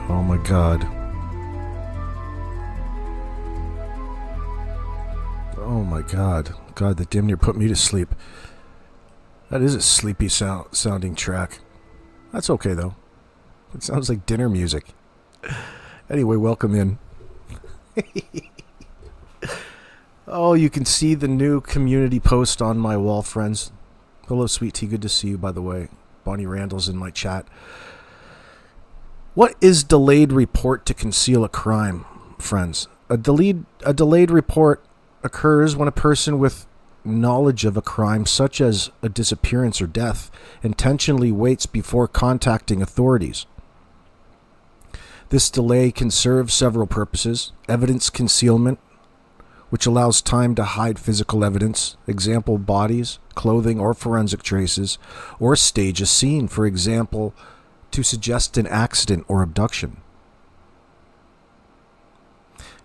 Oh my god. Oh my god. God, that damn near put me to sleep. That is a sleepy sounding track. That's okay though. It sounds like dinner music. Anyway, welcome in. Oh, you can see the new community post on my wall, friends. Hello, sweet tea. Good to see you, by the way. Bonnie Randall's in my chat. What is delayed report to conceal a crime, friends? A delayed report occurs when a person with knowledge of a crime, such as a disappearance or death, intentionally waits before contacting authorities. This delay can serve several purposes. Evidence concealment, which allows time to hide physical evidence, example bodies, clothing, or forensic traces, or stage a scene, for example, to suggest an accident or abduction.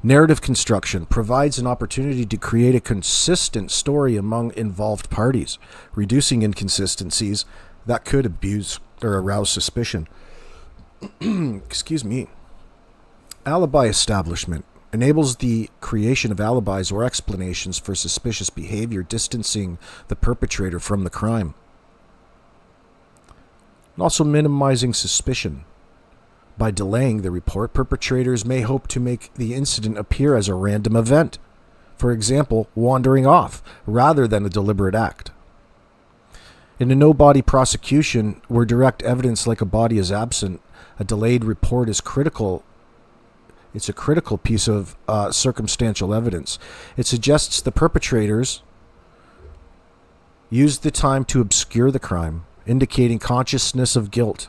Narrative construction provides an opportunity to create a consistent story among involved parties, reducing inconsistencies that could abuse or arouse suspicion. Excuse me. Alibi establishment enables the creation of alibis or explanations for suspicious behavior, distancing the perpetrator from the crime. And also minimizing suspicion. By delaying the report, perpetrators may hope to make the incident appear as a random event, for example, wandering off, rather than a deliberate act. In a no-body prosecution, where direct evidence like a body is absent, a delayed report is critical. It's a critical piece of circumstantial evidence. It suggests the perpetrators used the time to obscure the crime, indicating consciousness of guilt.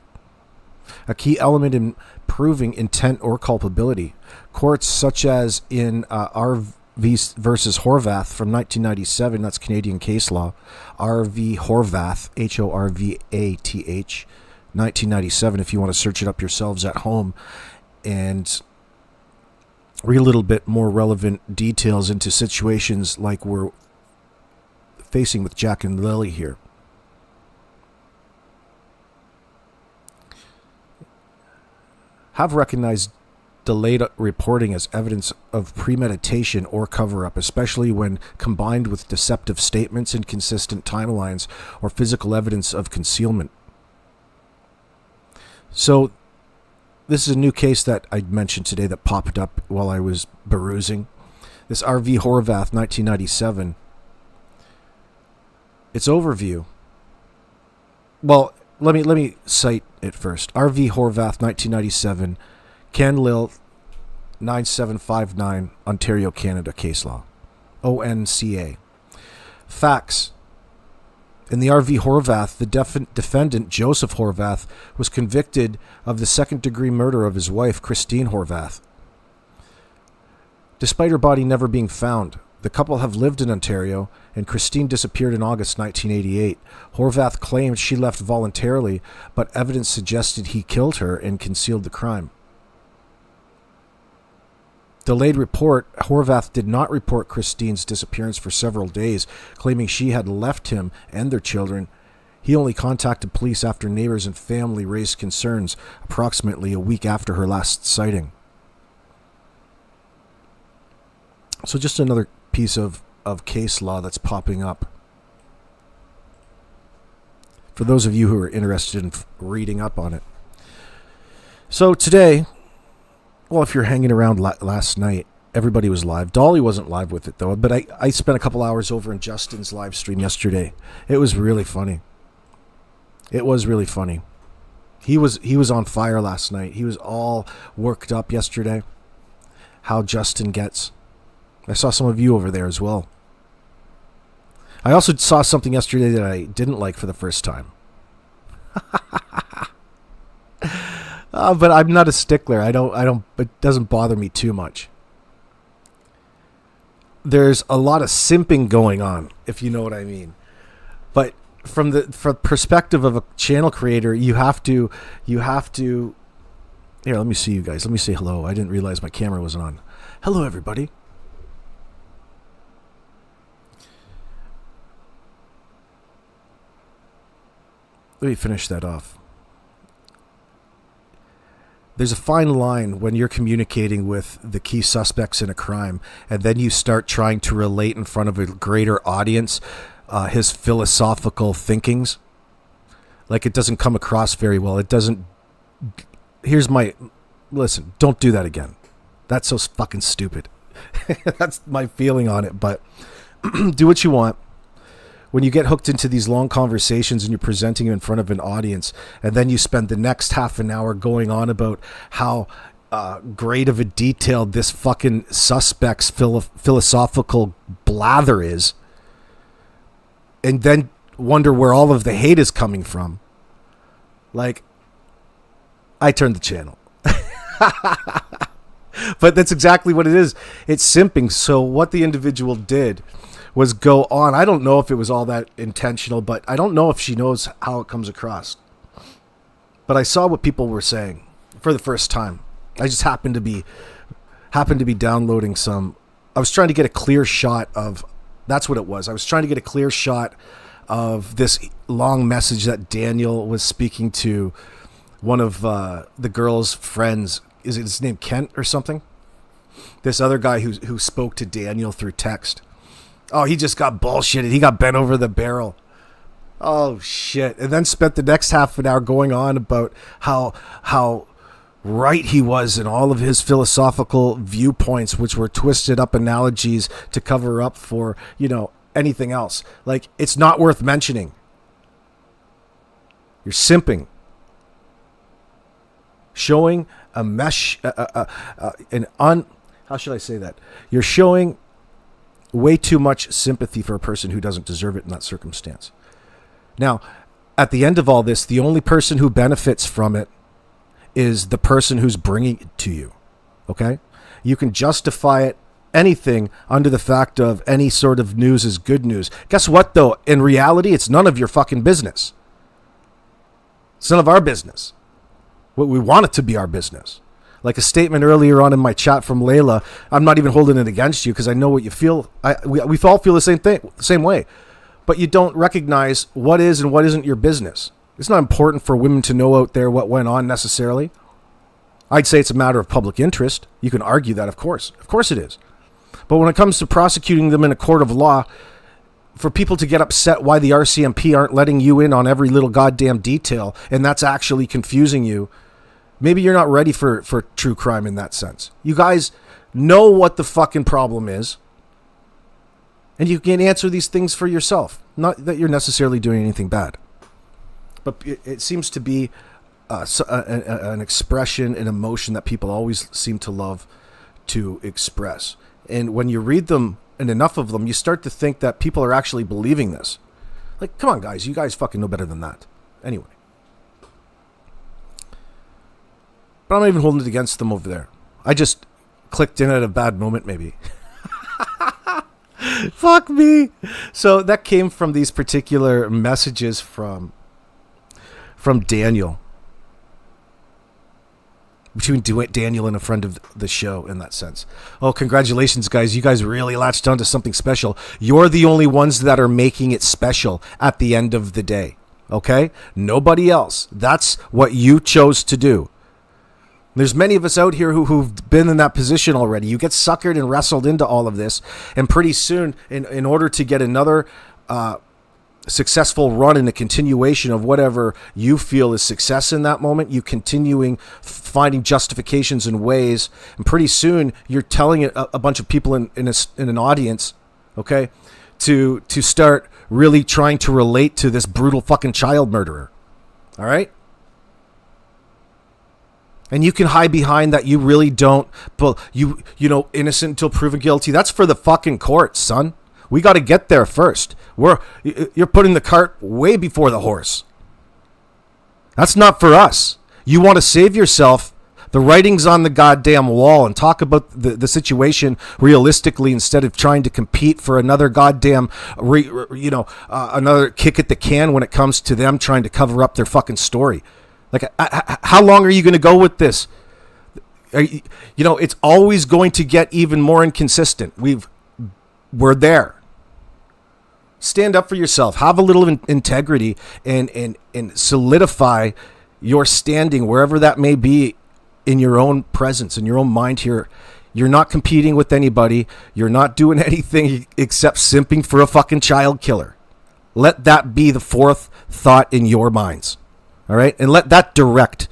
A key element in proving intent or culpability. Courts such as in R.V. versus Horvath from 1997, that's Canadian case law, R.V. Horvath, Horvath, 1997, if you want to search it up yourselves at home and read a little bit more relevant details into situations like we're facing with Jack and Lily here. Have recognized delayed reporting as evidence of premeditation or cover-up, especially when combined with deceptive statements, inconsistent timelines, or physical evidence of concealment. So, this is a new case that I mentioned today that popped up while I was perusing. This R.V. Horvath, 1997. Its overview. Well, let me cite it first. R.V. Horvath, 1997, Canlil 9759, Ontario, Canada, case law. ONCA. Facts. In the R.V. Horvath, the defendant, Joseph Horvath, was convicted of the second-degree murder of his wife, Christine Horvath. Despite her body never being found, the couple have lived in Ontario, and Christine disappeared in August 1988. Horvath claimed she left voluntarily, but evidence suggested he killed her and concealed the crime. Delayed report, Horvath did not report Christine's disappearance for several days, claiming she had left him and their children. He only contacted police after neighbors and family raised concerns, approximately a week after her last sighting. So just another piece of case law that's popping up. For those of you who are interested in reading up on it. So today, well, if you're hanging around last night, everybody was live. Dolly wasn't live with it, though, but I spent a couple hours over in Justin's live stream yesterday. It was really funny. It was really funny. He was on fire last night. He was all worked up yesterday. How Justin gets. I saw some of you over there as well. I also saw something yesterday that I didn't like for the first time. But I'm not a stickler. I don't. It doesn't bother me too much. There's a lot of simping going on, if you know what I mean. But from perspective of a channel creator, you have to. Here, let me see you guys. Let me say hello. I didn't realize my camera wasn't on. Hello, everybody. Let me finish that off. There's a fine line when you're communicating with the key suspects in a crime, and then you start trying to relate in front of a greater audience his philosophical thinkings. Like, it doesn't come across very well. It doesn't. Listen, don't do that again. That's so fucking stupid. That's my feeling on it. But do what you want. When you get hooked into these long conversations and you're presenting in front of an audience, and then you spend the next half an hour going on about how great of a detail this fucking suspect's philosophical blather is, and then wonder where all of the hate is coming from, like, I turned the channel. But that's exactly what it is. It's simping. So what the individual did was go on. I don't know if it was all that intentional, but I don't know if she knows how it comes across. But I saw what people were saying for the first time. I just happened to be downloading some. I was trying to get a clear shot of. That's what it was. I was trying to get a clear shot of this long message that Daniel was speaking to one of the girl's friends. Is it his name Kent or something? This other guy who spoke to Daniel through text. Oh, he just got bullshitted. He got bent over the barrel. Oh, shit. And then spent the next half an hour going on about how right he was in all of his philosophical viewpoints, which were twisted up analogies to cover up for, anything else. Like, it's not worth mentioning. You're simping. Showing a mesh, how should I say that? You're showing way too much sympathy for a person who doesn't deserve it in that circumstance. Now, at the end of all this, the only person who benefits from it is the person who's bringing it to you. Okay? You can justify anything under the fact of any sort of news is good news. Guess what, though? In reality, it's none of your fucking business. It's none of our business. What we want it to be our business. Like a statement earlier on in my chat from Layla, I'm not even holding it against you because I know what you feel. We all feel the same way. But you don't recognize what is and what isn't your business. It's not important for women to know out there what went on necessarily. I'd say it's a matter of public interest. You can argue that, of course. Of course it is. But when it comes to prosecuting them in a court of law, for people to get upset why the RCMP aren't letting you in on every little goddamn detail, and that's actually confusing you, maybe you're not ready for true crime in that sense. You guys know what the fucking problem is, and you can answer these things for yourself. Not that you're necessarily doing anything bad. But it seems to be an expression, an emotion that people always seem to love to express. And when you read them, and enough of them, you start to think that people are actually believing this. Like, come on, guys. You guys fucking know better than that. Anyway. But I'm not even holding it against them over there. I just clicked in at a bad moment, maybe. Fuck me. So that came from these particular messages from Daniel. Between Daniel and a friend of the show in that sense. Oh, congratulations, guys. You guys really latched onto something special. You're the only ones that are making it special at the end of the day. Okay? Nobody else. That's what you chose to do. There's many of us out here who've been in that position already. You get suckered and wrestled into all of this, and pretty soon, in order to get another successful run in a continuation of whatever you feel is success in that moment, you continuing finding justifications and ways, and pretty soon you're telling a bunch of people in an audience, okay, to start really trying to relate to this brutal fucking child murderer. All right? And you can hide behind that you really don't, but you know, innocent until proven guilty. That's for the fucking courts, son. We got to get there first. You're putting the cart way before the horse. That's not for us. You want to save yourself. The writing's on the goddamn wall, and talk about the situation realistically instead of trying to compete for another goddamn, another kick at the can when it comes to them trying to cover up their fucking story. Like, how long are you going to go with this? It's always going to get even more inconsistent. We're there. Stand up for yourself. Have a little integrity and solidify your standing wherever that may be in your own presence, in your own mind here. You're not competing with anybody. You're not doing anything except simping for a fucking child killer. Let that be the fourth thought in your minds. All right? And let that direct.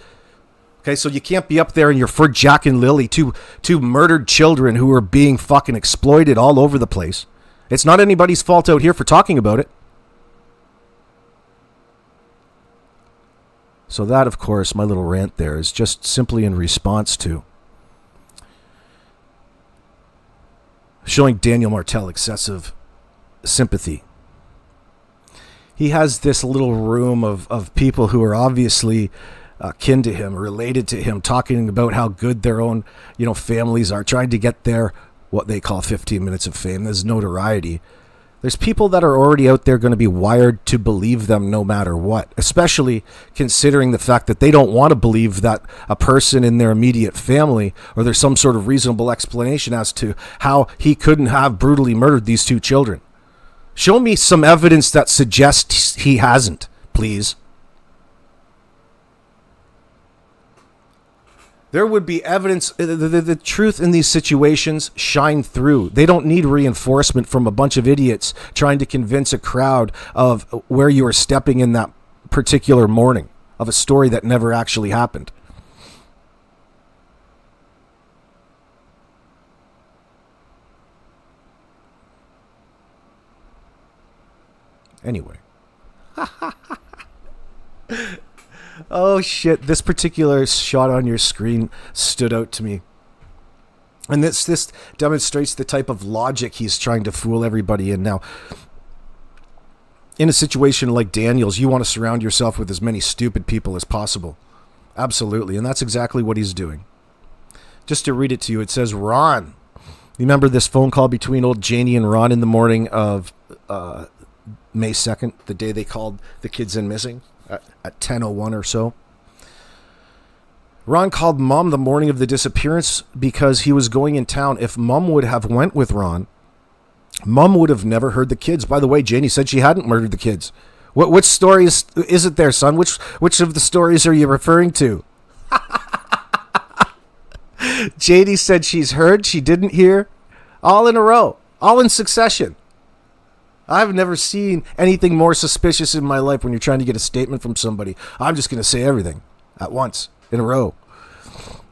Okay, so you can't be up there and you're for Jack and Lily, two murdered children who are being fucking exploited all over the place. It's not anybody's fault out here for talking about it. So that, of course, my little rant there is just simply in response to showing Daniel Martel excessive sympathy. He has this little room of people who are obviously kin to him, related to him, talking about how good their own, families are, trying to get their, what they call 15 minutes of fame. There's notoriety. There's people that are already out there going to be wired to believe them no matter what, especially considering the fact that they don't want to believe that a person in their immediate family, or there's some sort of reasonable explanation as to how he couldn't have brutally murdered these two children. Show me some evidence that suggests he hasn't, please. There would be evidence. The truth in these situations shine through. They don't need reinforcement from a bunch of idiots trying to convince a crowd of where you are stepping in that particular morning of a story that never actually happened. Anyway. Oh shit, this particular shot on your screen stood out to me. And this demonstrates the type of logic he's trying to fool everybody in. Now, in a situation like Daniel's, you want to surround yourself with as many stupid people as possible. Absolutely, and that's exactly what he's doing. Just to read it to you, it says, Ron. You remember this phone call between old Janie and Ron in the morning of May 2nd, the day they called the kids in missing? At 10:01 or so. Ron called Mom the morning of the disappearance because he was going in town. If Mom would have went with Ron, Mom would have never heard the kids. By the way, Janie said she hadn't murdered the kids. Which stories is it there, son? Which of the stories are you referring to? Janie said she's heard, she didn't hear, all in a row, all in succession. I've never seen anything more suspicious in my life when you're trying to get a statement from somebody. I'm just going to say everything at once, in a row.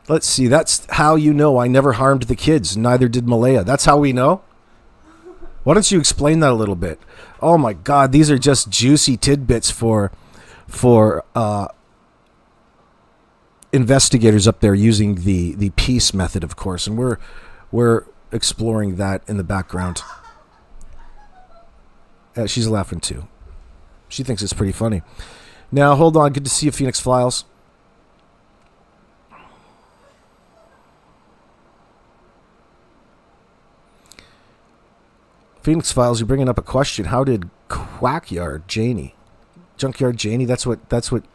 Let's see. That's how you know I never harmed the kids. Neither did Malaya. That's how we know? Why don't you explain that a little bit? Oh, my God. These are just juicy tidbits for investigators up there using the peace method, of course. And we're exploring that in the background. She's laughing too. She thinks it's pretty funny. Now, hold on. Good to see you, Phoenix Files. Phoenix Files, you're bringing up a question. How did Junkyard Janie? That's what.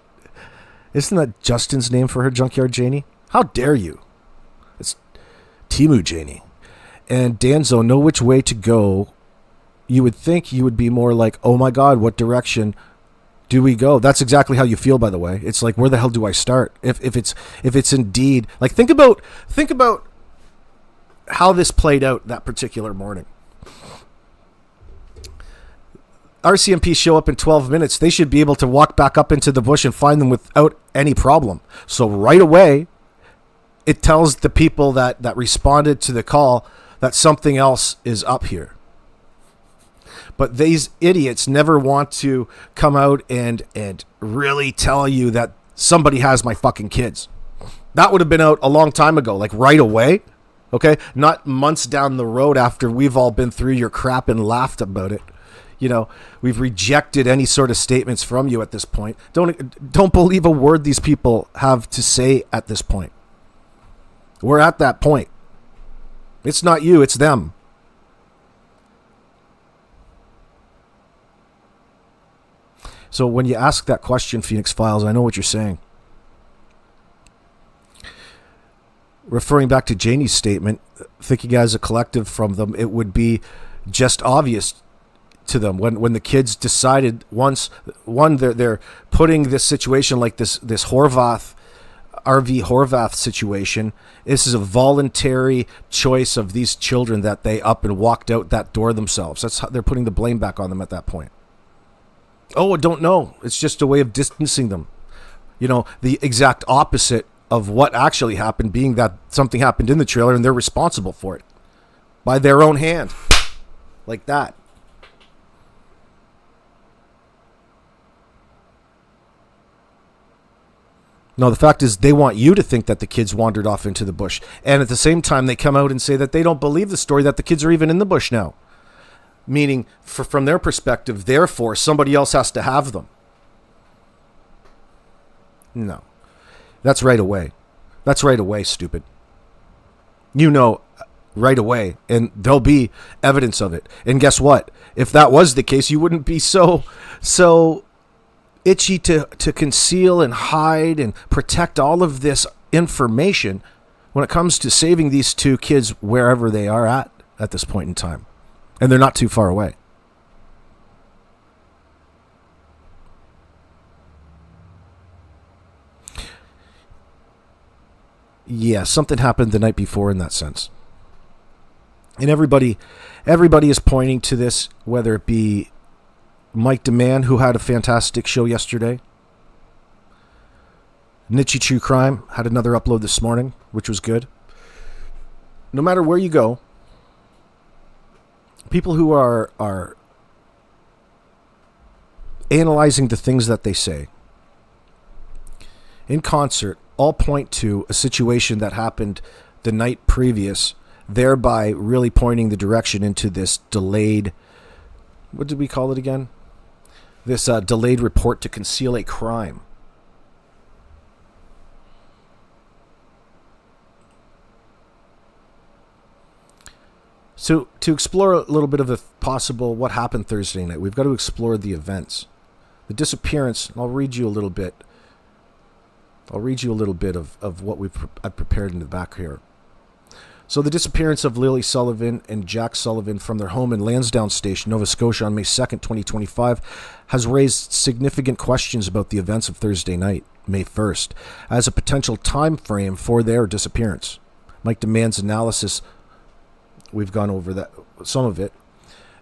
Isn't that Justin's name for her, Junkyard Janie? How dare you? It's Timu Janie. And Danzo, know which way to go. You would think you would be more like, oh my God, what direction do we go? That's exactly how you feel, by the way. It's like, where the hell do I start? If it's indeed like, think about how this played out that particular morning. RCMP show up in 12 minutes. They should be able to walk back up into the bush and find them without any problem. So right away, it tells the people that responded to the call that something else is up here. But these idiots never want to come out and really tell you that somebody has my fucking kids. That would have been out a long time ago, like right away, okay? Not months down the road after we've all been through your crap and laughed about it. We've rejected any sort of statements from you at this point. Don't believe a word these people have to say at this point. We're at that point. It's not you, it's them. So when you ask that question, Phoenix Files, I know what you're saying. Referring back to Janie's statement, thinking as a collective from them, it would be just obvious to them when the kids decided they're putting this situation like this Horvath RV Horvath situation. This is a voluntary choice of these children that they up and walked out that door themselves. That's how they're putting the blame back on them at that point. Oh, I don't know. It's just a way of distancing them. The exact opposite of what actually happened, being that something happened in the trailer and they're responsible for it by their own hand. Like that. No, the fact is they want you to think that the kids wandered off into the bush. And at the same time, they come out and say that they don't believe the story that the kids are even in the bush now. Meaning, from their perspective, therefore, somebody else has to have them. No. That's right away. That's right away, stupid. Right away. And there'll be evidence of it. And guess what? If that was the case, you wouldn't be so itchy to conceal and hide and protect all of this information when it comes to saving these two kids wherever they are at this point in time. And they're not too far away. Yeah, something happened the night before in that sense. And everybody is pointing to this, whether it be Mike DeMann, who had a fantastic show yesterday. Niche True Crime had another upload this morning, which was good. No matter where you go, people who are analyzing the things that they say in concert all point to a situation that happened the night previous, thereby really pointing the direction into this delayed, what did we call it again? This delayed report to conceal a crime. So to explore a little bit of a possible what happened Thursday night, we've got to explore the events. The disappearance, and I'll read you a little bit. Of what I've prepared in the back here. So the disappearance of Lily Sullivan and Jack Sullivan from their home in Lansdowne Station, Nova Scotia on May 2nd, 2025 has raised significant questions about the events of Thursday night, May 1st, as a potential time frame for their disappearance. Mike DeMann's analysis, we've gone over that, some of it,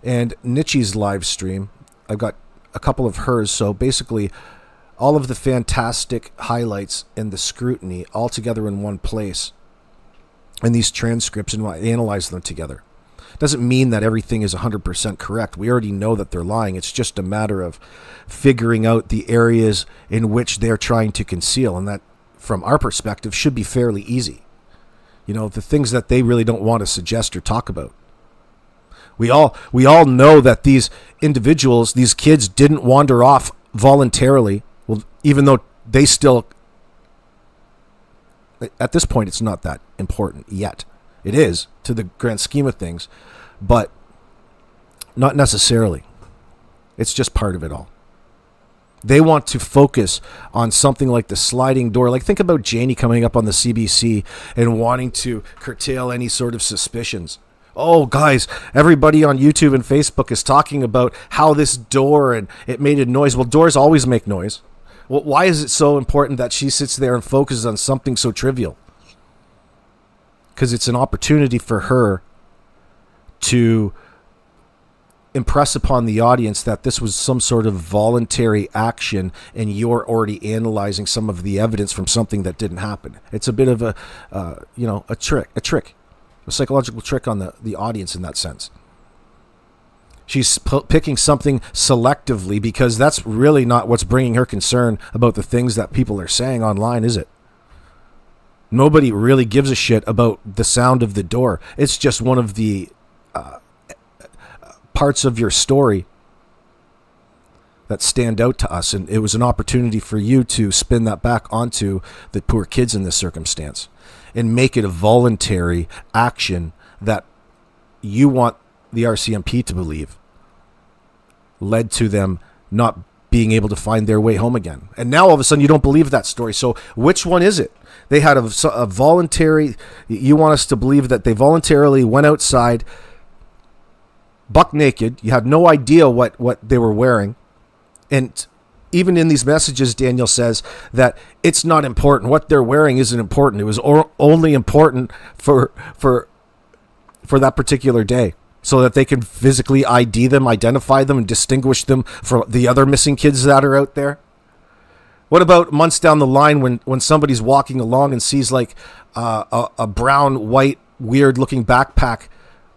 and Niche's live stream, I've got a couple of hers, so basically all of the fantastic highlights and the scrutiny all together in one place. And these transcripts, and analyze them together. Doesn't mean that everything is 100% correct. We already know that they're lying. It's just a matter of figuring out the areas in which they're trying to conceal. And that, from our perspective, should be fairly easy. The things that they really don't want to suggest or talk about. We all know that these individuals, these kids, didn't wander off voluntarily. Well, even though they still... At this point, it's not that important yet. It is, to the grand scheme of things, but not necessarily. It's just part of it all. They want to focus on something like the sliding door. Like, think about Janie coming up on the CBC and wanting to curtail any sort of suspicions. Oh, guys, everybody on YouTube and Facebook is talking about how this door, and it made a noise. Well, doors always make noise. Well, why is it so important that she sits there and focuses on something so trivial? Because it's an opportunity for her to impress upon the audience that this was some sort of voluntary action and you're already analyzing some of the evidence from something that didn't happen. It's a bit of a psychological trick on the audience in that sense. She's picking something selectively because that's really not what's bringing her concern about the things that people are saying online, is it? Nobody really gives a shit about the sound of the door. It's just one of the parts of your story that stand out to us, and it was an opportunity for you to spin that back onto the poor kids in this circumstance and make it a voluntary action that you want the RCMP to believe led to them not being able to find their way home again. And now all of a sudden you don't believe that story. So which one is it? They had a voluntary, you want us to believe that they voluntarily went outside buck naked. You had no idea what they were wearing. And even in these messages, Daniel says that it's not important. What they're wearing isn't important. It was only important for that particular day, so that they can physically ID them, identify them, and distinguish them from the other missing kids that are out there. What about months down the line when somebody's walking along and sees like a brown, white, weird-looking backpack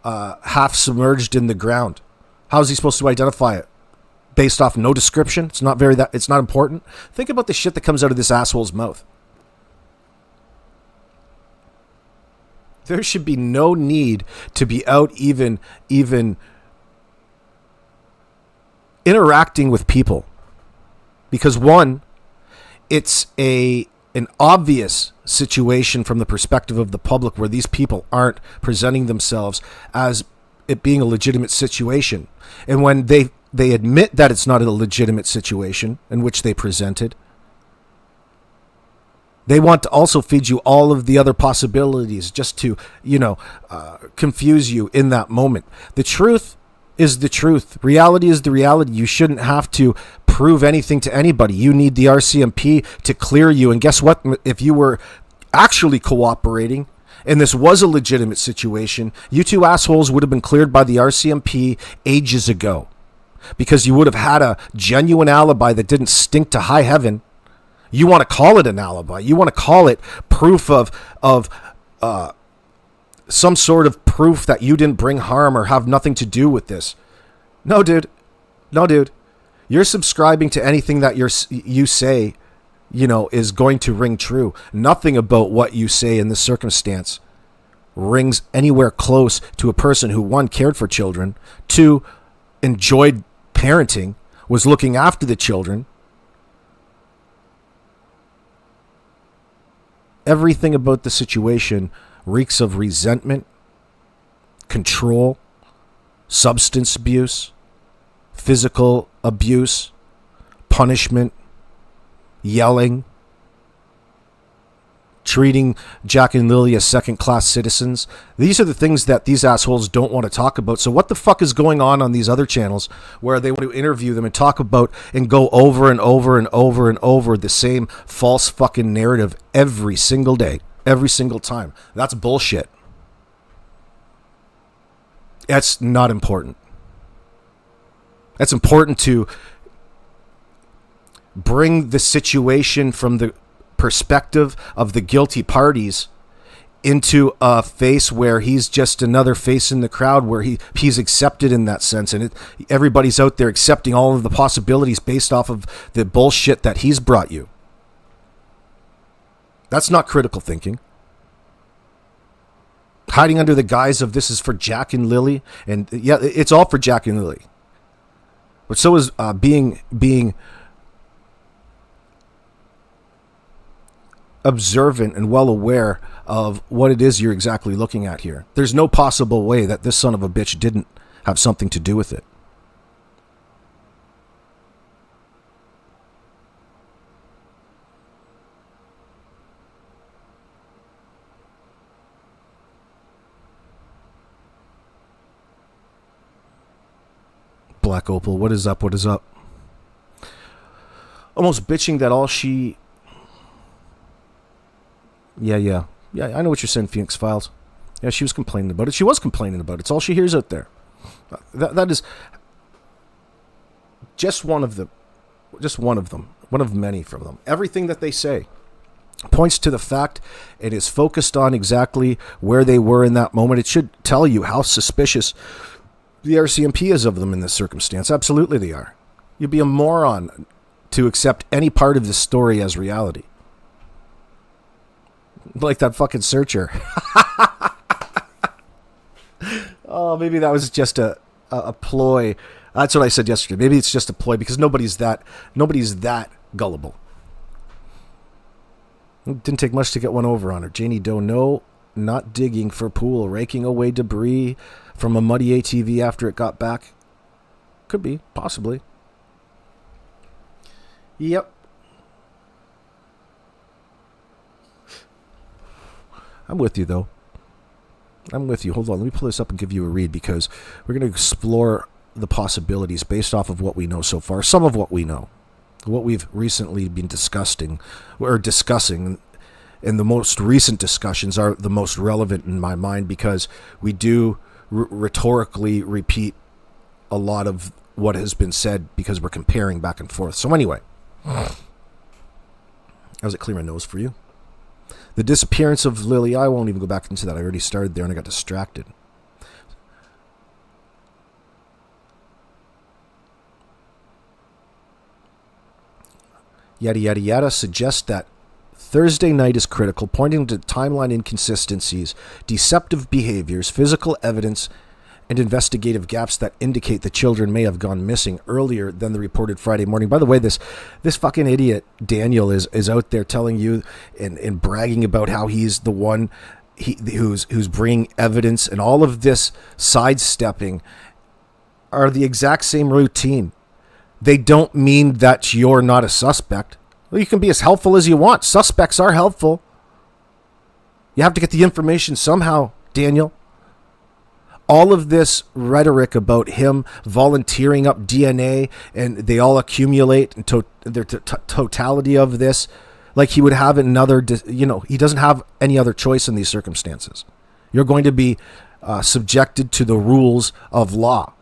half submerged in the ground? How is he supposed to identify it? Based off no description? It's not important. Think about the shit that comes out of this asshole's mouth. There should be no need to be out even interacting with people. Because one, it's an obvious situation from the perspective of the public where these people aren't presenting themselves as it being a legitimate situation. And when they admit that it's not a legitimate situation in which they presented, they want to also feed you all of the other possibilities just to, confuse you in that moment. The truth is the truth. Reality is the reality. You shouldn't have to prove anything to anybody. You need the RCMP to clear you. And guess what? If you were actually cooperating and this was a legitimate situation, you two assholes would have been cleared by the RCMP ages ago, because you would have had a genuine alibi that didn't stink to high heaven. You want to call it an alibi. You want to call it proof of some sort of proof that you didn't bring harm or have nothing to do with this. No, dude. You're subscribing to anything that you say, is going to ring true. Nothing about what you say in this circumstance rings anywhere close to a person who, one, cared for children, two, enjoyed parenting, was looking after the children. Everything about the situation reeks of resentment, control, substance abuse, physical abuse, punishment, yelling, treating Jack and Lily as second-class citizens. These are the things that these assholes don't want to talk about. So what the fuck is going on these other channels where they want to interview them and talk about and go over and over and over and over the same false fucking narrative every single day, every single time? That's bullshit. That's not important. That's important to bring the situation from the perspective of the guilty parties into a face where he's just another face in the crowd, where he's accepted in that sense, and everybody's out there accepting all of the possibilities based off of the bullshit that he's brought you. That's not critical thinking. Hiding under the guise of this is for Jack and Lily, and yeah, it's all for Jack and Lily. But so is being observant and well aware of what it is you're exactly looking at here. There's no possible way that this son of a bitch didn't have something to do with it. Black Opal, what is up? What is up? Almost bitching that all she... Yeah, I know what you're saying, Phoenix Files. Yeah, she was complaining about it. She was complaining about it. It's all she hears out there. That is just one of them. One of many from them. Everything that they say points to the fact it is focused on exactly where they were in that moment. It should tell you how suspicious the RCMP is of them in this circumstance. Absolutely they are. You'd be a moron to accept any part of this story as reality. Like that fucking searcher. Oh, maybe that was just a ploy. That's what I said yesterday. Maybe it's just a ploy because nobody's that gullible. It didn't take much to get one over on her. Janie Doe, no, not digging for pool, raking away debris from a muddy ATV after it got back. Could be, possibly. Yep. I'm with you, though. I'm with you. Hold on. Let me pull this up and give you a read, because we're going to explore the possibilities based off of what we know so far. Some of what we know. what we've recently been discussing, and the most recent discussions are the most relevant in my mind because we do rhetorically repeat a lot of what has been said because we're comparing back and forth. So anyway, how's it clear my nose for you? The disappearance of Lily, I won't even go back into that. I already started there and I got distracted. Yada, yada, yada suggests that Thursday night is critical, pointing to timeline inconsistencies, deceptive behaviors, physical evidence, and investigative gaps that indicate the children may have gone missing earlier than the reported Friday morning. By the way, this fucking idiot, Daniel, is out there telling you and bragging about how he's the one who's bringing evidence, and all of this sidestepping are the exact same routine. They don't mean that you're not a suspect. Well, you can be as helpful as you want. Suspects are helpful. You have to get the information somehow, Daniel. All of this rhetoric about him volunteering up DNA and they all accumulate into their totality of this, like he would have another, he doesn't have any other choice in these circumstances. You're going to be subjected to the rules of law.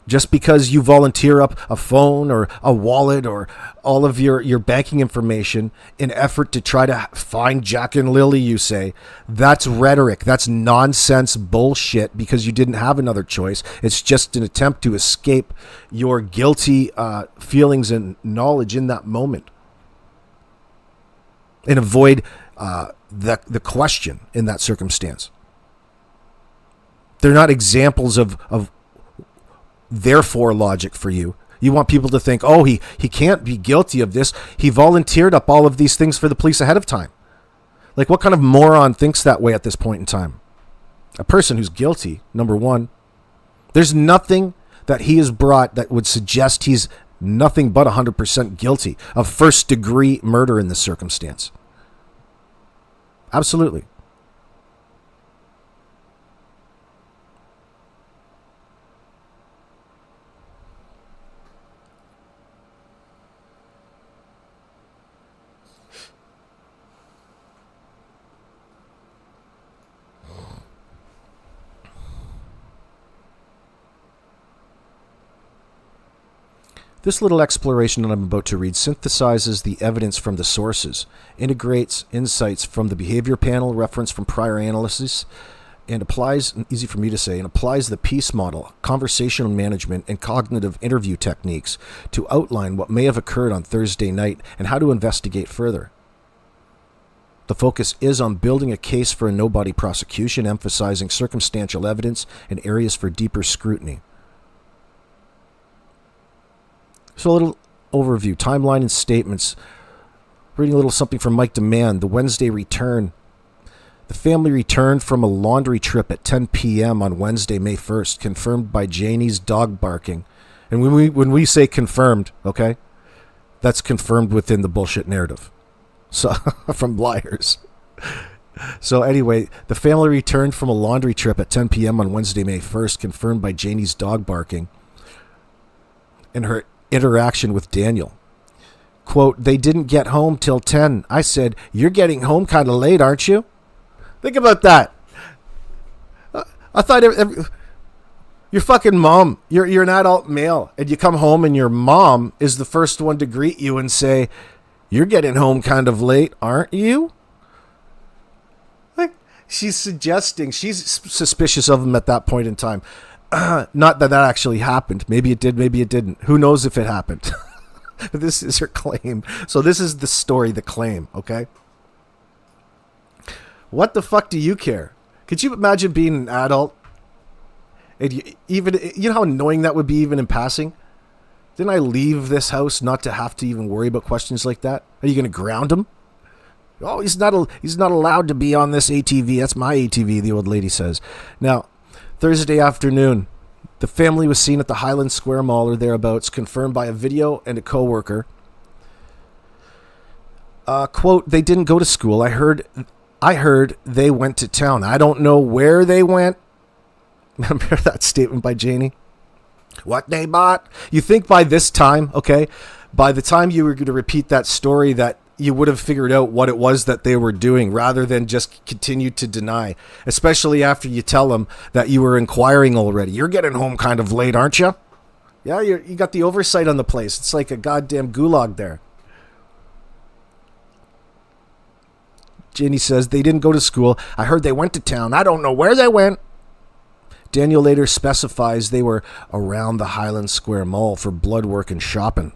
Just because you volunteer up a phone or a wallet or all of your banking information in effort to try to find Jack and Lily, you say, that's rhetoric. That's nonsense bullshit because you didn't have another choice. It's just an attempt to escape your guilty feelings and knowledge in that moment and avoid the question in that circumstance. They're not examples of therefore logic for you. You want people to think, oh, he can't be guilty of this. He volunteered up all of these things for the police ahead of time. Like, what kind of moron thinks that way at this point in time? A person who's guilty, number one. There's nothing that he has brought that would suggest he's nothing but 100% guilty of first-degree murder in this circumstance. Absolutely. This little exploration that I'm about to read synthesizes the evidence from the sources, integrates insights from the behavior panel, reference from prior analysis, and applies, easy for me to say, and applies the PEACE model, conversational management, and cognitive interview techniques to outline what may have occurred on Thursday night and how to investigate further. The focus is on building a case for a no-body prosecution, emphasizing circumstantial evidence and areas for deeper scrutiny. So a little overview, timeline and statements. Reading a little something from Mike Demand. The Wednesday return. The family returned from a laundry trip at 10 p.m. on Wednesday, May 1st, confirmed by Janie's dog barking. And when we say confirmed, okay, that's confirmed within the bullshit narrative. So from liars. So anyway, the family returned from a laundry trip at 10 p.m. on Wednesday, May 1st, confirmed by Janie's dog barking and her interaction with Daniel. Quote, they didn't get home till 10. I said, you're getting home kind of late, aren't you? Think about that. I thought your fucking mom, you're an adult male, and you come home and your mom is the first one to greet you and say, you're getting home kind of late, aren't you? Like, she's suggesting, she's suspicious of him at that point in time. Not that actually happened. Maybe it did, maybe it didn't. Who knows if it happened? This is her claim. So this is the story, the claim, okay? What the fuck do you care? Could you imagine being an adult? And you know how annoying that would be even in passing? Didn't I leave this house not to have to even worry about questions like that? Are you going to ground him? Oh, he's not allowed to be on this ATV. That's my ATV, the old lady says. Now, Thursday afternoon, the family was seen at the Highland Square Mall or thereabouts, confirmed by a video and a co-worker. Quote, they didn't go to school. I heard they went to town. I don't know where they went. Remember that statement by Janie? What they bought? You think by this time, okay, by the time you were going to repeat that story, that you would have figured out what it was that they were doing rather than just continue to deny, especially after you tell them that you were inquiring already. You're getting home kind of late, aren't you? Yeah, you got the oversight on the place. It's like a goddamn gulag there. Janie says, they didn't go to school. I heard they went to town. I don't know where they went. Daniel later specifies they were around the Highland Square Mall for blood work and shopping.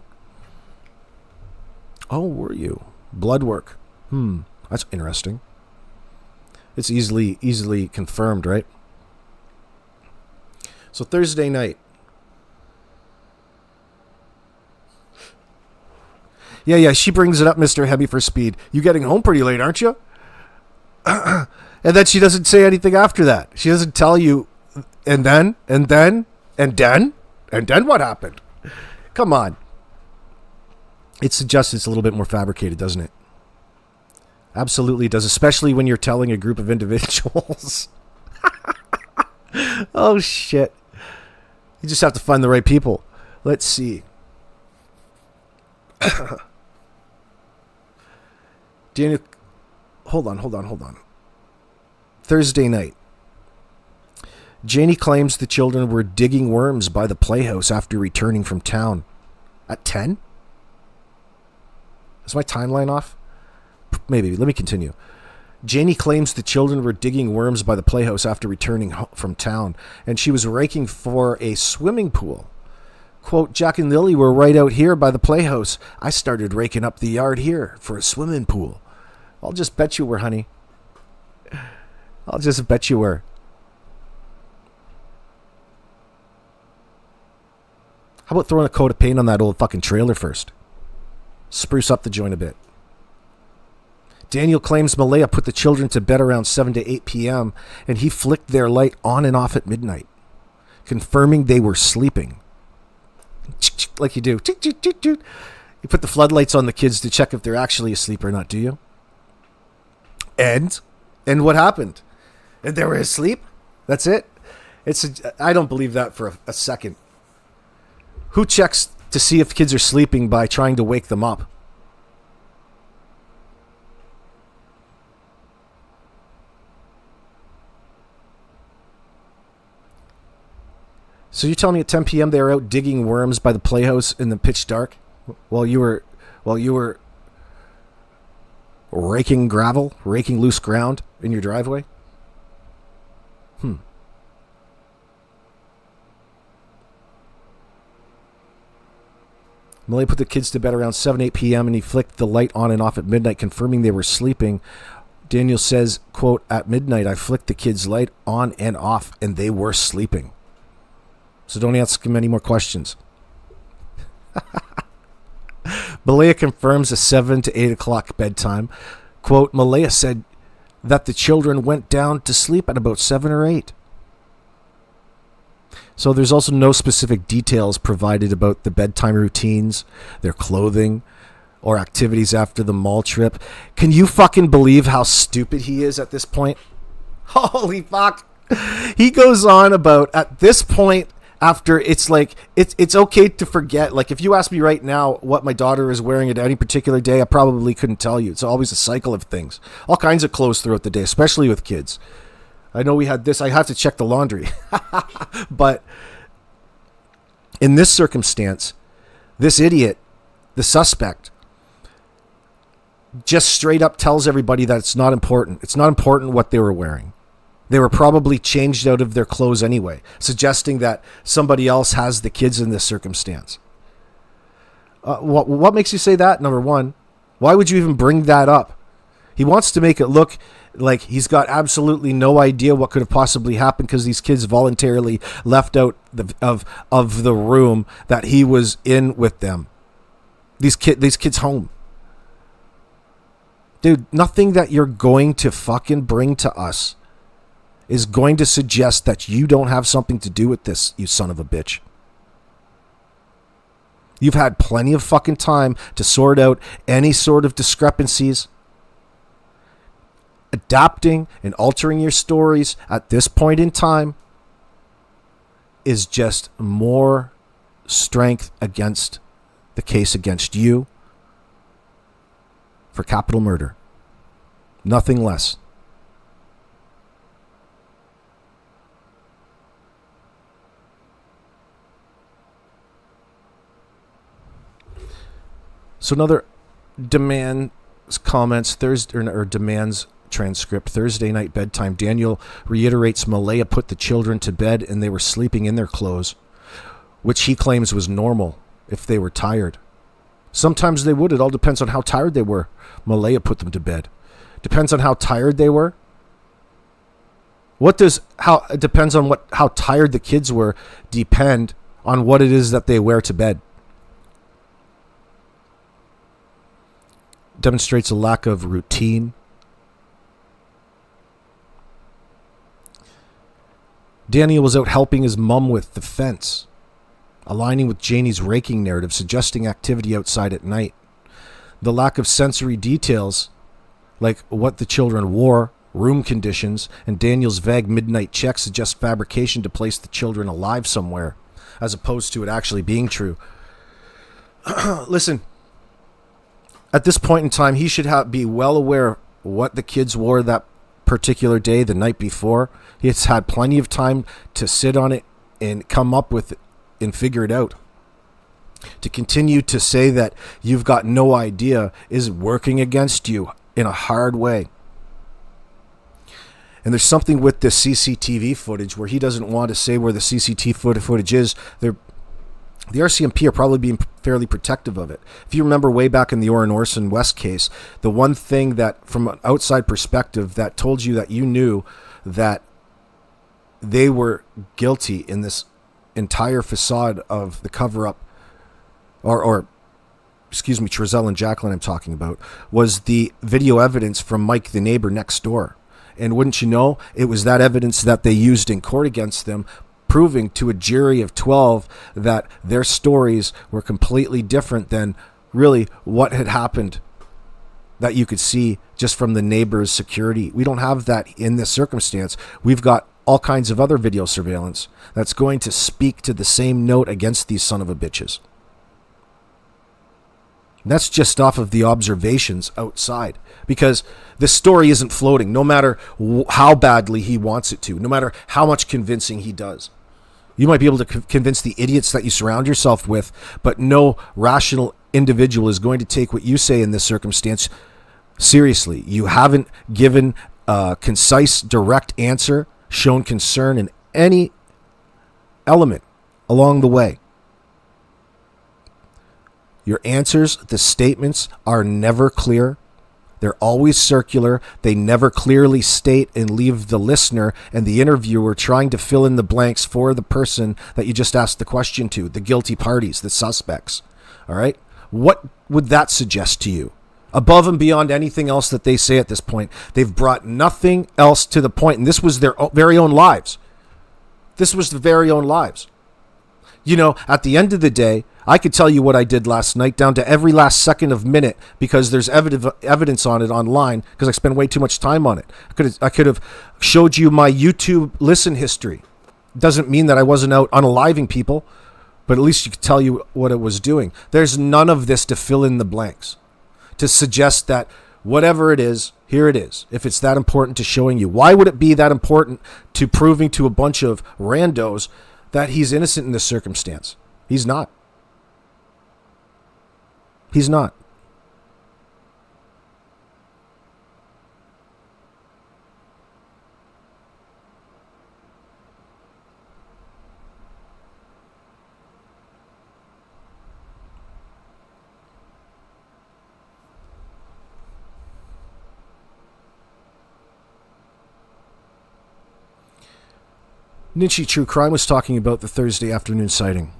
Oh, were you? Blood work. That's interesting. It's easily confirmed, right? So Thursday night. Yeah, she brings it up, Mr. Heavy for Speed. You getting home pretty late, aren't you? And then she doesn't say anything after that. She doesn't tell you, and then what happened? Come on. It suggests it's a little bit more fabricated, doesn't it? Absolutely does, especially when you're telling a group of individuals. Oh, shit. You just have to find the right people. Let's see. Daniel, hold on. Thursday night. Janie claims the children were digging worms by the playhouse after returning from town. At 10? Is my timeline off? Maybe. Let me continue. Janie claims the children were digging worms by the playhouse after returning from town, and she was raking for a swimming pool. Quote, Jack and Lily were right out here by the playhouse. I started raking up the yard here for a swimming pool. I'll just bet you were, honey. I'll just bet you were. How about throwing a coat of paint on that old fucking trailer first? Spruce up the joint a bit. Daniel claims Malaya put the children to bed around 7 to 8 p.m. and he flicked their light on and off at midnight, confirming they were sleeping. Like you do. You put the floodlights on the kids to check if they're actually asleep or not, do you? And what happened? And they were asleep? That's it? I don't believe that for a second. Who checks to see if kids are sleeping by trying to wake them up? So you're telling me at 10 p.m. they were out digging worms by the playhouse in the pitch dark while you were raking loose ground in your driveway? Malaya put the kids to bed around 7, 8 p.m. and he flicked the light on and off at midnight, confirming they were sleeping. Daniel says, quote, at midnight, I flicked the kids' light on and off and they were sleeping. So don't ask him any more questions. Malaya confirms a 7 to 8 o'clock bedtime. Quote, Malaya said that the children went down to sleep at about 7 or 8. So there's also no specific details provided about the bedtime routines, their clothing, or activities after the mall trip. Can you fucking believe how stupid he is at this point? Holy fuck. He goes on about, at this point, after it's like, it's okay to forget. Like, if you ask me right now what my daughter is wearing at any particular day, I probably couldn't tell you. It's always a cycle of things. All kinds of clothes throughout the day, especially with kids. I know we had this. I have to check the laundry. But in this circumstance, this idiot, the suspect, just straight up tells everybody that it's not important. It's not important what they were wearing. They were probably changed out of their clothes anyway, suggesting that somebody else has the kids in this circumstance. What makes you say that? Number one, why would you even bring that up? He wants to make it look like he's got absolutely no idea what could have possibly happened because these kids voluntarily left out of the room that he was in with them. These kids home. Dude, nothing that you're going to fucking bring to us is going to suggest that you don't have something to do with this, you son of a bitch. You've had plenty of fucking time to sort out any sort of discrepancies. Adapting and altering your stories at this point in time is just more strength against the case against you for capital murder. Nothing less. So another demands comments Thursday or demands transcript Thursday night bedtime. Daniel reiterates Malaya put the children to bed and they were sleeping in their clothes, which he claims was normal if they were tired. Sometimes they would. It all depends on how tired they were. Malaya put them to bed. Depends on how tired they were. It depends on how tired the kids were, depend on what it is that they wear to bed. Demonstrates a lack of routine. Daniel was out helping his mum with the fence, aligning with Janie's raking narrative, suggesting activity outside at night. The lack of sensory details, like what the children wore, room conditions, and Daniel's vague midnight check suggest fabrication to place the children alive somewhere, as opposed to it actually being true. Listen, at this point in time, he should be well aware what the kids wore that particular day, the night before. He's had plenty of time to sit on it and come up with it and figure it out. To continue to say that you've got no idea is working against you in a hard way. And there's something with this CCTV footage where he doesn't want to say where the CCTV footage is. The RCMP are probably being fairly protective of it. If you remember way back in the Orrin Orson West case, the one thing that, from an outside perspective, that told you that you knew that they were guilty in this entire facade of the cover-up, Trezell and Jacqueline I'm talking about, was the video evidence from Mike, the neighbor next door. And wouldn't you know, it was that evidence that they used in court against them, proving to a jury of 12 that their stories were completely different than really what had happened, that you could see just from the neighbor's security. We don't have that in this circumstance. We've got all kinds of other video surveillance that's going to speak to the same note against these son of a bitches. And that's just off of the observations outside, because the story isn't floating, no matter how badly he wants it to, no matter how much convincing he does. You might be able to convince the idiots that you surround yourself with, but no rational individual is going to take what you say in this circumstance seriously. You haven't given a concise, direct answer, shown concern in any element along the way. Your answers, the statements, are never clear. They're always circular. They never clearly state and leave the listener and the interviewer trying to fill in the blanks for the person that you just asked the question to, the guilty parties, the suspects. All right? What would that suggest to you? Above and beyond anything else that they say at this point, they've brought nothing else to the point, and this was their very own lives. This was the very own lives. You know, at the end of the day, I could tell you what I did last night down to every last second of minute, because there's evidence on it online, because I spent way too much time on it. I could have showed you my YouTube listen history. Doesn't mean that I wasn't out unaliving people, but at least you could tell you what it was doing. There's none of this to fill in the blanks, to suggest that whatever it is, here it is. If it's that important to showing you, why would it be that important to proving to a bunch of randos that he's innocent in this circumstance? He's not. He's not. Ninchi True Crime was talking about the Thursday afternoon sighting.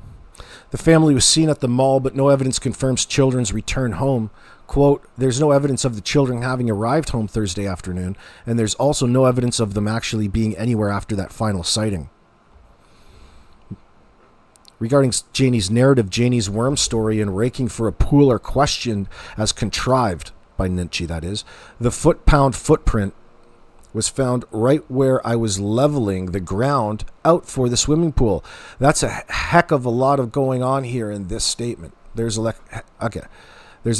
The family was seen at the mall, but no evidence confirms children's return home. Quote, there's no evidence of the children having arrived home Thursday afternoon, and there's also no evidence of them actually being anywhere after that final sighting. Regarding Janie's narrative, Janie's worm story and raking for a pool are questioned as contrived, by Ninchi that is. The foot-pound footprint was found right where I was leveling the ground out for the swimming pool. That's a heck of a lot of going on here in this statement. There's a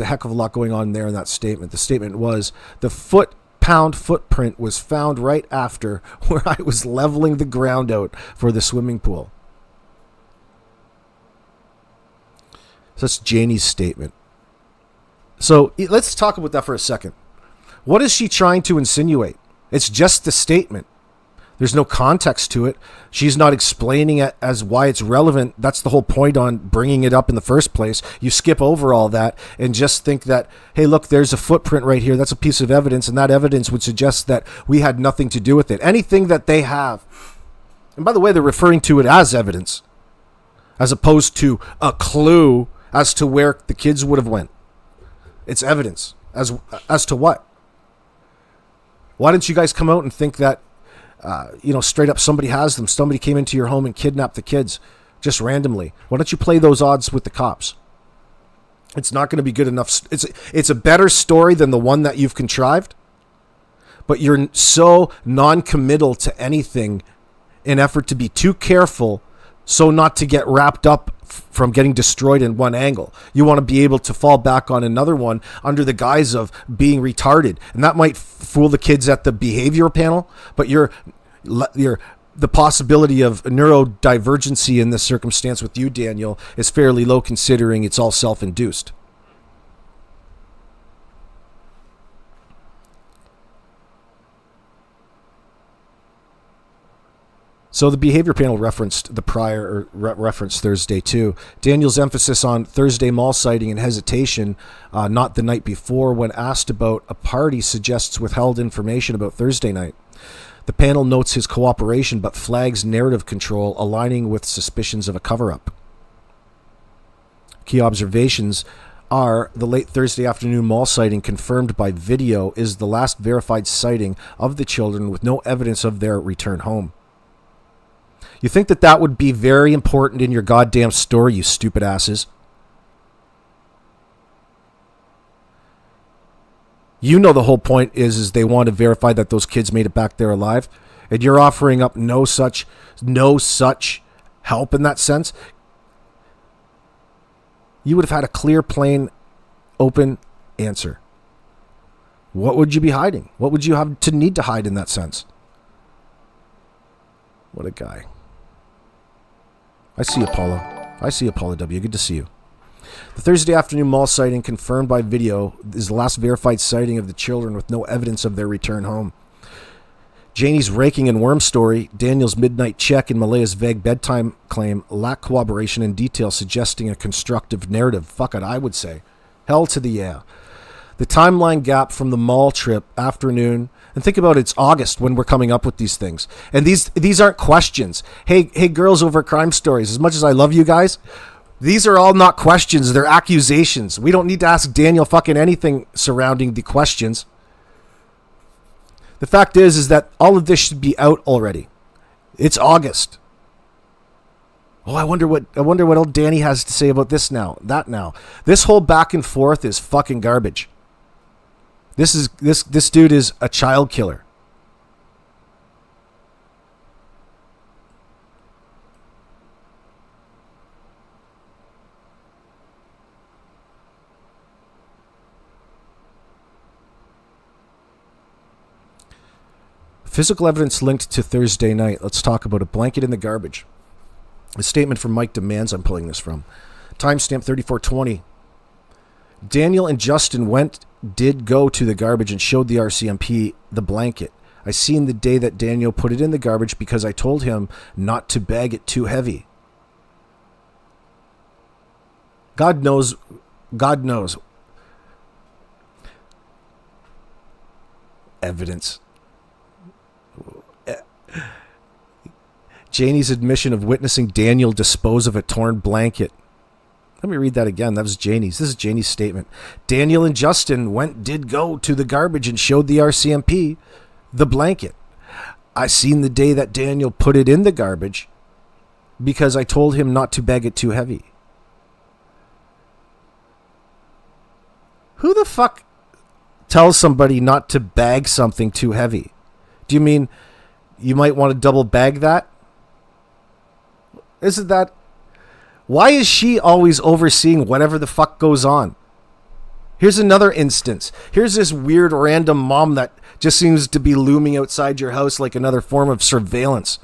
heck of a lot going on there in that statement. The statement was, the foot-pound footprint was found right after where I was leveling the ground out for the swimming pool. So that's Janie's statement. So let's talk about that for a second. What is she trying to insinuate? It's just the statement. There's no context to it. She's not explaining it as why it's relevant. That's the whole point on bringing it up in the first place. You skip over all that and just think that, hey, look, there's a footprint right here. That's a piece of evidence, and that evidence would suggest that we had nothing to do with it. Anything that they have, and by the way, they're referring to it as evidence, as opposed to a clue as to where the kids would have went. It's evidence. As to what? Why didn't you guys come out and think that, straight up somebody has them? Somebody came into your home and kidnapped the kids just randomly. Why don't you play those odds with the cops? It's not going to be good enough. It's a better story than the one that you've contrived, but you're so non-committal to anything in effort to be too careful so not to get wrapped up from getting destroyed in one angle. You want to be able to fall back on another one under the guise of being retarded. And that might fool the kids at the behavior panel, but the possibility of neurodivergency in this circumstance with you, Daniel, is fairly low considering it's all self-induced. So the behavior panel referenced referenced Thursday too. Daniel's emphasis on Thursday mall sighting and hesitation, not the night before, when asked about a party, suggests withheld information about Thursday night. The panel notes his cooperation but flags narrative control, aligning with suspicions of a cover-up. Key observations are the late Thursday afternoon mall sighting confirmed by video is the last verified sighting of the children with no evidence of their return home. You think that would be very important in your goddamn story, you stupid asses? You know the whole point is they want to verify that those kids made it back there alive, and you're offering up no such help in that sense. You would have had a clear, plain, open answer. What would you be hiding? What would you have to need to hide in that sense? What a guy. I see Apollo W. Good to see you. The Thursday afternoon mall sighting confirmed by video is the last verified sighting of the children with no evidence of their return home. Janie's raking and worm story, Daniel's midnight check, and Malaya's vague bedtime claim lack corroboration and detail suggesting a constructive narrative. Fuck it, I would say. Hell to the yeah. The timeline gap from the mall trip afternoon, and think about it, it's August when we're coming up with these things. And these aren't questions. Hey girls over at Crime Stories, as much as I love you guys, these are all not questions, they're accusations. We don't need to ask Daniel fucking anything surrounding the questions. The fact is that all of this should be out already. It's August. Oh, I wonder what old Danny has to say about this now, that now. This whole back and forth is fucking garbage. This dude is a child killer. Physical evidence linked to Thursday night. Let's talk about a blanket in the garbage. A statement from Mike Demands, I'm pulling this from. Timestamp 3420. Daniel and Justin did go to the garbage and showed the RCMP the blanket. I seen the day that Daniel put it in the garbage because I told him not to bag it too heavy. God knows. Evidence. Janie's admission of witnessing Daniel dispose of a torn blanket. Let me read that again. That was Janie's. This is Janie's statement. Daniel and Justin did go to the garbage and showed the RCMP the blanket. I seen the day that Daniel put it in the garbage because I told him not to bag it too heavy. Who the fuck tells somebody not to bag something too heavy? Do you mean you might want to double bag that? Isn't that... Why is she always overseeing whatever the fuck goes on? Here's another instance. Here's this weird random mom that just seems to be looming outside your house like another form of surveillance.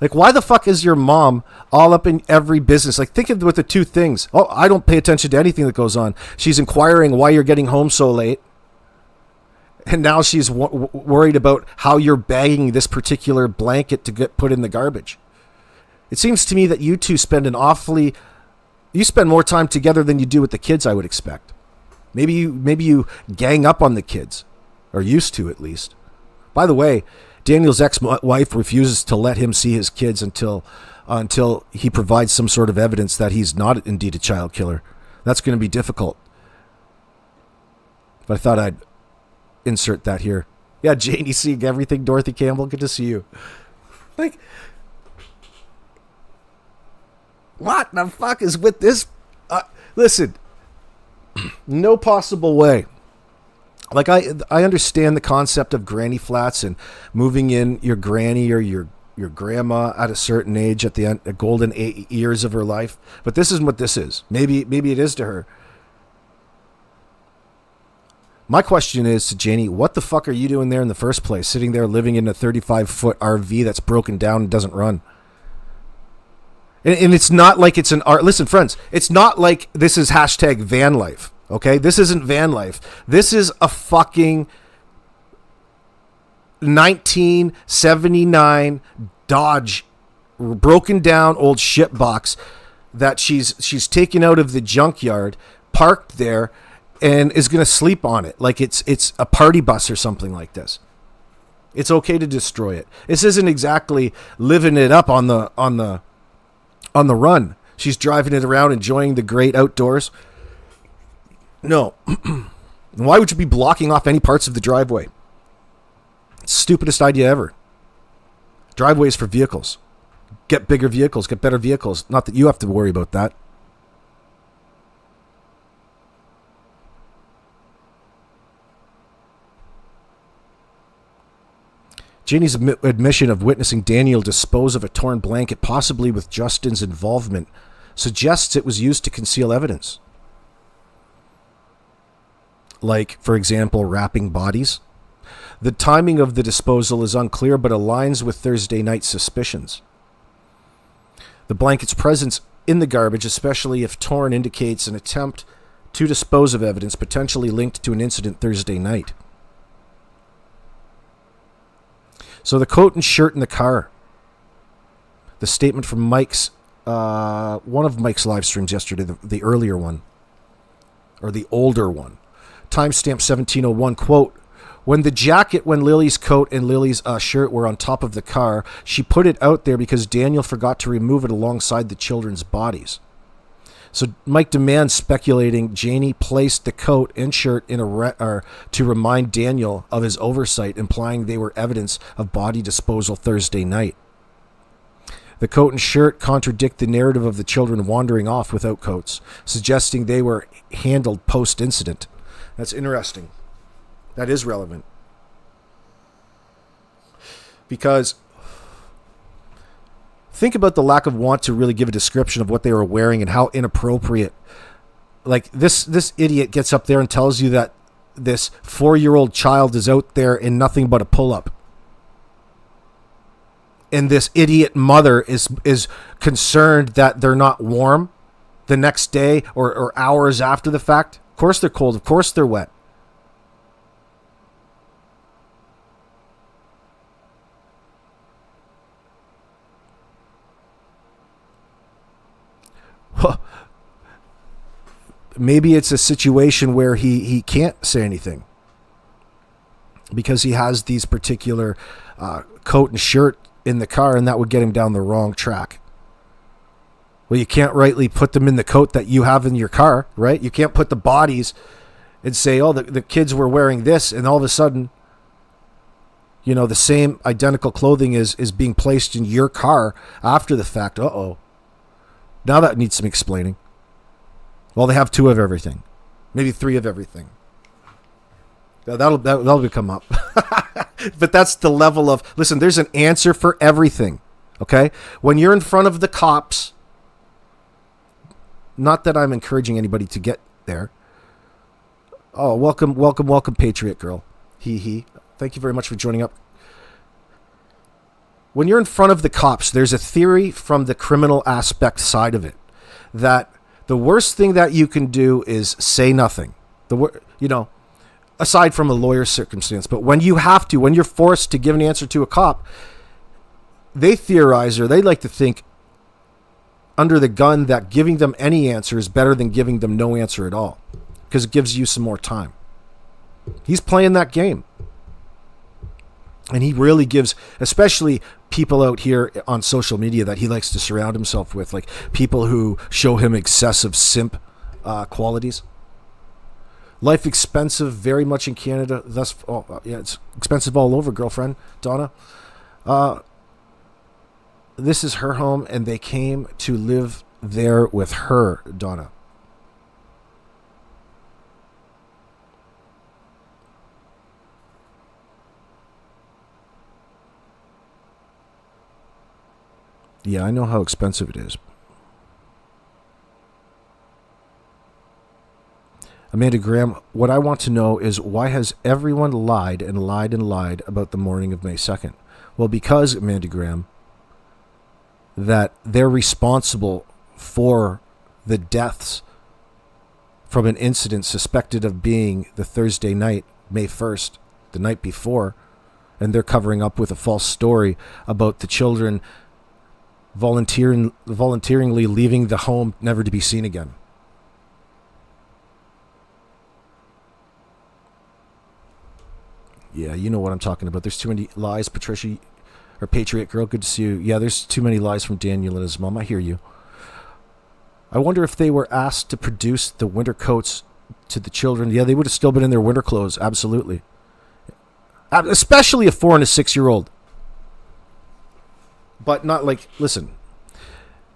Like, why the fuck is your mom all up in every business? Like, think of with the two things. Oh, I don't pay attention to anything that goes on. She's inquiring why you're getting home so late. And now she's worried about how you're bagging this particular blanket to get put in the garbage. It seems to me that you two spend you spend more time together than you do with the kids, I would expect. Maybe you gang up on the kids, or used to at least. By the way, Daniel's ex-wife refuses to let him see his kids until he provides some sort of evidence that he's not indeed a child killer. That's going to be difficult. But I thought I'd insert that here. Yeah, Janie seeing everything. Dorothy Campbell, good to see you. Like, what the fuck is with this? Listen, no possible way. Like, I understand the concept of granny flats and moving in your granny or your grandma at a certain age at the golden 8 years of her life, but this isn't what this is. Maybe it is to her. My question is to Janie, what the fuck are you doing there in the first place, sitting there living in a 35-foot RV that's broken down and doesn't run? And it's not like it's an art. Listen, friends, it's not like this is hashtag van life. Okay, this isn't van life. This is a fucking 1979 Dodge, broken down old shit box that she's taken out of the junkyard, parked there, and is going to sleep on it like it's a party bus or something like this. It's okay to destroy it. This isn't exactly living it up on the run. She's driving it around, enjoying the great outdoors. No. Why would you be blocking off any parts of the driveway? Stupidest idea ever. Driveways for vehicles. Get bigger vehicles, get better vehicles. Not that you have to worry about that. Janie's admission of witnessing Daniel dispose of a torn blanket, possibly with Justin's involvement, suggests it was used to conceal evidence. Like, for example, wrapping bodies. The timing of the disposal is unclear, but aligns with Thursday night suspicions. The blanket's presence in the garbage, especially if torn, indicates an attempt to dispose of evidence potentially linked to an incident Thursday night. So the coat and shirt in the car. The statement from Mike's, one of Mike's live streams yesterday, the earlier one, or the older one. Timestamp 1701, quote, when Lily's coat and Lily's shirt were on top of the car, she put it out there because Daniel forgot to remove it alongside the children's bodies. So Mike demands, speculating Janie placed the coat and shirt in to remind Daniel of his oversight, implying they were evidence of body disposal Thursday night. The coat and shirt contradict the narrative of the children wandering off without coats, suggesting they were handled post-incident. That's interesting. That is relevant. Because think about the lack of want to really give a description of what they were wearing and how inappropriate. Like, this idiot gets up there and tells you that this 4-year-old child is out there in nothing but a pull-up. And this idiot mother is concerned that they're not warm the next day or hours after the fact. Of course they're cold. Of course they're wet. Maybe it's a situation where he can't say anything because he has these particular coat and shirt in the car, and that would get him down the wrong track. Well, you can't rightly put them in the coat that you have in your car, right? You can't put the bodies and say, oh, the kids were wearing this, and all of a sudden, you know, the same identical clothing is being placed in your car after the fact. Uh-oh. Now that needs some explaining. Well, they have 2 of everything. Maybe 3 of everything. That'll come up. But that's the level of, listen, there's an answer for everything. Okay? When you're in front of the cops, not that I'm encouraging anybody to get there. Oh, welcome, Patriot Girl. He. Thank you very much for joining up. When you're in front of the cops, there's a theory from the criminal aspect side of it that the worst thing that you can do is say nothing. Aside from a lawyer's circumstance, but when you're forced to give an answer to a cop, they theorize, or they like to think under the gun, that giving them any answer is better than giving them no answer at all, because it gives you some more time. He's playing that game. And he really gives, especially people out here on social media that he likes to surround himself with, like people who show him excessive simp qualities. Life expensive very much in Canada. It's expensive all over, girlfriend, Donna. This is her home, and they came to live there with her, Donna. Yeah, I know how expensive it is. Amanda Graham, what I want to know is, why has everyone lied and lied and lied about the morning of May 2nd? Well, because, Amanda Graham, that they're responsible for the deaths from an incident suspected of being the Thursday night, May 1st, the night before, and they're covering up with a false story about the children voluntarily leaving the home, never to be seen again. Yeah, you know what I'm talking about. There's too many lies, Patricia, or Patriot Girl. Good to see you. Yeah, there's too many lies from Daniel and his mom. I hear you. I wonder if they were asked to produce the winter coats to the children. Yeah, they would have still been in their winter clothes. Absolutely. Especially a 4 and a 6-year-old. But not like, listen,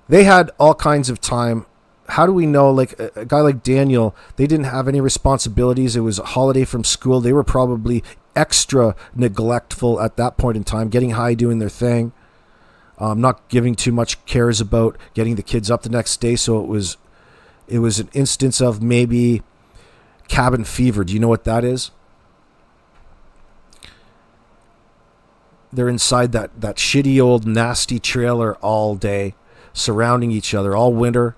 they had all kinds of time. How do we know, like a guy like Daniel, they didn't have any responsibilities. It was a holiday from school. They were probably extra neglectful at that point in time, getting high, doing their thing, not giving too much cares about getting the kids up the next day. So it was an instance of maybe cabin fever. Do you know what that is? They're inside that shitty old nasty trailer all day, surrounding each other all winter.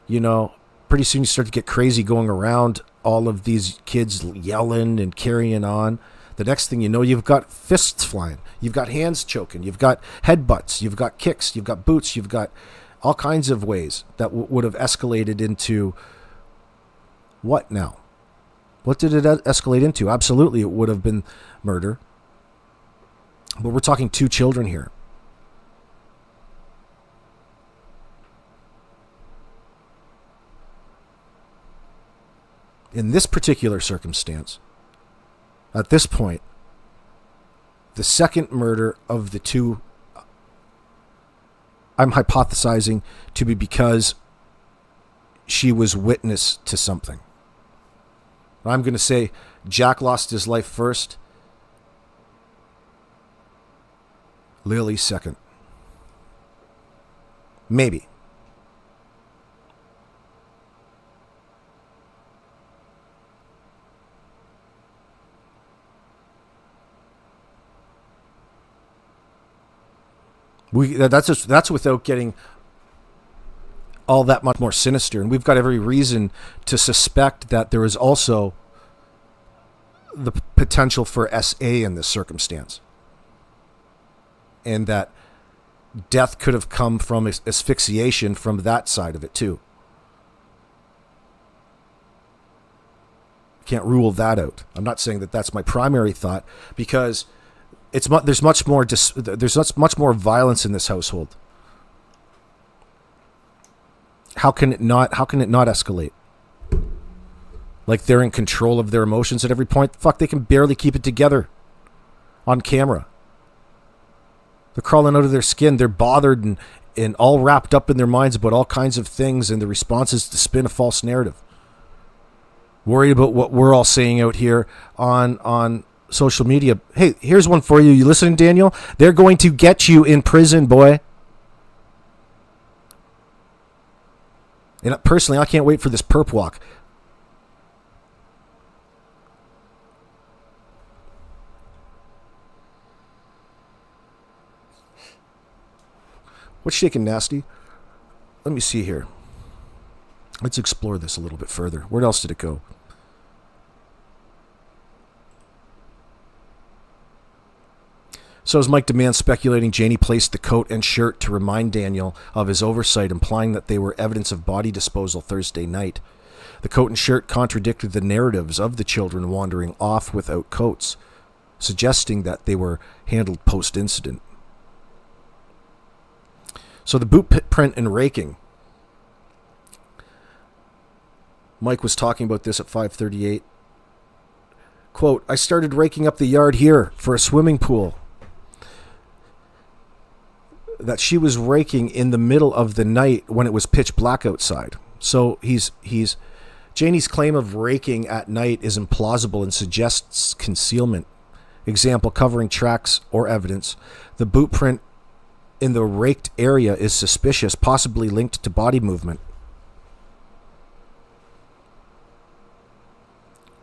Pretty soon you start to get crazy going around, all of these kids yelling and carrying on. The next thing you know, you've got fists flying. You've got hands choking. You've got headbutts. You've got kicks. You've got boots. You've got all kinds of ways that would have escalated into what now? What did it escalate into? Absolutely, it would have been murder. But we're talking 2 children here. In this particular circumstance, at this point, the second murder of the 2, I'm hypothesizing to be because she was witness to something. I'm going to say Jack lost his life first, Lily second. Maybe. That's without getting all that much more sinister, and we've got every reason to suspect that there is also the potential for SA in this circumstance, and that death could have come from asphyxiation from that side of it too. Can't rule that out. I'm not saying that that's my primary thought, because there's much more violence in this household. How can it not escalate? Like they're in control of their emotions at every point. Fuck, they can barely keep it together on camera. They're crawling out of their skin. They're bothered and all wrapped up in their minds about all kinds of things, and the response is to spin a false narrative. Worried about what we're all saying out here on social media. Hey, here's one for you. You listening, Daniel? They're going to get you in prison, boy. And personally, I can't wait for this perp walk. What's shaking, nasty? Let me see here. Let's explore this a little bit further. Where else did it go? So is Mike DeMann speculating Janie placed the coat and shirt to remind Daniel of his oversight, implying that they were evidence of body disposal Thursday night. The coat and shirt contradicted the narratives of the children wandering off without coats, suggesting that they were handled post-incident. So the boot print and raking. Mike was talking about this at 5:38. Quote, I started raking up the yard here for a swimming pool that she was raking in the middle of the night when it was pitch black outside. So Janie's claim of raking at night is implausible and suggests concealment. Example, covering tracks or evidence. The boot print in the raked area is suspicious, possibly linked to body movement.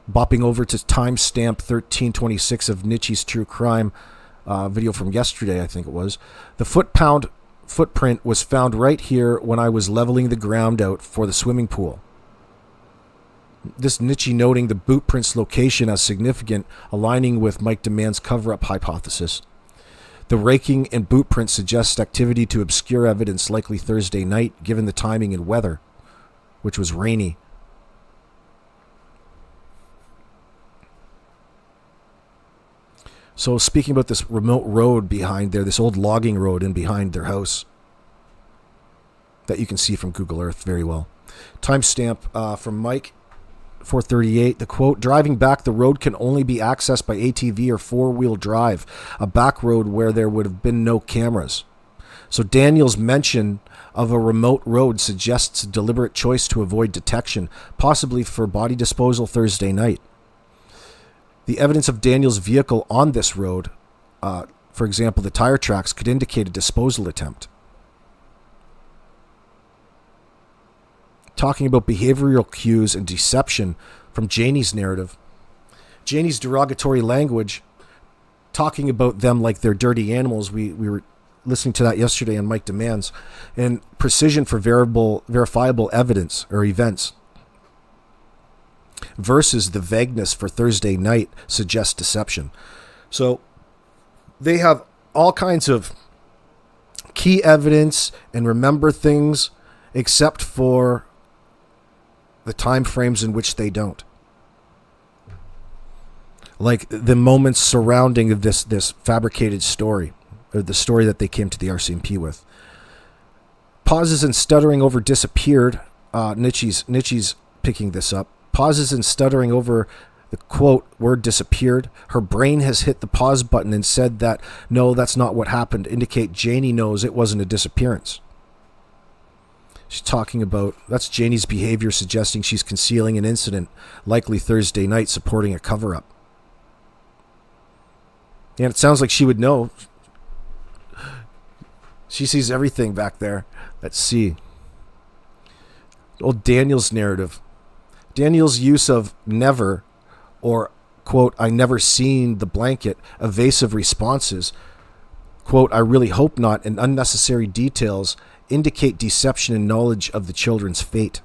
Bopping over to timestamp 1326 of Nietzsche's True Crime video from yesterday, I think it was. The footprint was found right here when I was leveling the ground out for the swimming pool. This Nietzsche noting the boot print's location as significant, aligning with Mike DeMann's cover-up hypothesis. The raking and boot print suggest activity to obscure evidence, likely Thursday night, given the timing and weather, which was rainy. So speaking about this remote road behind there, this old logging road in behind their house that you can see from Google Earth very well. Timestamp from Mike, 4:38. The quote, driving back, the road can only be accessed by ATV or four-wheel drive, a back road where there would have been no cameras. So Daniel's mention of a remote road suggests a deliberate choice to avoid detection, possibly for body disposal Thursday night. The evidence of Daniel's vehicle on this road, for example, the tire tracks, could indicate a disposal attempt. Talking about behavioral cues and deception from Janie's narrative. Janie's derogatory language, talking about them like they're dirty animals. We were listening to that yesterday on Mike DeMann's. And precision for verifiable evidence or events. Versus the vagueness for Thursday night suggests deception. So they have all kinds of key evidence and remember things except for the time frames in which they don't. Like the moments surrounding this fabricated story, or the story that they came to the RCMP with. Pauses and stuttering over disappeared. Nietzsche's picking this up. Pauses and stuttering over the quote word disappeared. Her brain has hit the pause button and said that no, that's not what happened. Indicate Janie knows it wasn't a disappearance. She's talking about, that's Janie's behavior suggesting she's concealing an incident, likely Thursday night, supporting a cover-up. And it sounds like she would know. She sees everything back there. Let's see. Old Daniel's narrative. Daniel's use of never, or, quote, I never seen the blanket, evasive responses, quote, I really hope not, and unnecessary details indicate deception and knowledge of the children's fate.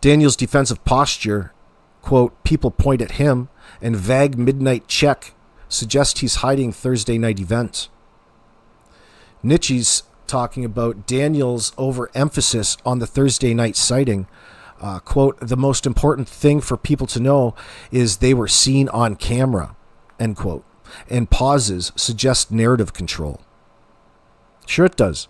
Daniel's defensive posture, quote, people point at him, and vague midnight check suggest he's hiding Thursday night events. Nietzsche's talking about Daniel's overemphasis on the Thursday night sighting. Quote, the most important thing for people to know is they were seen on camera, end quote. And pauses suggest narrative control. Sure it does.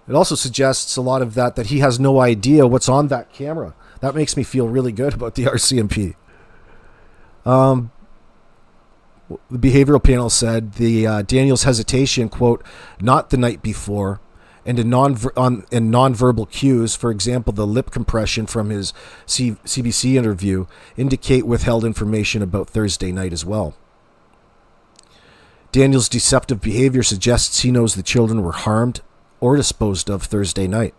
It also suggests a lot of that he has no idea what's on that camera. That makes me feel really good about the RCMP. The behavioral panel said the Daniel's hesitation, quote, not the night before, and in nonverbal cues, for example, the lip compression from his CBC interview, indicate withheld information about Thursday night as well. Daniel's deceptive behavior suggests he knows the children were harmed or disposed of Thursday night.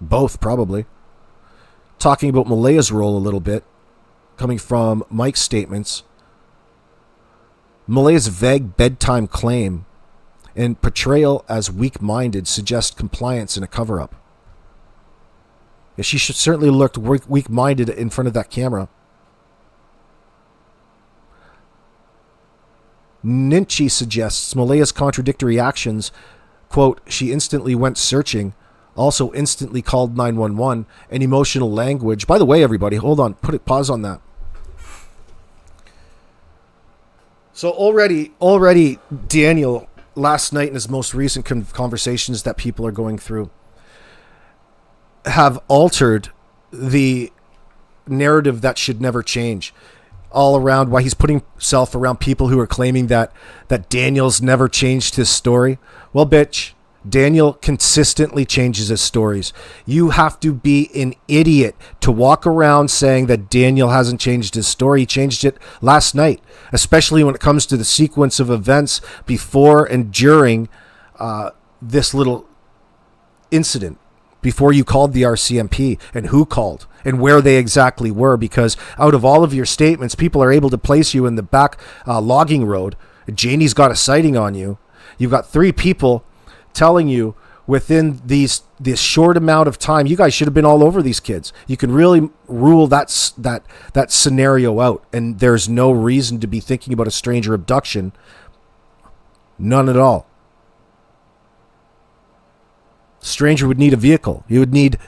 Both, probably. Talking about Malaya's role a little bit, coming from Mike's statements, Malaya's vague bedtime claim and portrayal as weak-minded suggest compliance in a cover-up. Yeah, she should certainly look weak-minded in front of that camera. Ninchi suggests Malaya's contradictory actions, quote, she instantly went searching, also instantly called 911, and emotional language. By the way, everybody, hold on, pause on that. So already Daniel, last night in his most recent conversations that people are going through, have altered the narrative that should never change. All around why he's putting himself around people who are claiming that Daniel's never changed his story. Well, bitch, Daniel consistently changes his stories. You have to be an idiot to walk around saying that Daniel hasn't changed his story. He changed it last night, especially when it comes to the sequence of events before and during this little incident, before you called the RCMP, and who called and where they exactly were, because out of all of your statements, people are able to place you in the back logging road. Janie's got a sighting on you. You've got 3 people telling you within this short amount of time, you guys should have been all over these kids. You can really rule that scenario out, and there's no reason to be thinking about a stranger abduction. None at all. Stranger would need a vehicle. You would need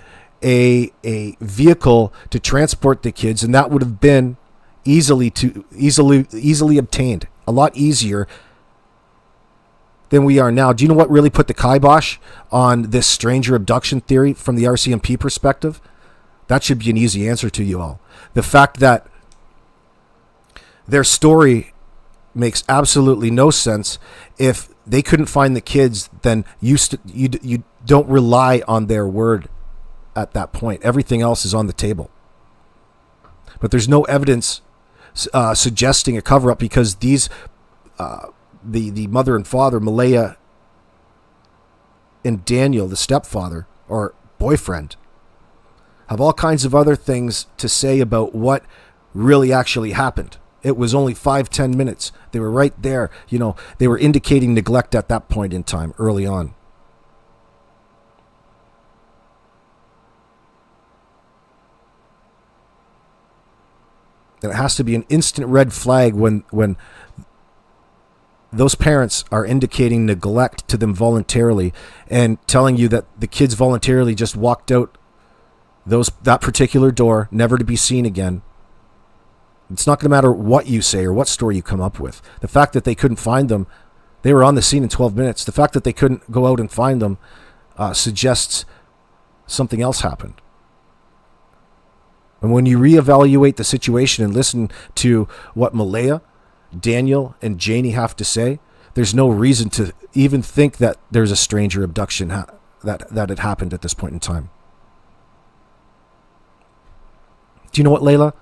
a vehicle to transport the kids, and that would have been easily obtained. A lot easier than we are now. Do you know what really put the kibosh on this stranger abduction theory from the RCMP perspective? That should be an easy answer to you all. The fact that their story makes absolutely no sense. If they couldn't find the kids, then you don't rely on their word at that point. Everything else is on the table. But there's no evidence suggesting a cover-up, because these the mother and father, Malaya and Daniel, the stepfather or boyfriend, have all kinds of other things to say about what really actually happened. It was only 5-10 minutes. They were right there. You know, they were indicating neglect at that point in time, early on. And it has to be an instant red flag when those parents are indicating neglect to them voluntarily and telling you that the kids voluntarily just walked out that particular door, never to be seen again. It's not going to matter what you say or what story you come up with. The fact that they couldn't find them, they were on the scene in 12 minutes. The fact that they couldn't go out and find them suggests something else happened. And when you reevaluate the situation and listen to what Malaya, Daniel, and Janie have to say, there's no reason to even think that there's a stranger abduction that had happened at this point in time. Do you know what, Layla?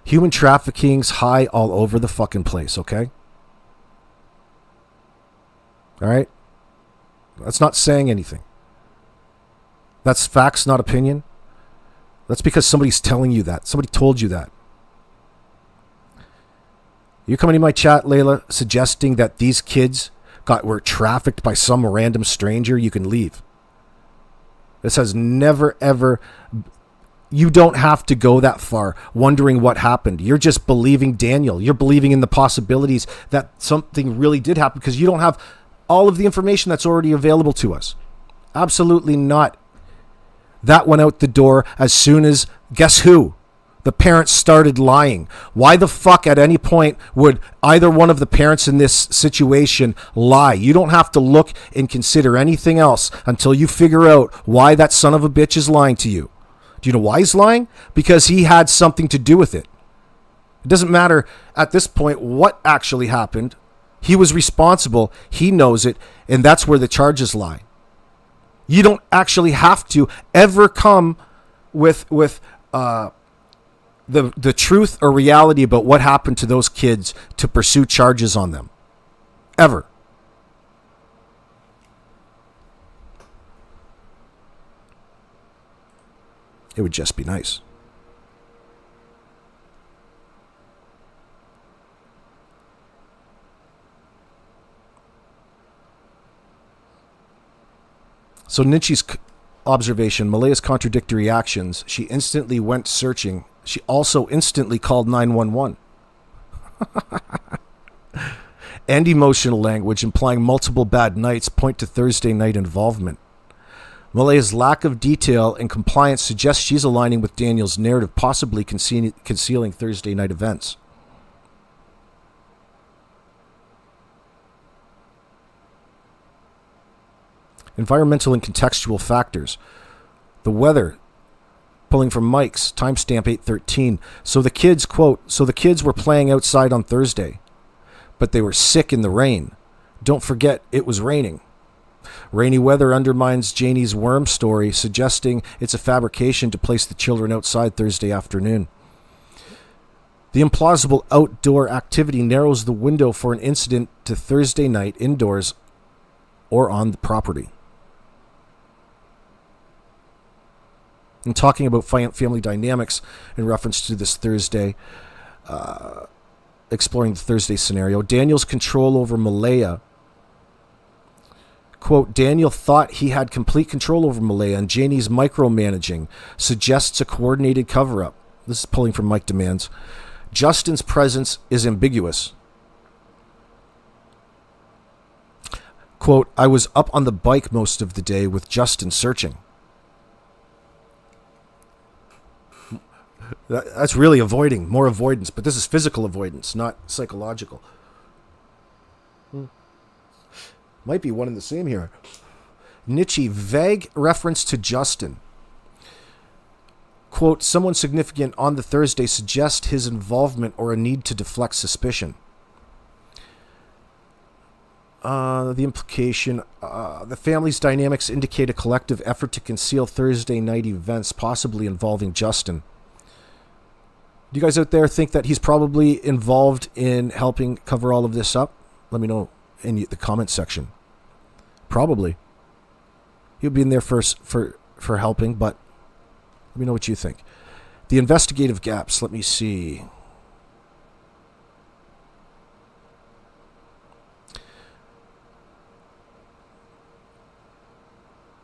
Human trafficking's high all over the fucking place, okay? All right? That's not saying anything. That's facts, not opinion. That's because somebody's telling you that. Somebody told you that. You're coming in my chat, Layla, suggesting that these kids were trafficked by some random stranger. You can leave. This has never, ever... You don't have to go that far wondering what happened. You're just believing Daniel. You're believing in the possibilities that something really did happen because you don't have all of the information that's already available to us. Absolutely not. That went out the door as soon as, guess who? The parents started lying. Why the fuck at any point would either one of the parents in this situation lie? You don't have to look and consider anything else until you figure out why that son of a bitch is lying to you. Do you know why he's lying? Because he had something to do with it. It doesn't matter at this point what actually happened. He was responsible. He knows it. And that's where the charges lie. You don't actually have to ever come with the truth or reality about what happened to those kids to pursue charges on them. Ever. It would just be nice. So Nietzsche's observation, Malaya's contradictory actions, she instantly went searching. She also instantly called 911. And emotional language implying multiple bad nights point to Thursday night involvement. Malaya's lack of detail and compliance suggests she's aligning with Daniel's narrative, possibly concealing Thursday night events. Environmental and contextual factors. The weather, pulling from Mike's, timestamp 8:13. So the kids, quote, so the kids were playing outside on Thursday, but they were sick in the rain. Don't forget, it was raining. Rainy weather undermines Janie's worm story, suggesting it's a fabrication to place the children outside Thursday afternoon. The implausible outdoor activity narrows the window for an incident to Thursday night indoors or on the property. And talking about family dynamics in reference to this Thursday, exploring the Thursday scenario, Daniel's control over Malaya. Quote, Daniel thought he had complete control over Malaya, and Janie's micromanaging suggests a coordinated cover-up. This is pulling from Mike Demands. Justin's presence is ambiguous. Quote, I was up on the bike most of the day with Justin searching. That's really avoiding, more avoidance, but this is physical avoidance, not psychological. Might be one and the same here. Nietzsche, vague reference to Justin. Quote, someone significant on the Thursday suggests his involvement or a need to deflect suspicion. The implication, the family's dynamics indicate a collective effort to conceal Thursday night events, possibly involving Justin. Do you guys out there think that he's probably involved in helping cover all of this up? Let me know in the comment section. Probably. He'll be in there for helping, but let me know what you think. The investigative gaps, let me see.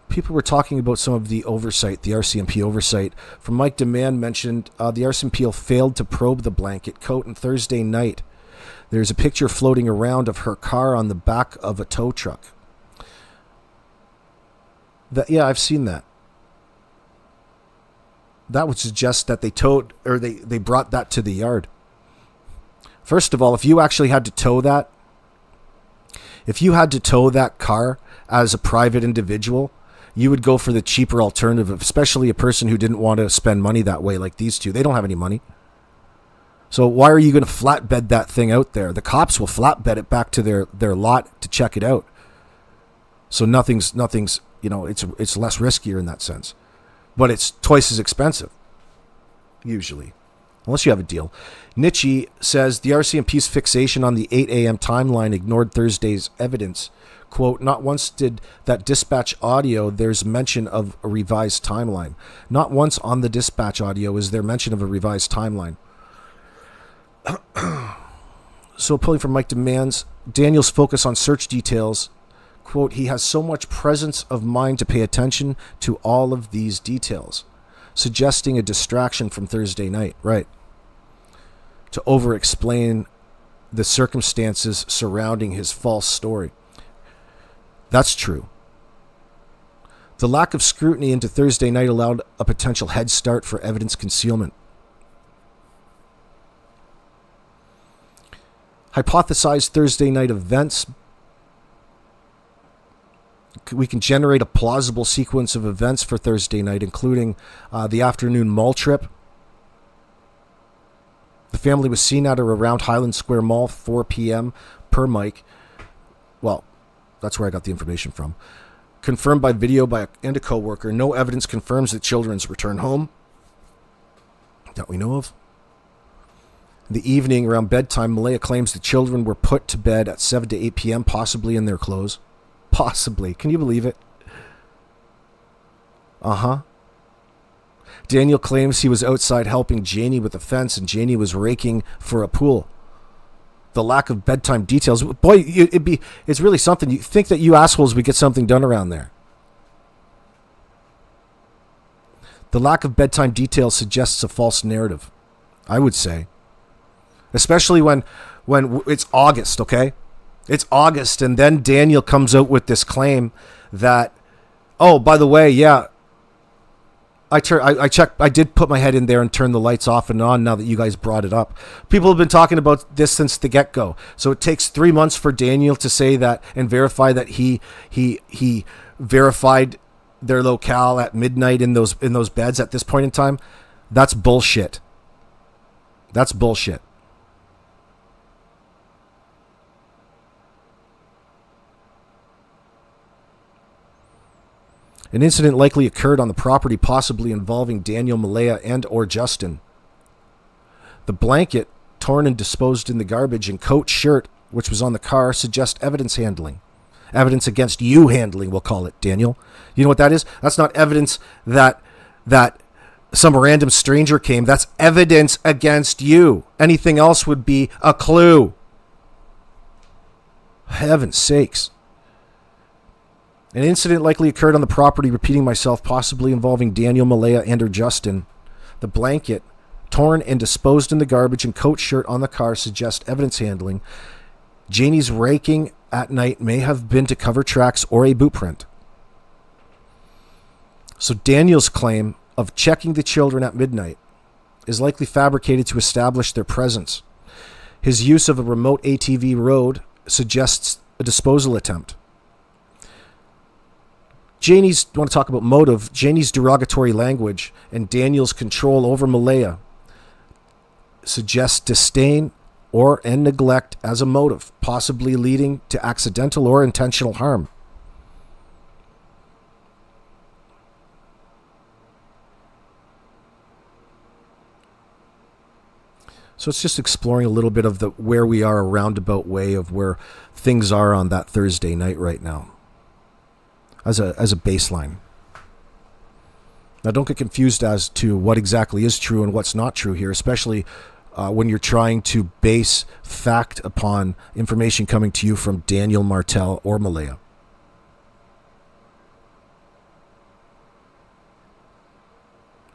People were talking about some of the oversight, the RCMP oversight. From Mike Demand mentioned the RCMP failed to probe the blanket coat on Thursday night. There's a picture floating around of her car on the back of a tow truck. Yeah, I've seen that. That would suggest that they towed, or they brought that to the yard. First of all, if you actually had to tow that, car as a private individual, you would go for the cheaper alternative, especially a person who didn't want to spend money that way like these two. They don't have any money. So why are you going to flatbed that thing out there? The cops will flatbed it back to their lot to check it out. So nothing's it's less riskier in that sense. But it's twice as expensive, usually, unless you have a deal. Nietzsche says the RCMP's fixation on the 8 a.m. timeline ignored Thursday's evidence. Quote, not once did that dispatch audio, there's mention of a revised timeline. Not once on the dispatch audio is there mention of a revised timeline. So pulling from Mike Demands, Daniel's focus on search details. Quote, he has so much presence of mind to pay attention to all of these details, suggesting a distraction from Thursday night, right? To over-explain the circumstances surrounding his false story. That's true. The lack of scrutiny into Thursday night allowed a potential head start for evidence concealment. Hypothesized Thursday night events. We can generate a plausible sequence of events for Thursday night, including the afternoon mall trip. The family was seen at or around Highland Square Mall, 4 p.m. per Mike. Well, that's where I got the information from. confirmed by video and a co-worker. No evidence confirms the children's return home that we know of. In the evening, around bedtime, Malaya claims the children were put to bed at 7 to 8 p.m., possibly in their clothes. Possibly. Can you believe it? Uh-huh. Daniel claims he was outside helping Janie with the fence, and Janie was raking for a pool. The lack of bedtime details. Boy, it's really something. You think that you assholes would get something done around there. The lack of bedtime details suggests a false narrative, I would say. Especially when it's August, okay? It's August, and then Daniel comes out with this claim that, oh, by the way, yeah, I checked. I did put my head in there and turn the lights off and on now that you guys brought it up. People have been talking about this since the get-go. So it takes 3 months for Daniel to say that and verify that he verified their locale at midnight in those beds at this point in time. That's bullshit. That's bullshit. An incident likely occurred on the property, possibly involving Daniel, Malaya, and or Justin. The blanket, torn and disposed in the garbage, and coat shirt, which was on the car, suggest evidence handling. Evidence against you handling, we'll call it, Daniel. You know what that is? That's not evidence that some random stranger came. That's evidence against you. Anything else would be a clue. Heaven's sakes. An incident likely occurred on the property, repeating myself, possibly involving Daniel, Malaya, and or Justin. The blanket, torn and disposed in the garbage, and coat shirt on the car suggest evidence handling. Janie's raking at night may have been to cover tracks or a boot print. So Daniel's claim of checking the children at midnight is likely fabricated to establish their presence. His use of a remote ATV road suggests a disposal attempt. Janie's, want to talk about motive, Janie's derogatory language and Daniel's control over Malaya suggests disdain and neglect as a motive, possibly leading to accidental or intentional harm. So it's just exploring a little bit of where we are, a roundabout way of where things are on that Thursday night right now. As a baseline. Now, don't get confused as to what exactly is true and what's not true here, especially when you're trying to base fact upon information coming to you from Daniel, Martel, or Malaya.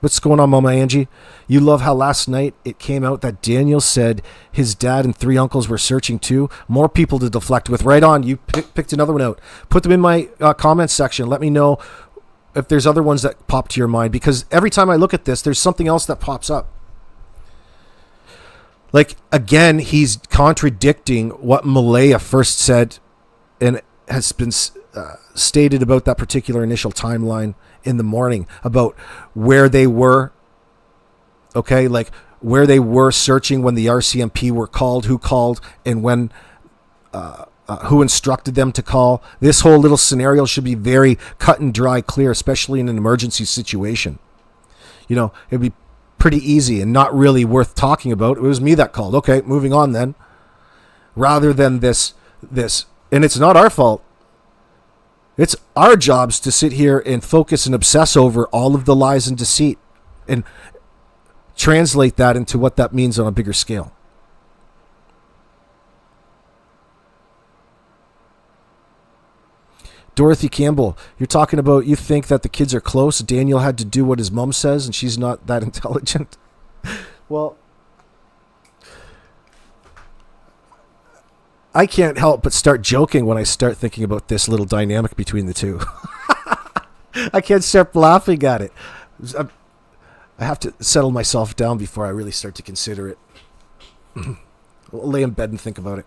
What's going on, Mama Angie? You love how last night it came out that Daniel said his dad and 3 uncles were searching too. More people to deflect with. Right on. You picked another one out. Put them in my comments section. Let me know if there's other ones that pop to your mind, because every time I look at this, there's something else that pops up. Like, again, he's contradicting what Malaya first said and has been stated about that particular initial timeline in the morning about where they were, okay, like where they were searching when the RCMP were called, who called, and when, who instructed them to call. This whole little scenario should be very cut and dry, clear, especially in an emergency situation. You know, it'd be pretty easy and not really worth talking about. It was me that called. Okay, moving on then. Rather than this, and it's not our fault. It's our jobs to sit here and focus and obsess over all of the lies and deceit and translate that into what that means on a bigger scale. Dorothy Campbell, you're talking about, you think that the kids are close. Daniel had to do what his mom says and she's not that intelligent. Well, I can't help but start joking when I start thinking about this little dynamic between the two. I can't stop laughing at it. I have to settle myself down before I really start to consider it. I'll lay in bed and think about it.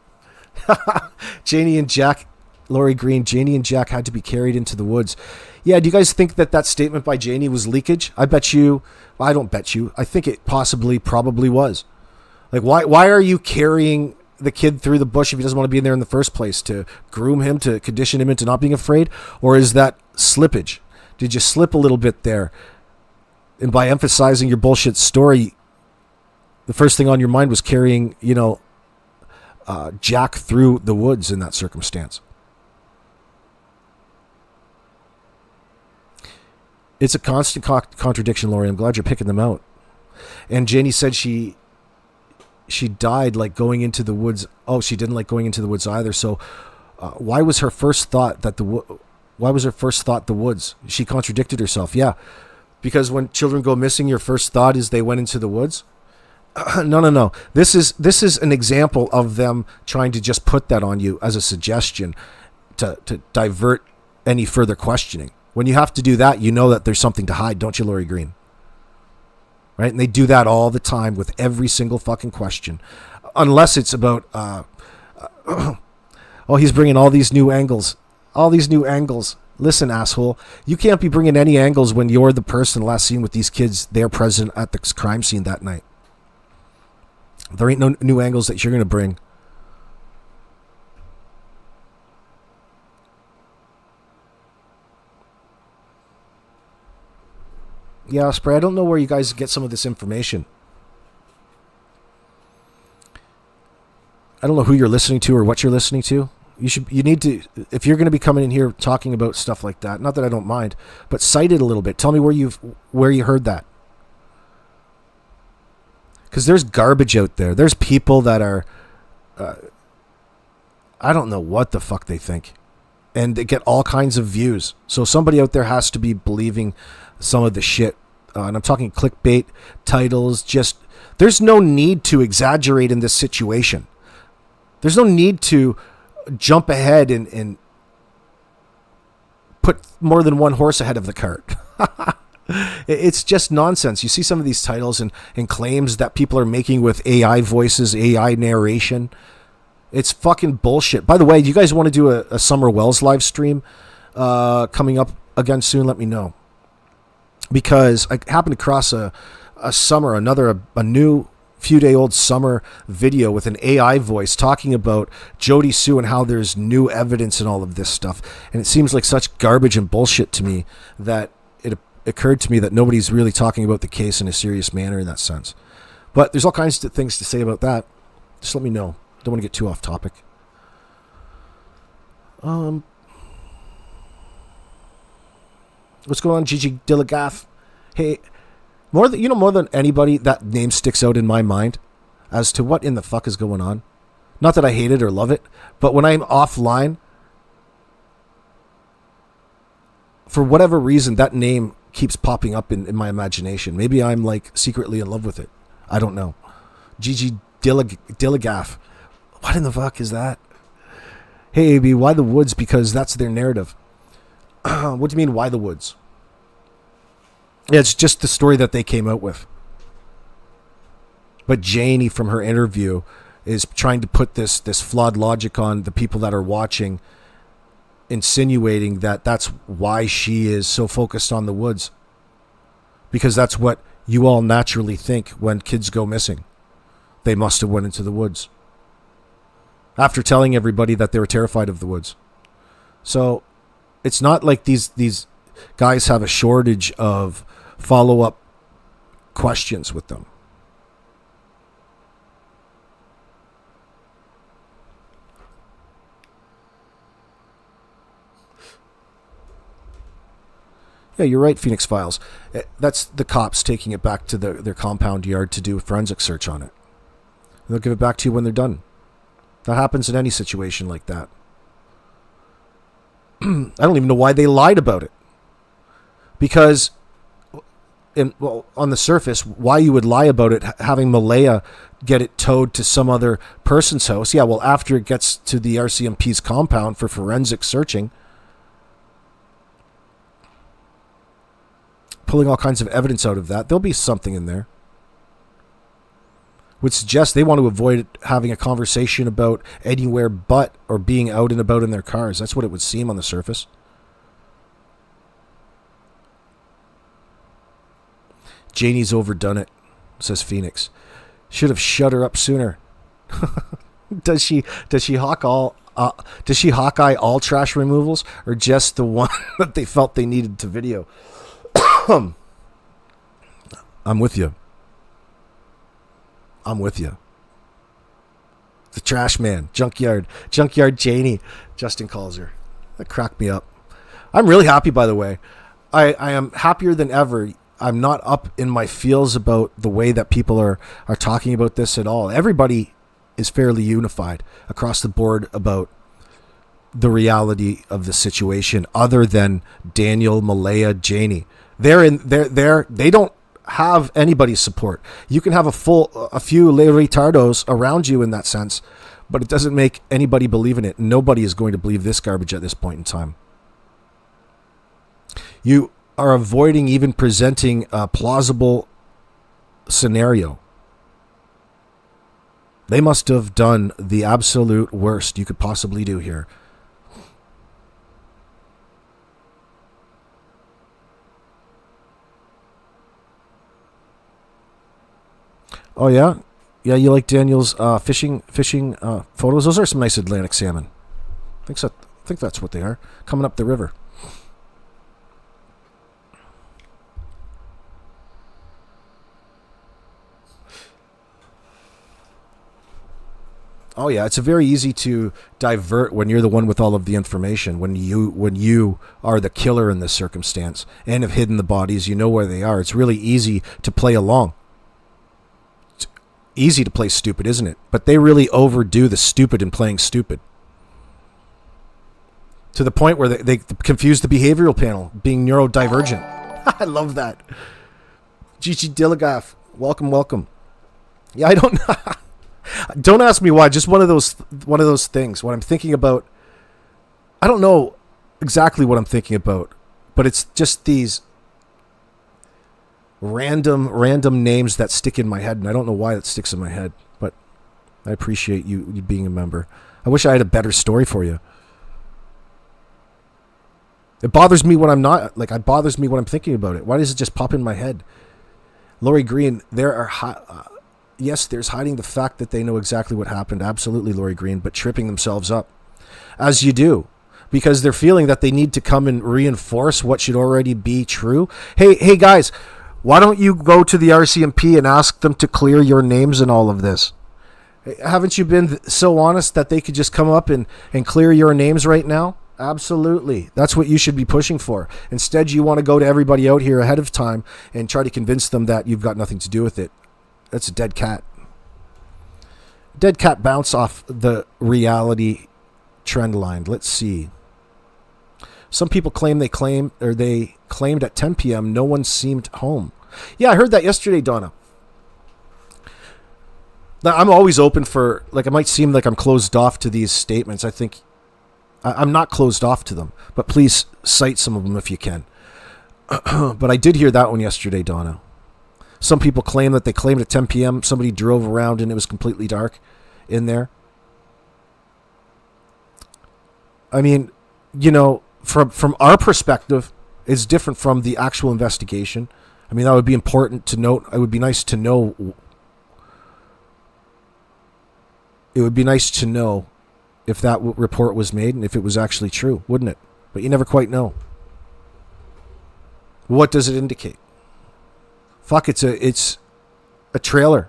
Janie and Jack, Lori Green, Janie and Jack had to be carried into the woods. Yeah, do you guys think that statement by Janie was leakage? I bet you, well, I don't bet you. I think it probably was. Like, why are you carrying the kid through the bush if he doesn't want to be in there in the first place? To groom him, to condition him into not being afraid? Or is that slippage? Did you slip a little bit there? And by emphasizing your bullshit story, the first thing on your mind was carrying, Jack through the woods in that circumstance. It's a constant contradiction, Lori. I'm glad you're picking them out. And Janie said she died like going into the woods. Oh, she didn't like going into the woods either. So why was her first thought the woods? She contradicted herself. Yeah, because when children go missing, your first thought is they went into the woods. No. This is an example of them trying to just put that on you as a suggestion to divert any further questioning. When you have to do that, you know that there's something to hide, don't you, Lori Green? Right? And they do that all the time with every single fucking question. Unless it's about, he's bringing all these new angles. All these new angles. Listen, asshole, you can't be bringing any angles when you're the person last seen with these kids. They're present at the crime scene that night. There ain't no new angles that you're going to bring. Yeah, Spray, I don't know where you guys get some of this information. I don't know who you're listening to or what you're listening to. You need to, if you're going to be coming in here talking about stuff like that, not that I don't mind, but cite it a little bit. Tell me where you heard that. Because there's garbage out there. There's people that are, I don't know what the fuck they think. And they get all kinds of views. So somebody out there has to be believing some of the shit. And I'm talking clickbait, titles, there's no need to exaggerate in this situation. There's no need to jump ahead and put more than one horse ahead of the cart. It's just nonsense. You see some of these titles and claims that people are making with AI voices, AI narration. It's fucking bullshit. By the way, do you guys want to do a Summer Wells live stream coming up again soon? Let me know. Because I happened across a new few-day-old summer video with an AI voice talking about Jody Sue and how there's new evidence and all of this stuff. And it seems like such garbage and bullshit to me that it occurred to me that nobody's really talking about the case in a serious manner in that sense. But there's all kinds of things to say about that. Just let me know. Don't want to get too off topic. What's going on, Gigi Dillagaff? Hey, more than anybody, that name sticks out in my mind as to what in the fuck is going on. Not that I hate it or love it, but when I'm offline, for whatever reason, that name keeps popping up in my imagination. Maybe I'm like secretly in love with it. I don't know. Gigi Dillagaff. What in the fuck is that? Hey, AB, why the woods? Because that's their narrative. What do you mean, why the woods? Yeah, it's just the story that they came out with. But Janie, from her interview, is trying to put this flawed logic on the people that are watching, insinuating that that's why she is so focused on the woods. Because that's what you all naturally think when kids go missing. They must have went into the woods. After telling everybody that they were terrified of the woods. So it's not like these guys have a shortage of follow-up questions with them. Yeah, you're right, Phoenix Files. That's the cops taking it back to their compound yard to do a forensic search on it. They'll give it back to you when they're done. That happens in any situation like that. I don't even know why they lied about it. Because, on the surface, why you would lie about it, having Malaya get it towed to some other person's house. Yeah, well, after it gets to the RCMP's compound for forensic searching, pulling all kinds of evidence out of that, there'll be something in there. Would suggest they want to avoid having a conversation about anywhere but or being out and about in their cars. That's what it would seem on the surface. Janie's overdone it, says Phoenix. Should have shut her up sooner. Does she hawk all Does she Hawkeye all trash removals or just the one that they felt they needed to video? I'm with you. I'm with you. The trash man, junkyard Janie, Justin calls her. That cracked me up. I'm really happy, by the way. I am happier than ever. I'm not up in my feels about the way that people are talking about this at all. Everybody is fairly unified across the board about the reality of the situation, other than Daniel, Malaya, Janie. They don't have anybody's support. You can have a few le retardos around you in that sense, but it doesn't make anybody believe in it. Nobody is going to believe this garbage at this point in time. You are avoiding even presenting a plausible scenario. They must have done the absolute worst you could possibly do here. Oh yeah, yeah. You like Daniel's fishing photos? Those are some nice Atlantic salmon. I think that's what they are coming up the river. Oh yeah, it's very easy to divert when you're the one with all of the information. When you are the killer in this circumstance and have hidden the bodies, you know where they are. It's really easy to play along. It's easy to play stupid, isn't it? But they really overdo the stupid in playing stupid. To the point where they confuse the behavioral panel, being neurodivergent. I love that. Gigi Dilligaff, welcome. Yeah, I don't know. Don't ask me why. Just one of those things. What I'm thinking about, I don't know exactly what I'm thinking about, but it's just these random names that stick in my head, and I don't know why it sticks in my head. But I appreciate you being a member. I wish I had a better story for you. It bothers me when I'm not it bothers me when I'm thinking about it. Why does it just pop in my head? Lori Green, yes, there's hiding the fact that they know exactly what happened. Absolutely, Lori Green, but tripping themselves up. As you do. Because they're feeling that they need to come and reinforce what should already be true. Hey guys, why don't you go to the RCMP and ask them to clear your names in all of this? Haven't you been so honest that they could just come up and clear your names right now? Absolutely. That's what you should be pushing for. Instead, you want to go to everybody out here ahead of time and try to convince them that you've got nothing to do with it. That's a dead cat. Dead cat bounce off the reality trend line. Let's see. Some people claim they claimed at 10 p.m. no one seemed home. Yeah, I heard that yesterday, Donna. Now, I'm always open for, it might seem like I'm closed off to these statements. I think I'm not closed off to them, but please cite some of them if you can. But I did hear that one yesterday, Donna. Some people claim that they claimed at 10 p.m. somebody drove around and it was completely dark in there. I mean, from our perspective, it's different from the actual investigation. I mean, that would be important to note. It would be nice to know. It would be nice to know if that report was made and if it was actually true, wouldn't it? But you never quite know. What does it indicate? Fuck, it's a trailer.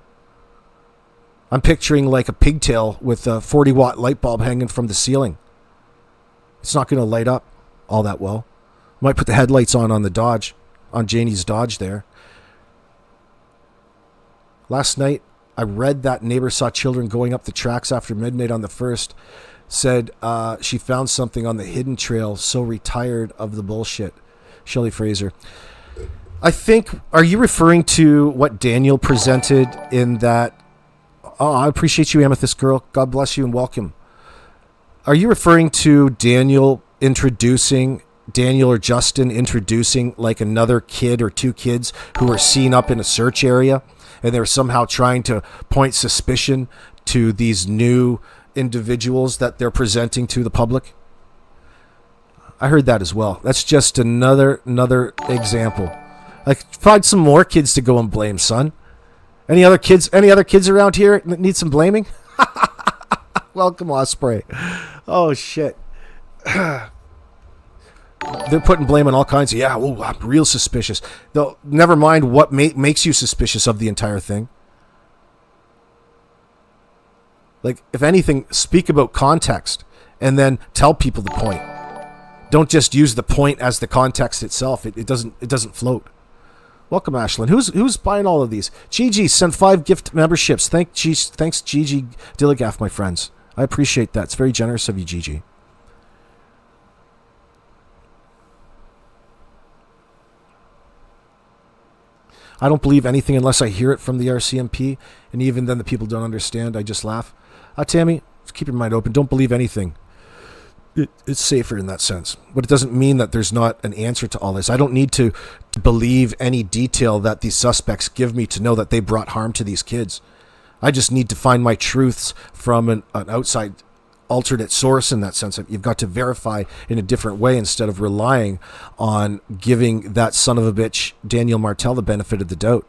I'm picturing like a pigtail with a 40-watt light bulb hanging from the ceiling. It's not going to light up all that well. Might put the headlights on the Dodge, on Janie's Dodge there. Last night, I read that neighbor saw children going up the tracks after midnight on the 1st. Said she found something on the hidden trail, so retired of the bullshit. Shelley Fraser. I think, are you referring to what Daniel presented in that? Oh, I appreciate you, Amethyst Girl. God bless you and welcome. Are you referring to Daniel or Justin introducing like another kid or two kids who were seen up in a search area and they're somehow trying to point suspicion to these new individuals that they're presenting to the public? I heard that as well. That's just another example. Find some more kids to go and blame, son. Any other kids around here that need some blaming? Welcome, Osprey. Oh shit. They're putting blame on all kinds of, yeah, well, I'm real suspicious. Though, never mind what makes you suspicious of the entire thing. Like, if anything, speak about context and then tell people the point. Don't just use the point as the context itself. It doesn't float. Welcome, Ashlyn. Who's buying all of these? Gigi sent 5 gift memberships. Thanks, Gigi Dilligaff, my friends. I appreciate that. It's very generous of you, Gigi. I don't believe anything unless I hear it from the RCMP, and even then the people don't understand. I just laugh. Tammy, keep your mind open. Don't believe anything. It's safer in that sense. But it doesn't mean that there's not an answer to all this. I don't need to believe any detail that these suspects give me to know that they brought harm to these kids. I just need to find my truths from an outside alternate source in that sense. You've got to verify in a different way instead of relying on giving that son of a bitch, Daniel Martel, the benefit of the doubt.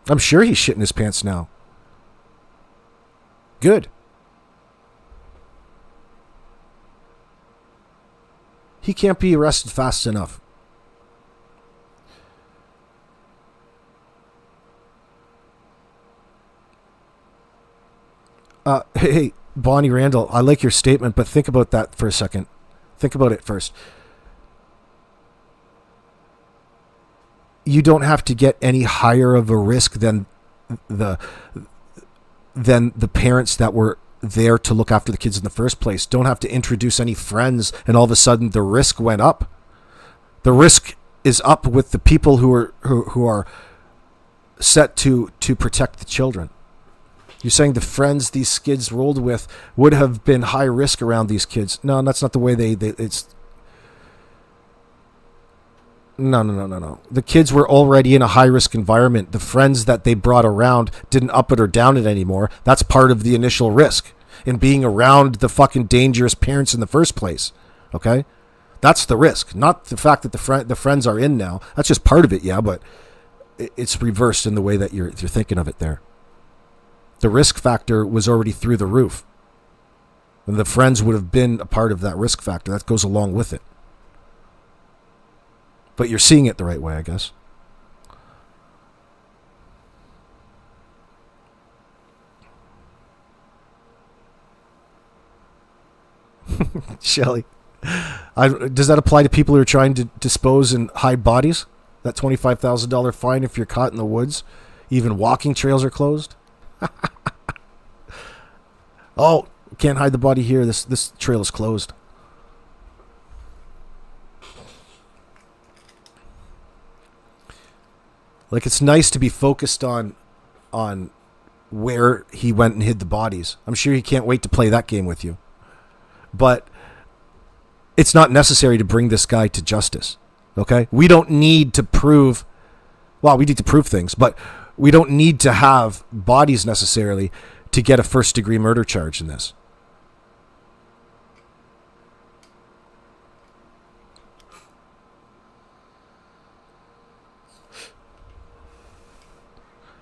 I'm sure he's shitting his pants now. Good. He can't be arrested fast enough. Hey, Bonnie Randall, I like your statement, but think about that for a second. Think about it first. You don't have to get any higher of a risk than the parents that were there to look after the kids in the first place. Don't have to introduce any friends, and all of a sudden the risk went up. The risk is up with the people who are set to protect the children. You're saying the friends these kids rolled with would have been high risk around these kids. No, that's not the way it's... No. The kids were already in a high-risk environment. The friends that they brought around didn't up it or down it anymore. That's part of the initial risk in being around the fucking dangerous parents in the first place. Okay? That's the risk, not the fact that the friends are in now. That's just part of it, yeah, but it's reversed in the way that you're thinking of it there. The risk factor was already through the roof. And the friends would have been a part of that risk factor. That goes along with it. But you're seeing it the right way, I guess. Shelly. Does that apply to people who are trying to dispose and hide bodies? That $25,000 fine if you're caught in the woods? Even walking trails are closed? Oh, can't hide the body here. This trail is closed. Like, it's nice to be focused on where he went and hid the bodies. I'm sure he can't wait to play that game with you. But it's not necessary to bring this guy to justice. Okay? We don't need to prove... Well, we need to prove things, but we don't need to have bodies necessarily to get a first-degree murder charge in this.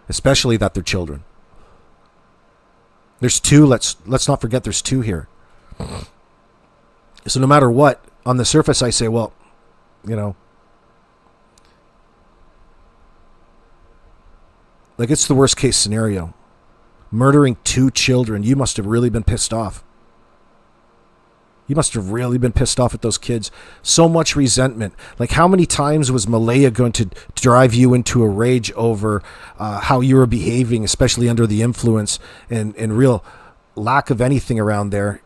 Especially that they're children. There's 2. Let's not forget there's 2 here. So no matter what, on the surface I say, well, you know, like, it's the worst case scenario. Murdering 2 children, you must have really been pissed off. You must have really been pissed off at those kids. So much resentment. Like, how many times was Malaya going to drive you into a rage over how you were behaving, especially under the influence, and real lack of anything around there?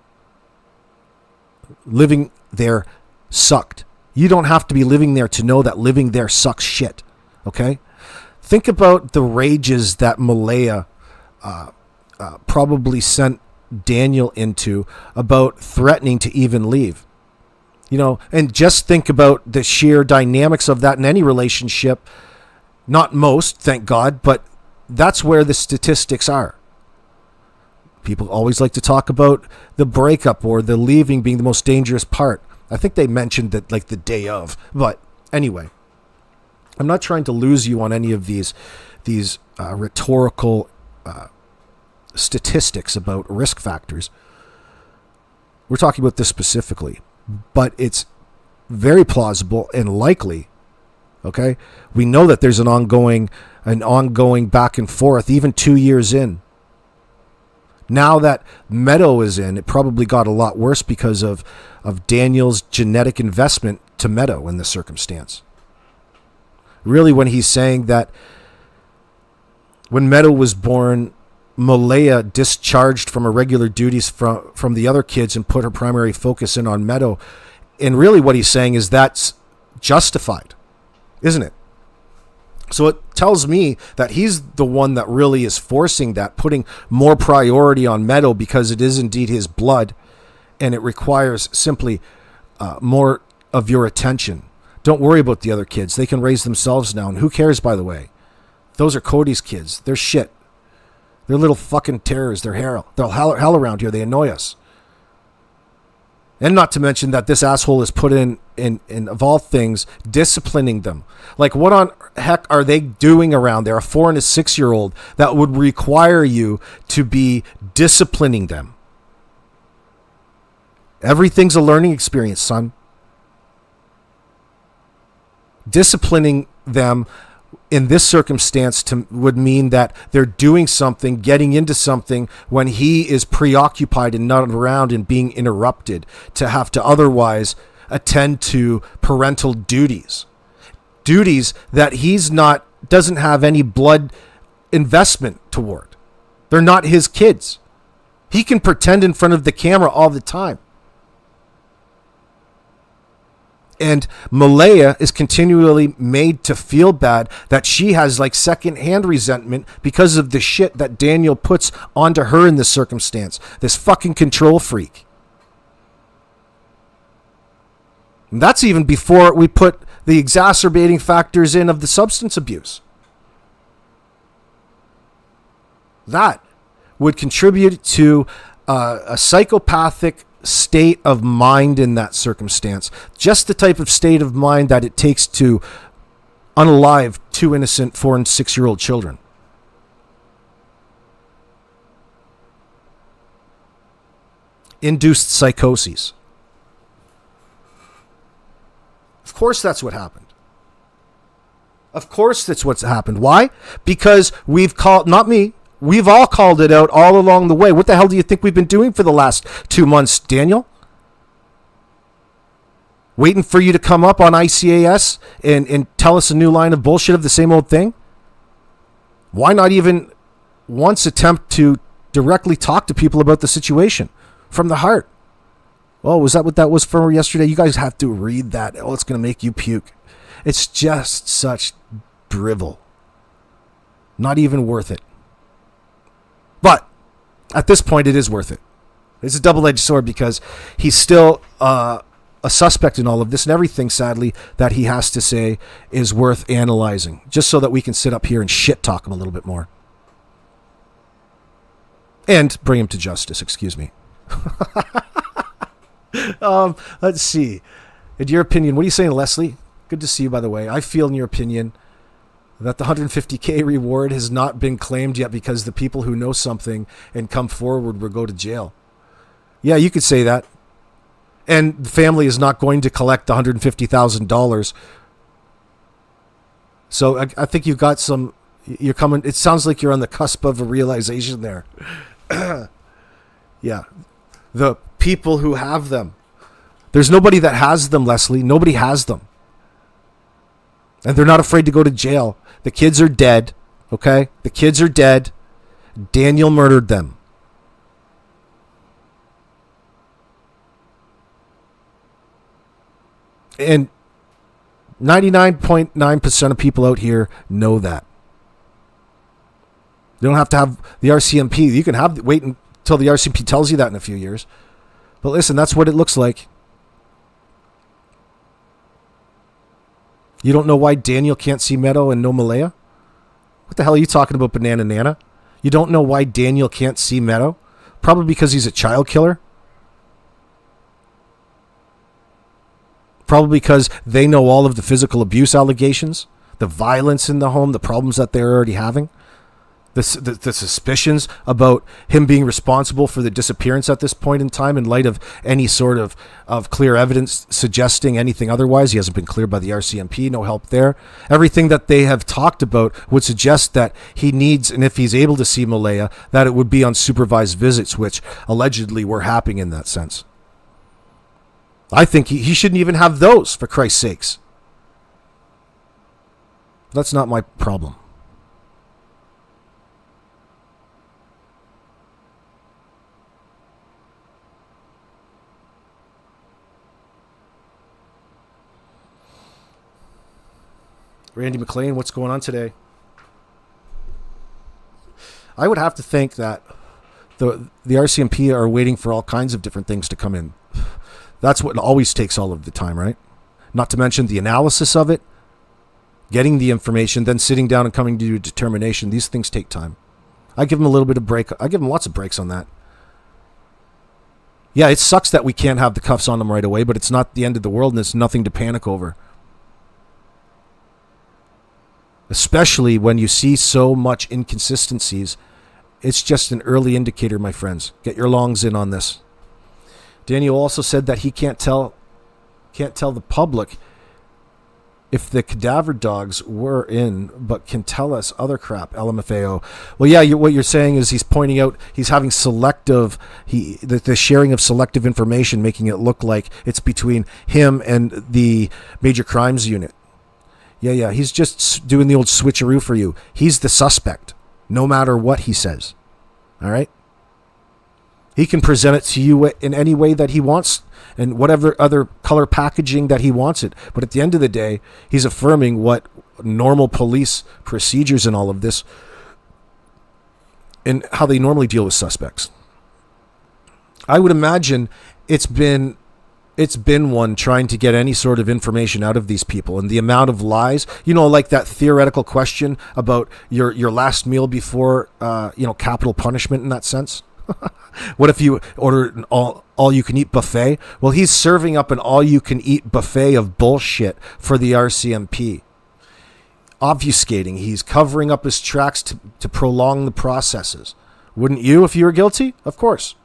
Living there sucked. You don't have to be living there to know that living there sucks shit. Okay? Think about the rages that Malaya probably sent Daniel into about threatening to even leave. You know, and just think about the sheer dynamics of that in any relationship. Not most, thank God, but that's where the statistics are. People always like to talk about the breakup or the leaving being the most dangerous part. I think they mentioned that like the day of. But anyway, I'm not trying to lose you on any of these rhetorical statistics about risk factors. We're talking about this specifically, but it's very plausible and likely. Okay, we know that there's an ongoing back and forth, even 2 years in. Now that Meadow is in, it probably got a lot worse because of Daniel's genetic investment to Meadow in this circumstance. Really, when he's saying that when Meadow was born, Malaya discharged from her regular duties from the other kids and put her primary focus in on Meadow. And really what he's saying is that's justified, isn't it? So it tells me that he's the one that really is forcing that, putting more priority on Meadow because it is indeed his blood and it requires simply more of your attention. Don't worry about the other kids. They can raise themselves now. And who cares, by the way? Those are Cody's kids. They're shit. They're little fucking terrors. They're hell around here. They annoy us. And not to mention that this asshole is put in of all things, disciplining them. Like, what on heck are they doing around there? A 4 and a 6-year-old that would require you to be disciplining them. Everything's a learning experience, son. Disciplining them in this circumstance would mean that they're doing something, getting into something when he is preoccupied and not around and being interrupted to have to otherwise attend to parental duties that doesn't have any blood investment toward. They're not his kids. He can pretend in front of the camera all the time. And Malaya is continually made to feel bad that she has like secondhand resentment because of the shit that Daniel puts onto her in this circumstance. This fucking control freak. And that's even before we put the exacerbating factors in of the substance abuse. That would contribute to a psychopathic state of mind in that circumstance. Just the type of state of mind that it takes to unalive 2 innocent 4 and 6-year-old children. Induced psychoses. Of course that's what happened. Of course that's what's happened. Why? Because we've all called it out all along the way. What the hell do you think we've been doing for the last 2 months, Daniel? Waiting for you to come up on ICAS and tell us a new line of bullshit of the same old thing? Why not even once attempt to directly talk to people about the situation from the heart? Oh, was that what that was for yesterday? You guys have to read that. Oh, it's going to make you puke. It's just such drivel. Not even worth it. But at this point, it is worth it. It's a double-edged sword because he's still a suspect in all of this, and everything, sadly, that he has to say is worth analyzing, just so that we can sit up here and shit-talk him a little bit more. And bring him to justice, excuse me. Let's see. In your opinion, what are you saying, Leslie? Good to see you, by the way. I feel, in your opinion, that the $150K reward has not been claimed yet because the people who know something and come forward will go to jail. Yeah, you could say that. And the family is not going to collect the $150,000. So I think you've got some, you're coming, it sounds like you're on the cusp of a realization there. Yeah. The people who have them. There's nobody that has them, Leslie. Nobody has them. And they're not afraid to go to jail. The kids are dead, okay? The kids are dead. Daniel murdered them. And 99.9% of people out here know that. You don't have to have the RCMP. You can wait until the RCMP tells you that in a few years. But listen, that's what it looks like. You don't know why Daniel can't see Meadow and no Malaya? What the hell are you talking about, Banana Nana? You don't know why Daniel can't see Meadow? Probably because he's a child killer. Probably because they know all of the physical abuse allegations, the violence in the home, the problems that they're already having. The suspicions about him being responsible for the disappearance at this point in time, in light of any sort of clear evidence suggesting anything otherwise. He hasn't been cleared by the RCMP, no help there. Everything that they have talked about would suggest that he needs, and if he's able to see Malaya, that it would be on supervised visits, which allegedly were happening in that sense. I think he shouldn't even have those, for Christ's sakes. That's not my problem. Randy McLean, what's going on today? I would have to think that the RCMP are waiting for all kinds of different things to come in. That's what always takes all of the time, right? Not to mention the analysis of it, getting the information, then sitting down and coming to a determination. These things take time. I give them a little bit of break. I give them lots of breaks on that. Yeah, it sucks that we can't have the cuffs on them right away, but it's not the end of the world and it's nothing to panic over. Especially when you see so much inconsistencies. It's just an early indicator, my friends. Get your longs in on this. Daniel also said that he can't tell the public if the cadaver dogs were in, but can tell us other crap. LMFAO. Well, yeah, what you're saying is he's pointing out he's having selective, the sharing of selective information, making it look like it's between him and the major crimes unit. Yeah, he's just doing the old switcheroo for you. He's the suspect, no matter what he says. All right? He can present it to you in any way that he wants and whatever other color packaging that he wants it. But at the end of the day, he's affirming what normal police procedures and all of this and how they normally deal with suspects. I would imagine it's been one trying to get any sort of information out of these people, and the amount of lies, like that theoretical question about your last meal before, capital punishment in that sense. What if you order an all-you-can-eat buffet? Well, he's serving up an all-you-can-eat buffet of bullshit for the RCMP. Obfuscating. He's covering up his tracks to prolong the processes. Wouldn't you if you were guilty? Of course.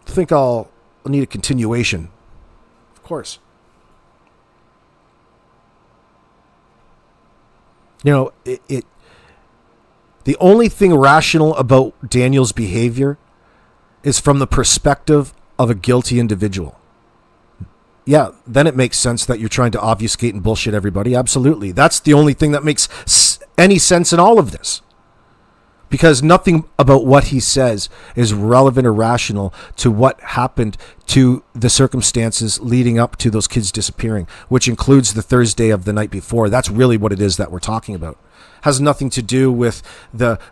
I think I'll need a continuation. Of course. The only thing rational about Daniel's behavior is from the perspective of a guilty individual. Yeah, then it makes sense that you're trying to obfuscate and bullshit everybody. Absolutely. That's the only thing that makes any sense in all of this. Because nothing about what he says is relevant or rational to what happened to the circumstances leading up to those kids disappearing, which includes the Thursday of the night before. That's really what it is that we're talking about. Has nothing to do with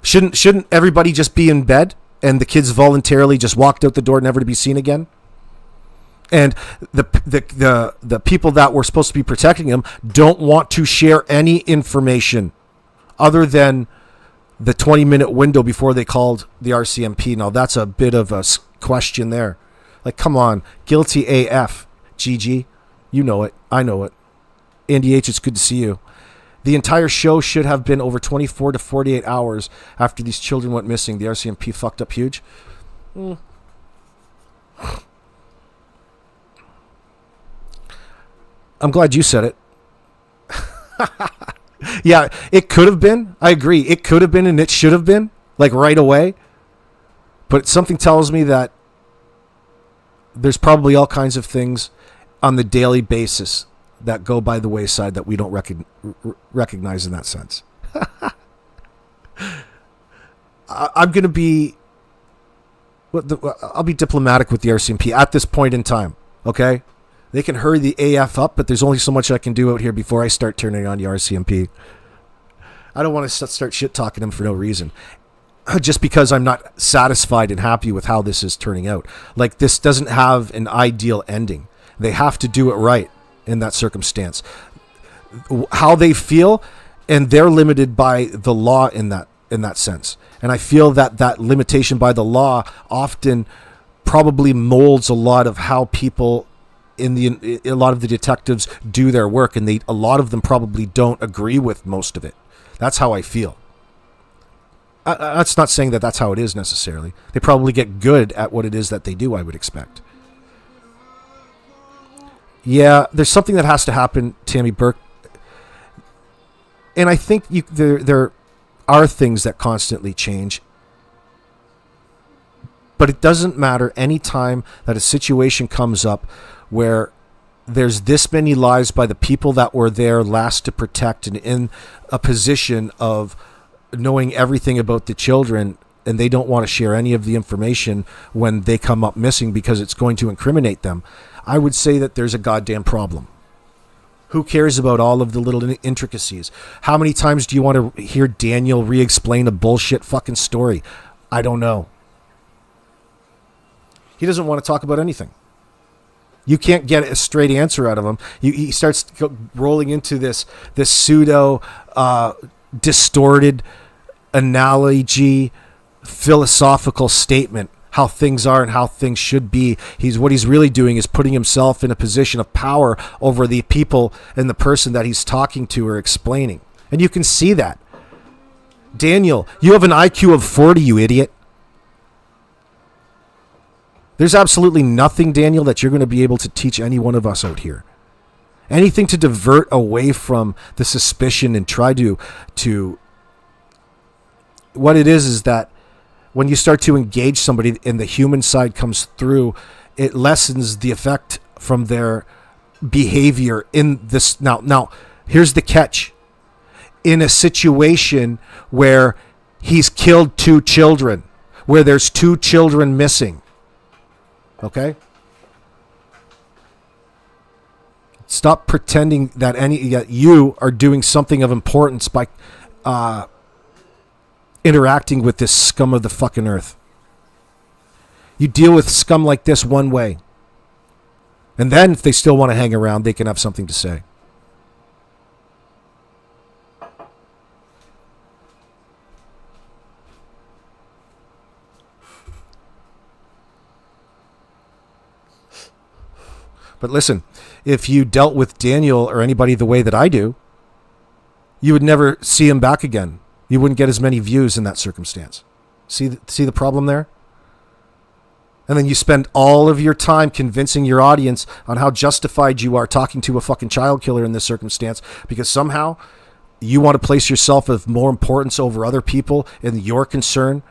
shouldn't everybody just be in bed and the kids voluntarily just walked out the door never to be seen again? And the people that were supposed to be protecting them don't want to share any information other than the 20-minute window before they called the RCMP. Now, that's a bit of a question there. Like, come on. Guilty AF. GG. You know it. I know it. Andy H., it's good to see you. The entire show should have been over 24 to 48 hours after these children went missing. The RCMP fucked up huge. I'm glad you said it. Yeah, it could have been. I agree. It could have been and it should have been, like right away. But something tells me that there's probably all kinds of things on the daily basis that go by the wayside that we don't recognize in that sense. I'm going to be... I'll be diplomatic with the RCMP at this point in time, okay? They can hurry the AF up, but there's only so much I can do out here before I start turning on the RCMP. I don't want to start shit-talking them for no reason. Just because I'm not satisfied and happy with how this is turning out. Like, this doesn't have an ideal ending. They have to do it right in that circumstance. How they feel, and they're limited by the law in that sense. And I feel that limitation by the law often probably molds a lot of how people... a lot of the detectives do their work, and a lot of them probably don't agree with most of it. That's how I feel. That's not saying that that's how it is necessarily. They probably get good at what it is that they do, I would expect. Yeah, there's something that has to happen, Tammy Burke. And I think there are things that constantly change. But it doesn't matter any time that a situation comes up where there's this many lives by the people that were there last to protect and in a position of knowing everything about the children, and they don't want to share any of the information when they come up missing because it's going to incriminate them. I would say that there's a goddamn problem. Who cares about all of the little intricacies? How many times do you want to hear Daniel re-explain a bullshit fucking story? I don't know. He doesn't want to talk about anything. You can't get a straight answer out of him. He starts rolling into this pseudo distorted analogy, philosophical statement, how things are and how things should be. What he's really doing is putting himself in a position of power over the people and the person that he's talking to or explaining. And you can see that. Daniel, you have an IQ of 40, you idiot. There's absolutely nothing, Daniel, that you're going to be able to teach any one of us out here. Anything to divert away from the suspicion and try to what it is that when you start to engage somebody and the human side comes through, it lessens the effect from their behavior in this. Now, here's the catch. In a situation where he's killed 2 children, where there's 2 children missing, okay? Stop pretending that you are doing something of importance by interacting with this scum of the fucking earth. You deal with scum like this one way. And then if they still want to hang around, they can have something to say. But listen, if you dealt with Daniel or anybody the way that I do, you would never see him back again. You wouldn't get as many views in that circumstance. See the problem there? And then you spend all of your time convincing your audience on how justified you are talking to a fucking child killer in this circumstance because somehow you want to place yourself of more importance over other people and your concern,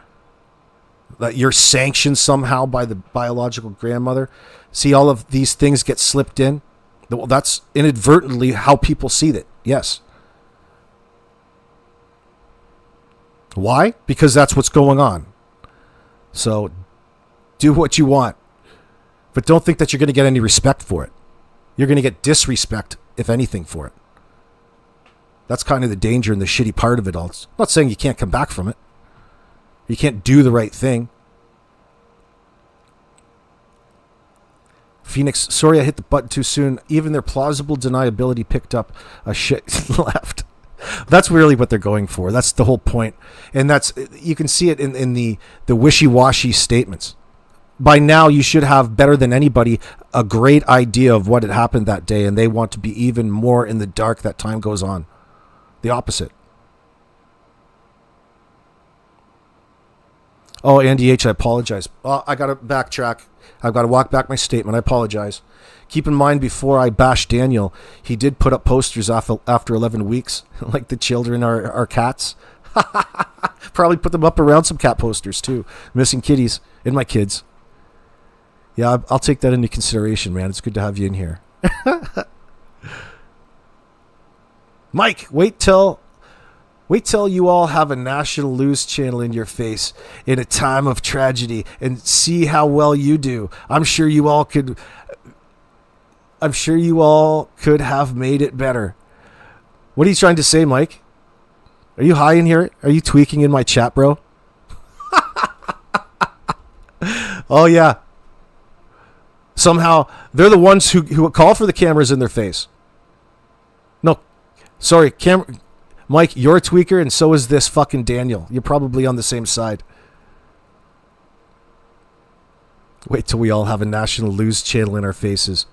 that you're sanctioned somehow by the biological grandmother. See, all of these things get slipped in. Well, that's inadvertently how people see it. Yes. Why? Because that's what's going on. So do what you want. But don't think that you're going to get any respect for it. You're going to get disrespect, if anything, for it. That's kind of the danger and the shitty part of it all. I'm not saying you can't come back from it. You can't do the right thing. Phoenix, sorry I hit the button too soon. Even their plausible deniability picked up a shit left. That's really what they're going for. That's the whole point. And that's, you can see it in the wishy-washy statements. By now, you should have, better than anybody, a great idea of what had happened that day, and they want to be even more in the dark that time goes on. The opposite. Oh, Andy H., I apologize. I got to backtrack. I've got to walk back my statement. I apologize. Keep in mind, before I bash Daniel, he did put up posters after 11 weeks, like the children are cats. Probably put them up around some cat posters, too. Missing kitties and my kids. Yeah, I'll take that into consideration, man. It's good to have you in here. Mike, wait till you all have a national news channel in your face in a time of tragedy and see how well you do. I'm sure you all could have made it better. What are you trying to say, Mike? Are you high in here? Are you tweaking in my chat, bro? Oh, yeah. Somehow, they're the ones who call for the cameras in their face. No, sorry, Mike, you're a tweaker, and so is this fucking Daniel. You're probably on the same side. Wait till we all have a national news channel in our faces.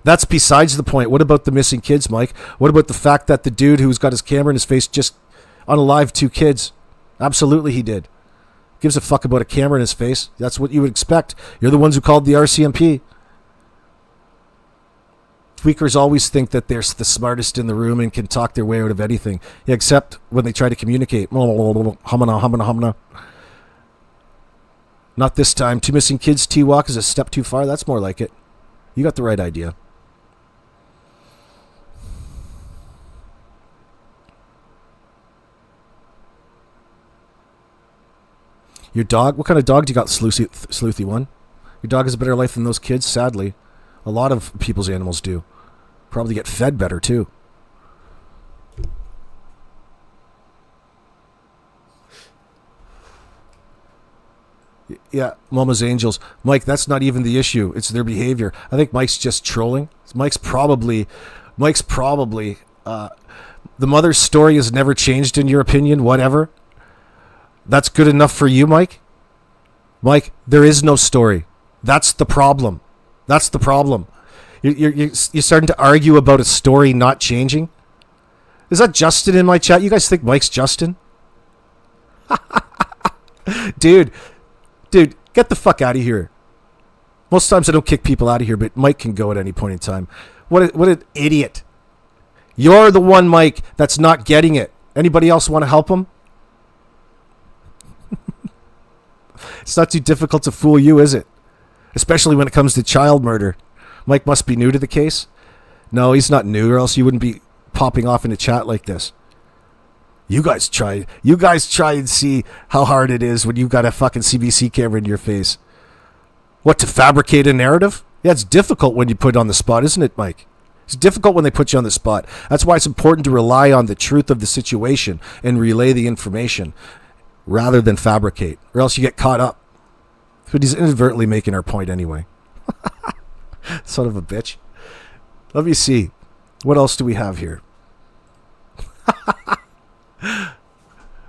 That's besides the point. What about the missing kids, Mike? What about the fact that the dude who's got his camera in his face just unalived 2 kids? Absolutely he did. Gives a fuck about a camera in his face. That's what you would expect. You're the ones who called the RCMP. Tweakers always think that they're the smartest in the room and can talk their way out of anything, except when they try to communicate. Humana. Not this time. 2 missing kids, T-Walk is a step too far. That's more like it. You got the right idea. Your dog? What kind of dog do you got, sleuthy one? Your dog has a better life than those kids, sadly. A lot of people's animals do. Probably get fed better, too. Yeah, Mama's Angels. Mike, that's not even the issue. It's their behavior. I think Mike's just trolling. Mike's probably, the mother's story has never changed in your opinion, whatever. That's good enough for you, Mike? Mike, there is no story. That's the problem. That's the problem. You're starting to argue about a story not changing? Is that Justin in my chat? You guys think Mike's Justin? Dude, get the fuck out of here. Most times I don't kick people out of here, but Mike can go at any point in time. What an idiot. You're the one, Mike, that's not getting it. Anybody else want to help him? It's not too difficult to fool you, is it? Especially when it comes to child murder. Mike must be new to the case. No, he's not new, or else you wouldn't be popping off in a chat like this. You guys try and see how hard it is when you've got a fucking CBC camera in your face. What, to fabricate a narrative? Yeah, it's difficult when you put it on the spot, isn't it, Mike? It's difficult when they put you on the spot. That's why it's important to rely on the truth of the situation and relay the information rather than fabricate, or else you get caught up. But he's inadvertently making our point anyway. Son of a bitch. Let me see. What else do we have here?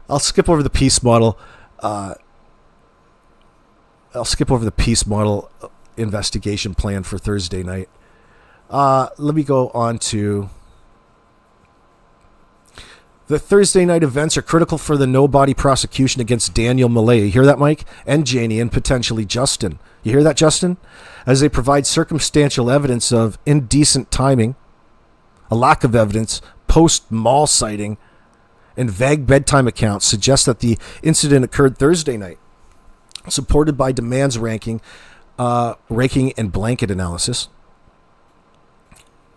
I'll skip over the peace model. Investigation plan for Thursday night. Let me go on to the Thursday night events are critical for the no-body prosecution against Daniel and Malaya. You hear that, Mike? And Janie and potentially Justin. You hear that, Justin? As they provide circumstantial evidence of indecent timing, a lack of evidence, post-mall sighting, and vague bedtime accounts suggest that the incident occurred Thursday night, supported by demands raking and blanket analysis.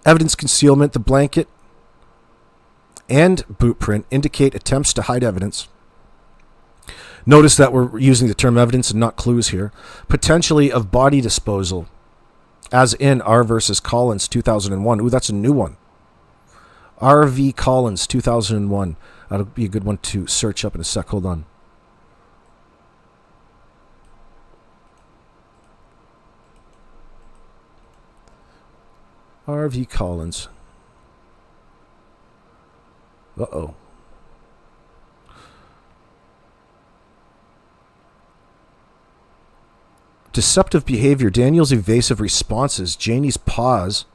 Evidence concealment, the blanket and boot print indicate attempts to hide evidence. Notice that we're using the term evidence and not clues here. Potentially of body disposal, as in R versus Collins 2001. Ooh, that's a new one. R.V. Collins 2001. That'll be a good one to search up in a sec. Hold on. R.V. Collins. Uh-oh. Deceptive behavior, Daniel's evasive responses, Janie's pause,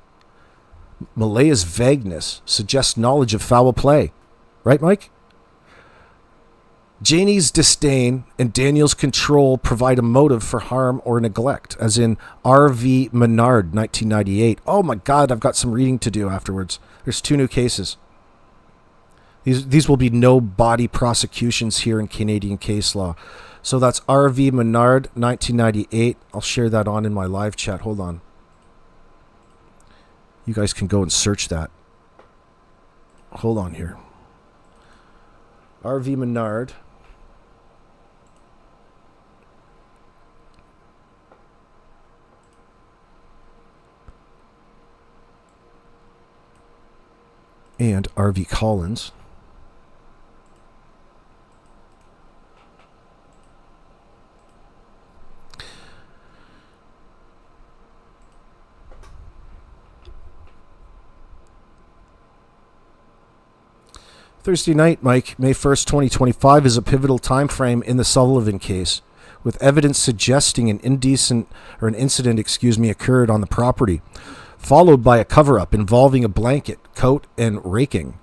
Malaya's vagueness suggests knowledge of foul play. Right, Mike? Janie's disdain and Daniel's control provide a motive for harm or neglect, as in R.V. Menard, 1998. Oh my God, I've got some reading to do afterwards. There's 2 new cases. These will be no body prosecutions here in Canadian case law. So that's R.V. Menard, 1998. I'll share that on in my live chat. Hold on. You guys can go and search that. Hold on here. R.V. Menard. And R.V. Collins. Thursday night, Mike, May 1st, 2025, is a pivotal time frame in the Sullivan case, with evidence suggesting an incident occurred on the property. followed by a cover-up involving a blanket, coat, and raking.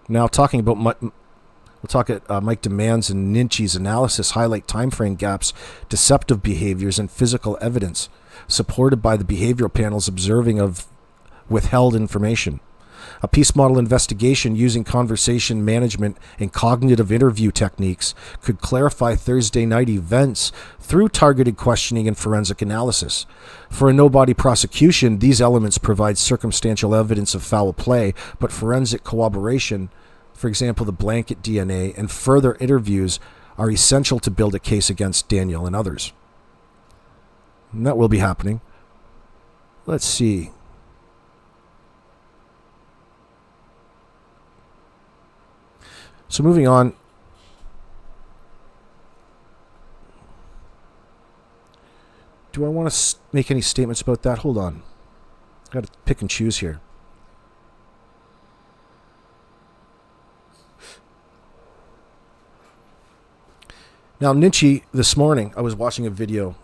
Now, talking about we'll talk at Mike Demand's and Ninchi's analysis highlight timeframe gaps, deceptive behaviors, and physical evidence, supported by the behavioral panel's observing of withheld information. A piece model investigation using conversation management and cognitive interview techniques could clarify Thursday night events through targeted questioning and forensic analysis. For a no-body prosecution, these elements provide circumstantial evidence of foul play, but forensic corroboration, for example, the blanket DNA, and further interviews are essential to build a case against Daniel and others. And that will be happening. Let's see. So moving on. Do I want to make any statements about that? Hold on. I've got to pick and choose here. Now, Ninchi, this morning, I was watching a video.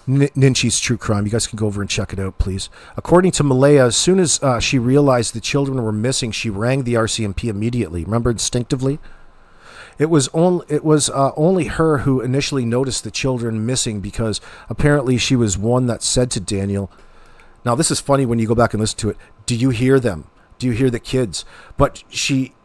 Ninchi's True Crime. You guys can go over and check it out, please. According to Malaya, as soon as she realized the children were missing, she rang the RCMP immediately. Remember, instinctively? It was only her who initially noticed the children missing, because apparently she was one that said to Daniel, now this is funny when you go back and listen to it, do you hear them? Do you hear the kids? But she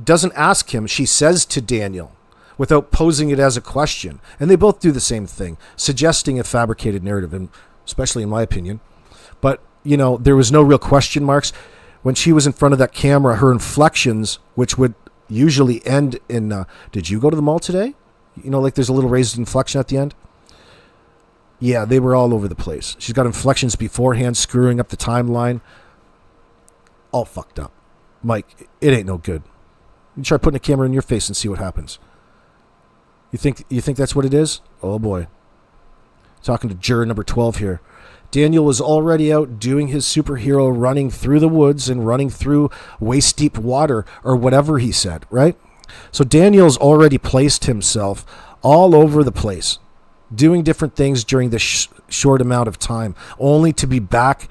doesn't ask him. She says to Daniel, without posing it as a question. And they both do the same thing, suggesting a fabricated narrative, and especially in my opinion. But, there was no real question marks. When she was in front of that camera, her inflections, which would usually end in, did you go to the mall today? Like there's a little raised inflection at the end. Yeah, they were all over the place. She's got inflections beforehand, screwing up the timeline. All fucked up. Mike, it ain't no good. You try putting a camera in your face and see what happens. You think that's what it is? Oh boy. Talking to juror number 12 here. Daniel was already out doing his superhero running through the woods and running through waist-deep water, or whatever he said, right? So Daniel's already placed himself all over the place, doing different things during this short amount of time, only to be back.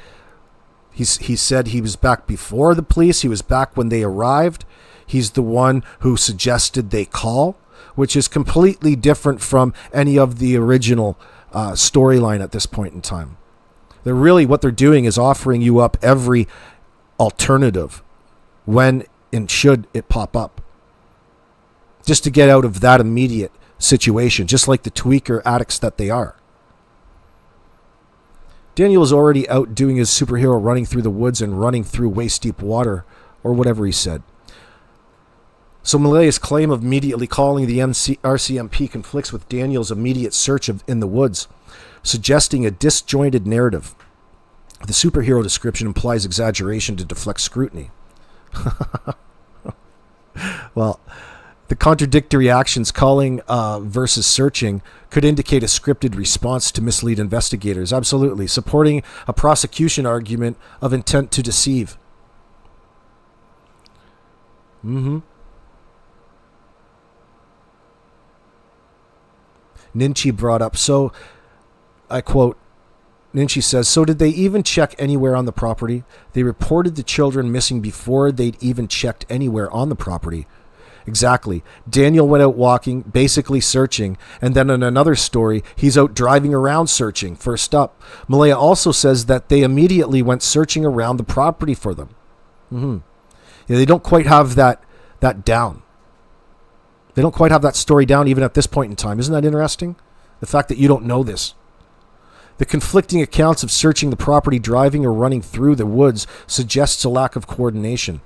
He said he was back before the police. He was back when they arrived. He's the one who suggested they call, which is completely different from any of the original storyline at this point in time. What they're doing is offering you up every alternative when and should it pop up, just to get out of that immediate situation, just like the tweaker addicts that they are. Daniel is already out doing his superhero running through the woods and running through waist-deep water, or whatever he said. So Malaya's claim of immediately calling the RCMP conflicts with Daniel's immediate search in the woods, suggesting a disjointed narrative. The superhero description implies exaggeration to deflect scrutiny. Well, the contradictory actions, calling versus searching, could indicate a scripted response to mislead investigators. Absolutely. Supporting a prosecution argument of intent to deceive. Ninchi brought up, so, I quote, Ninchi says, so did they even check anywhere on the property? They reported the children missing before they'd even checked anywhere on the property. Exactly. Daniel went out walking, basically searching, and then in another story, he's out driving around searching, first up. Malaya also says that they immediately went searching around the property for them. Yeah, they don't quite have that down. They don't quite have that story down even at this point in time. Isn't that interesting? The fact that you don't know this. The conflicting accounts of searching the property, driving, or running through the woods suggests a lack of coordination,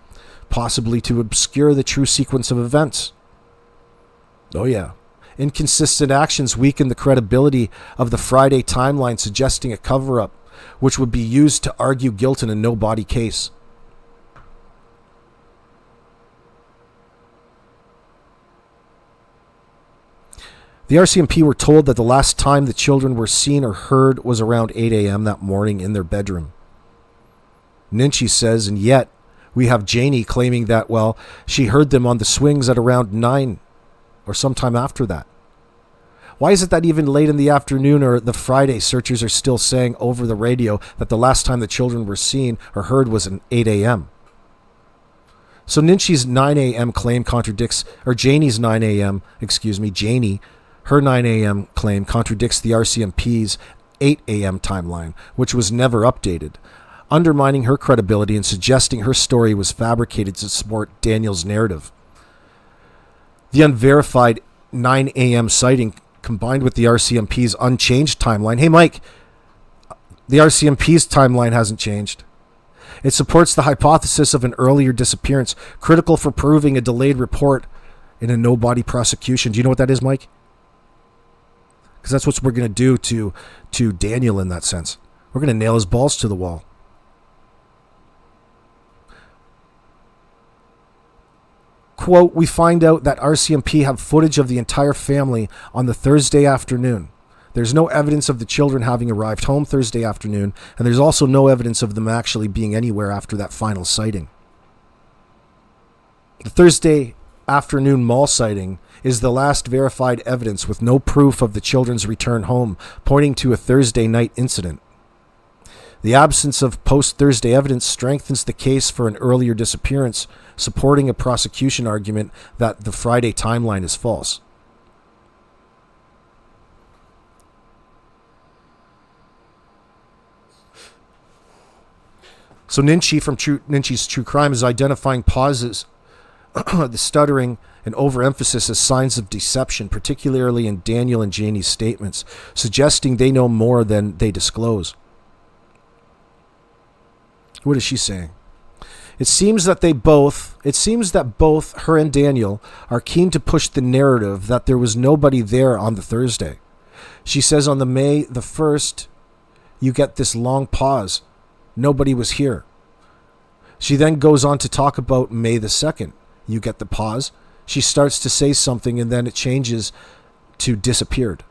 possibly to obscure the true sequence of events. Oh yeah. Inconsistent actions weaken the credibility of the Friday timeline, suggesting a cover-up, which would be used to argue guilt in a no-body case. The RCMP were told that the last time the children were seen or heard was around 8 a.m. that morning in their bedroom. Ninchi says, and yet we have Janie claiming that, well, she heard them on the swings at around 9 or sometime after that. Why is it that even late in the afternoon or the Friday, searchers are still saying over the radio that the last time the children were seen or heard was at 8 a.m.? So Ninchi's 9 a.m. claim contradicts, or Janie's 9 a.m., Janie, her 9 a.m. claim contradicts the RCMP's 8 a.m. timeline, which was never updated, undermining her credibility and suggesting her story was fabricated to support Daniel's narrative. The unverified 9 a.m. sighting combined with the RCMP's unchanged timeline. Hey, Mike, the RCMP's timeline hasn't changed. It supports the hypothesis of an earlier disappearance, critical for proving a delayed report in a no-body prosecution. Do you know what that is, Mike? Because that's what we're going to do to Daniel in that sense. We're going to nail his balls to the wall. Quote, we find out that RCMP have footage of the entire family on the Thursday afternoon. There's no evidence of the children having arrived home Thursday afternoon, and there's also no evidence of them actually being anywhere after that final sighting. The Thursday afternoon mall sighting is the last verified evidence with no proof of the children's return home, pointing to a Thursday night incident. The absence of post-Thursday evidence strengthens the case for an earlier disappearance, supporting a prosecution argument that the Friday timeline is false. So Ninchi from Ninchi's True Crime is identifying pauses, the stuttering, and overemphasis as signs of deception, particularly in Daniel and Janie's statements, suggesting they know more than they disclose. What is she saying? It seems that both her and Daniel are keen to push the narrative that there was nobody there on the Thursday. She says on the May the 1st, you get this long pause. Nobody was here. She then goes on to talk about May the 2nd. You get the pause. She starts to say something and then it changes to disappeared.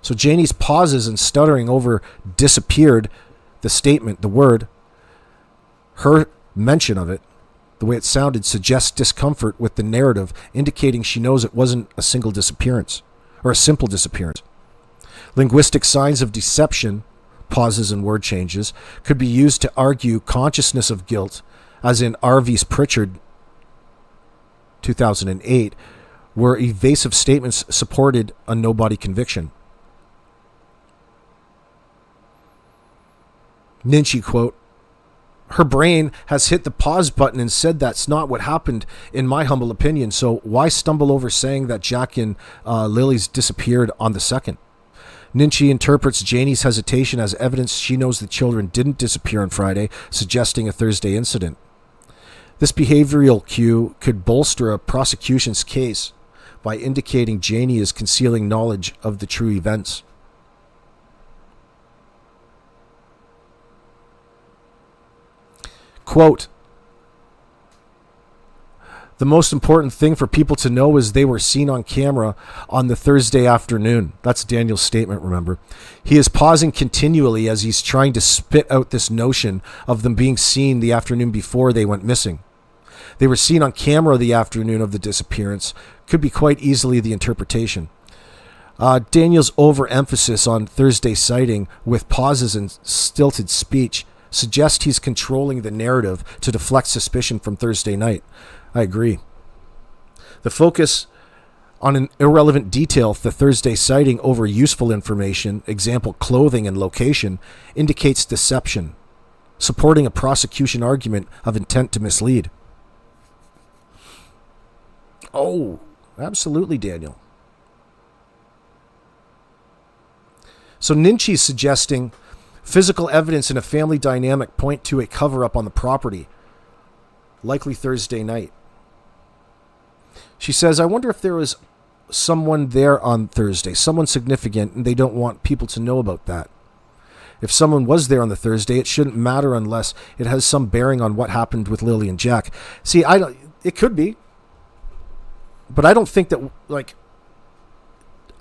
So Janie's pauses and stuttering over disappeared, the statement, the word, her mention of it, the way it sounded, suggests discomfort with the narrative, indicating she knows it wasn't a single disappearance or a simple disappearance. Linguistic signs of deception, pauses and word changes, could be used to argue consciousness of guilt, as in Arvy's Pritchard 2008, where evasive statements supported a no-body conviction. Ninchi, quote, her brain has hit the pause button and said that's not what happened, in my humble opinion, so why stumble over saying that Jack and Lily's disappeared on the 2nd? Ninchi interprets Janie's hesitation as evidence she knows the children didn't disappear on Friday, suggesting a Thursday incident. This behavioral cue could bolster a prosecution's case by indicating Janie is concealing knowledge of the true events. Quote, the most important thing for people to know is they were seen on camera on the Thursday afternoon. That's Daniel's statement, remember. He is pausing continually as he's trying to spit out this notion of them being seen the afternoon before they went missing. They were seen on camera the afternoon of the disappearance could be quite easily the interpretation. Daniel's overemphasis on Thursday sighting with pauses and stilted speech suggests he's controlling the narrative to deflect suspicion from Thursday night. I agree. The focus on an irrelevant detail, the Thursday sighting, over useful information, example clothing and location, indicates deception, supporting a prosecution argument of intent to mislead. Oh, absolutely, Daniel. So Ninchi's suggesting physical evidence in a family dynamic point to a cover-up on the property, likely Thursday night. She says, I wonder if there was someone there on Thursday, someone significant, and they don't want people to know about that. If someone was there on the Thursday, it shouldn't matter unless it has some bearing on what happened with Lily and Jack. See, it could be, but I don't think that,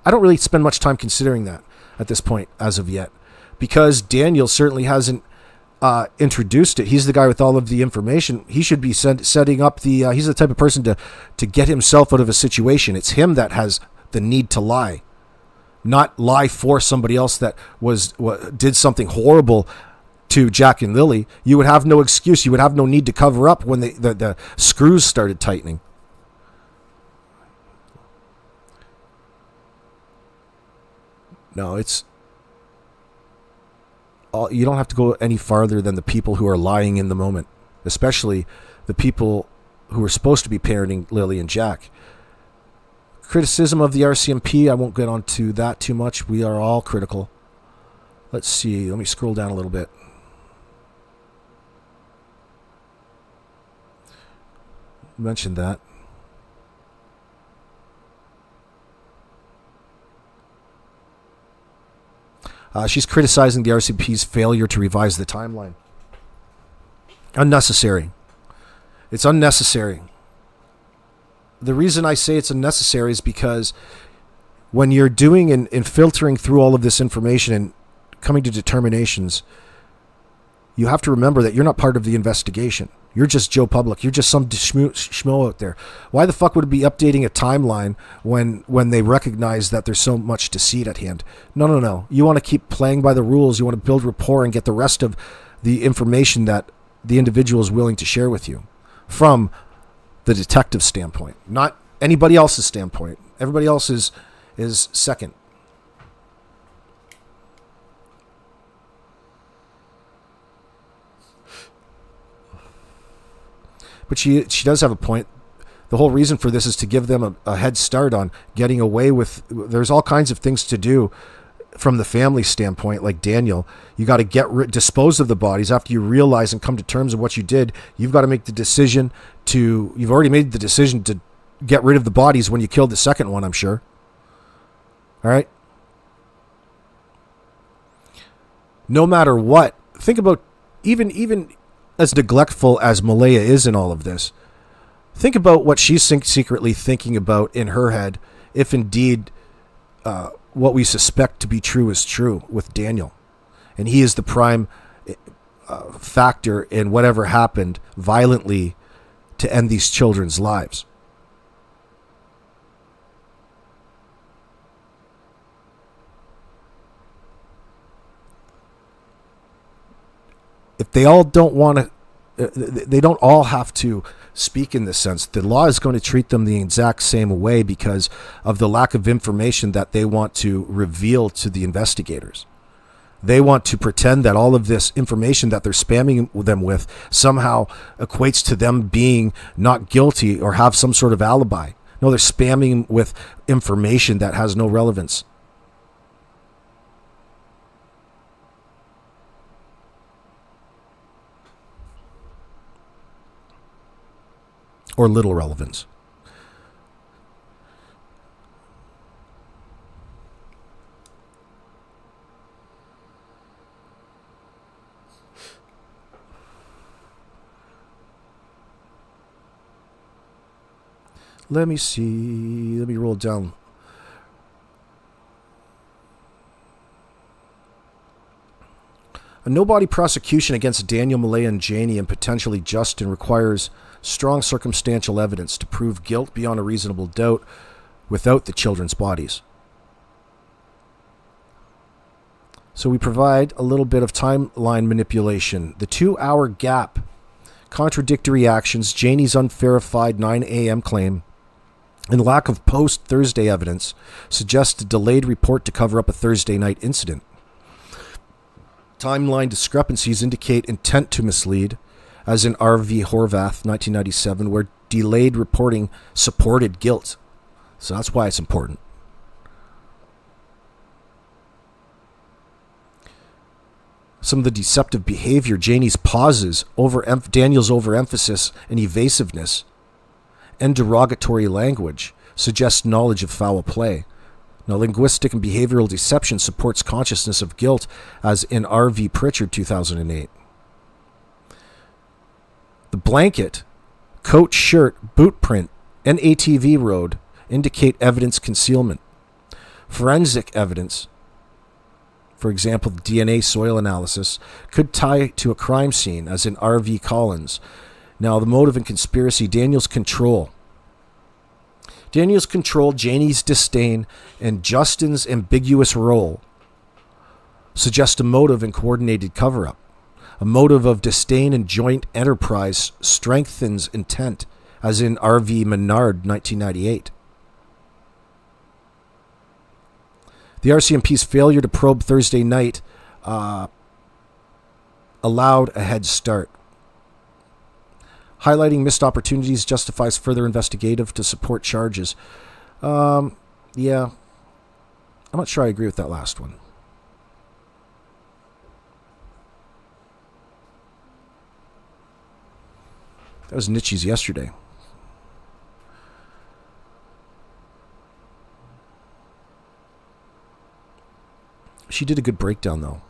I don't really spend much time considering that at this point as of yet, because Daniel certainly hasn't introduced it. He's the guy with all of the information. He should be setting up he's the type of person to get himself out of a situation. It's him that has the need to lie not lie for somebody else that did something horrible to Jack and Lily, you would have no excuse. You would have no need to cover up when the screws started tightening. No, you don't have to go any farther than the people who are lying in the moment, especially the people who are supposed to be parenting Lily and Jack. Criticism of the RCMP, I won't get onto that too much. We are all critical. Let's see. Let me scroll down a little bit. Mentioned that. She's criticizing the RCMP's failure to revise the timeline. Unnecessary. It's unnecessary. The reason I say it's unnecessary is because when you're doing and filtering through all of this information and coming to determinations, you have to remember that you're not part of the investigation. You're just Joe Public. You're just some schmo out there. Why the fuck would it be updating a timeline when they recognize that there's so much deceit at hand? No. You want to keep playing by the rules. You want to build rapport and get the rest of the information that the individual is willing to share with you from the detective standpoint, not anybody else's standpoint. Everybody else is second. But she does have a point. The whole reason for this is to give them a head start on getting away with. There's all kinds of things to do from the family standpoint, like Daniel. You got to dispose of the bodies after you realize and come to terms with what you did. You've got to make the decision you've already made the decision to get rid of the bodies when you killed the second one, I'm sure. All right? No matter what, think about even as neglectful as Malaya is in all of this, think about what she's secretly thinking about in her head, if indeed what we suspect to be true is true with Daniel. And he is the prime factor in whatever happened violently to end these children's lives. If they all don't want to, they don't all have to speak in this sense. The law is going to treat them the exact same way because of the lack of information that they want to reveal to the investigators. They want to pretend that all of this information that they're spamming them with somehow equates to them being not guilty or have some sort of alibi. No, they're spamming with information that has no relevance. Or little relevance. Let me see. Let me roll down. A no-body prosecution against Daniel, Malaya, and Janie and potentially Justin requires strong circumstantial evidence to prove guilt beyond a reasonable doubt without the children's bodies. So we provide a little bit of timeline manipulation. The 2-hour gap, contradictory actions, Janie's unverified 9 a.m. claim, and lack of post-Thursday evidence suggest a delayed report to cover up a Thursday night incident. Timeline discrepancies indicate intent to mislead, as in R.V. Horvath, 1997, where delayed reporting supported guilt. So that's why it's important. Some of the deceptive behavior, Janie's pauses, Daniel's overemphasis and evasiveness, and derogatory language suggests knowledge of foul play. Now, linguistic and behavioral deception supports consciousness of guilt, as in R.V. Pritchard, 2008. The blanket, coat, shirt, boot print, and ATV road indicate evidence concealment. Forensic evidence, for example, DNA soil analysis, could tie to a crime scene, as in R.V. Collins. Now, the motive and conspiracy, Daniel's control. Daniel's control, Janie's disdain, and Justin's ambiguous role suggest a motive and coordinated cover-up. A motive of disdain and joint enterprise strengthens intent, as in R.V. Menard, 1998. The RCMP's failure to probe Thursday night allowed a head start. Highlighting missed opportunities justifies further investigative to support charges. Yeah, I'm not sure I agree with that last one. That was Nietzsche's yesterday. She did a good breakdown, though.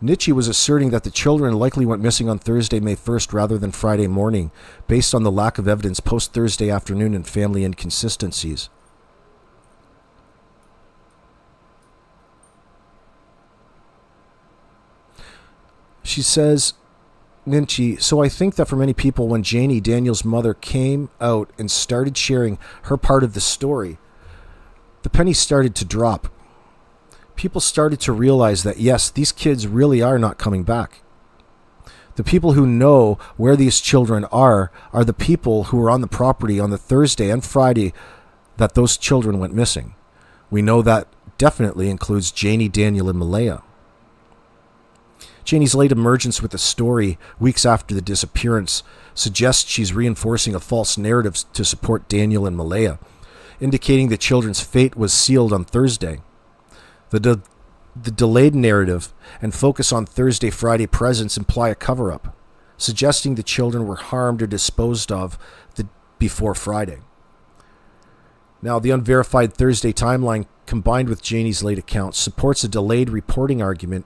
Nietzsche was asserting that the children likely went missing on Thursday, May 1st, rather than Friday morning, based on the lack of evidence post-Thursday afternoon and family inconsistencies. She says, Nietzsche, so I think that for many people, when Janie, Daniel's mother, came out and started sharing her part of the story, the penny started to drop. People started to realize that, yes, these kids really are not coming back. The people who know where these children are the people who were on the property on the Thursday and Friday that those children went missing. We know that definitely includes Janie, Daniel, and Malaya. Janie's late emergence with the story weeks after the disappearance suggests she's reinforcing a false narrative to support Daniel and Malaya, indicating the children's fate was sealed on Thursday. The delayed narrative and focus on Thursday-Friday presence imply a cover-up, suggesting the children were harmed or disposed of before Friday. Now, the unverified Thursday timeline, combined with Janie's late account, supports a delayed reporting argument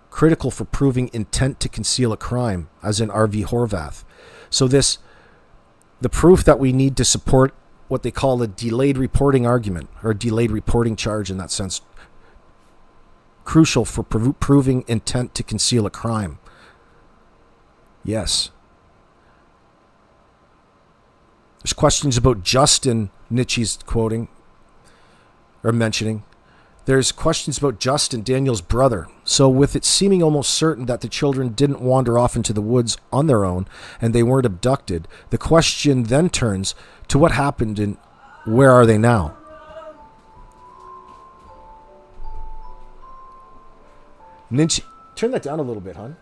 critical for proving intent to conceal a crime, as in R.V. Horvath. So the proof that we need to support what they call a delayed reporting argument, or a delayed reporting charge in that sense, crucial for proving intent to conceal a crime. Yes. There's questions about Justin, Nietzsche's quoting, or mentioning. There's questions about Justin, Daniel's brother. So with it seeming almost certain that the children didn't wander off into the woods on their own and they weren't abducted, the question then turns to what happened and where are they now? Nietzsche, turn that down a little bit, hon.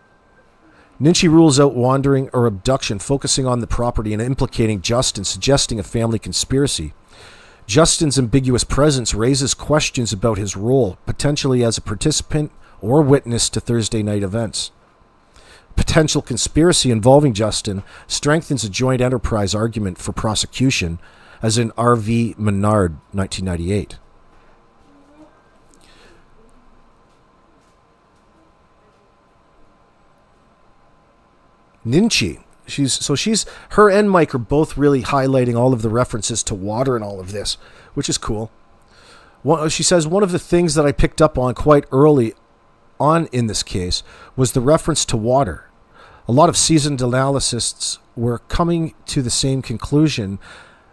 Nietzsche rules out wandering or abduction, focusing on the property and implicating Justin, suggesting a family conspiracy. Justin's ambiguous presence raises questions about his role, potentially as a participant or witness to Thursday night events. Potential conspiracy involving Justin strengthens a joint enterprise argument for prosecution, as in R.V. Menard, 1998. Nietzsche. Her and Mike are both really highlighting all of the references to water and all of this, which is cool. She says, one of the things that I picked up on quite early on in this case was the reference to water. A lot of seasoned analysts were coming to the same conclusion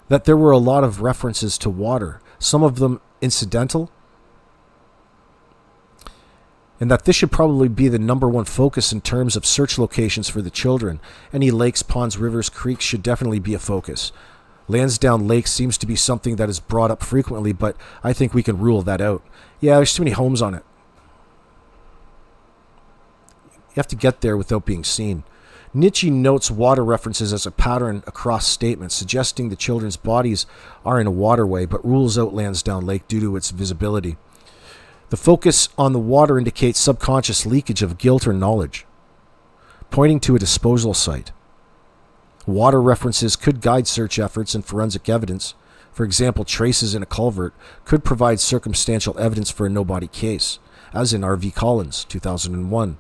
that there were a lot of references to water, some of them incidental, and that this should probably be the number one focus in terms of search locations for the children. Any lakes, ponds, rivers, creeks should definitely be a focus. Lansdowne Lake seems to be something that is brought up frequently, but I think we can rule that out. Yeah, there's too many homes on it. You have to get there without being seen. Nietzsche notes water references as a pattern across statements, suggesting the children's bodies are in a waterway, but rules out Lansdowne Lake due to its visibility. The focus on the water indicates subconscious leakage of guilt or knowledge, pointing to a disposal site. Water references could guide search efforts and forensic evidence. For example, traces in a culvert could provide circumstantial evidence for a no-body case, as in R.V. Collins, 2001.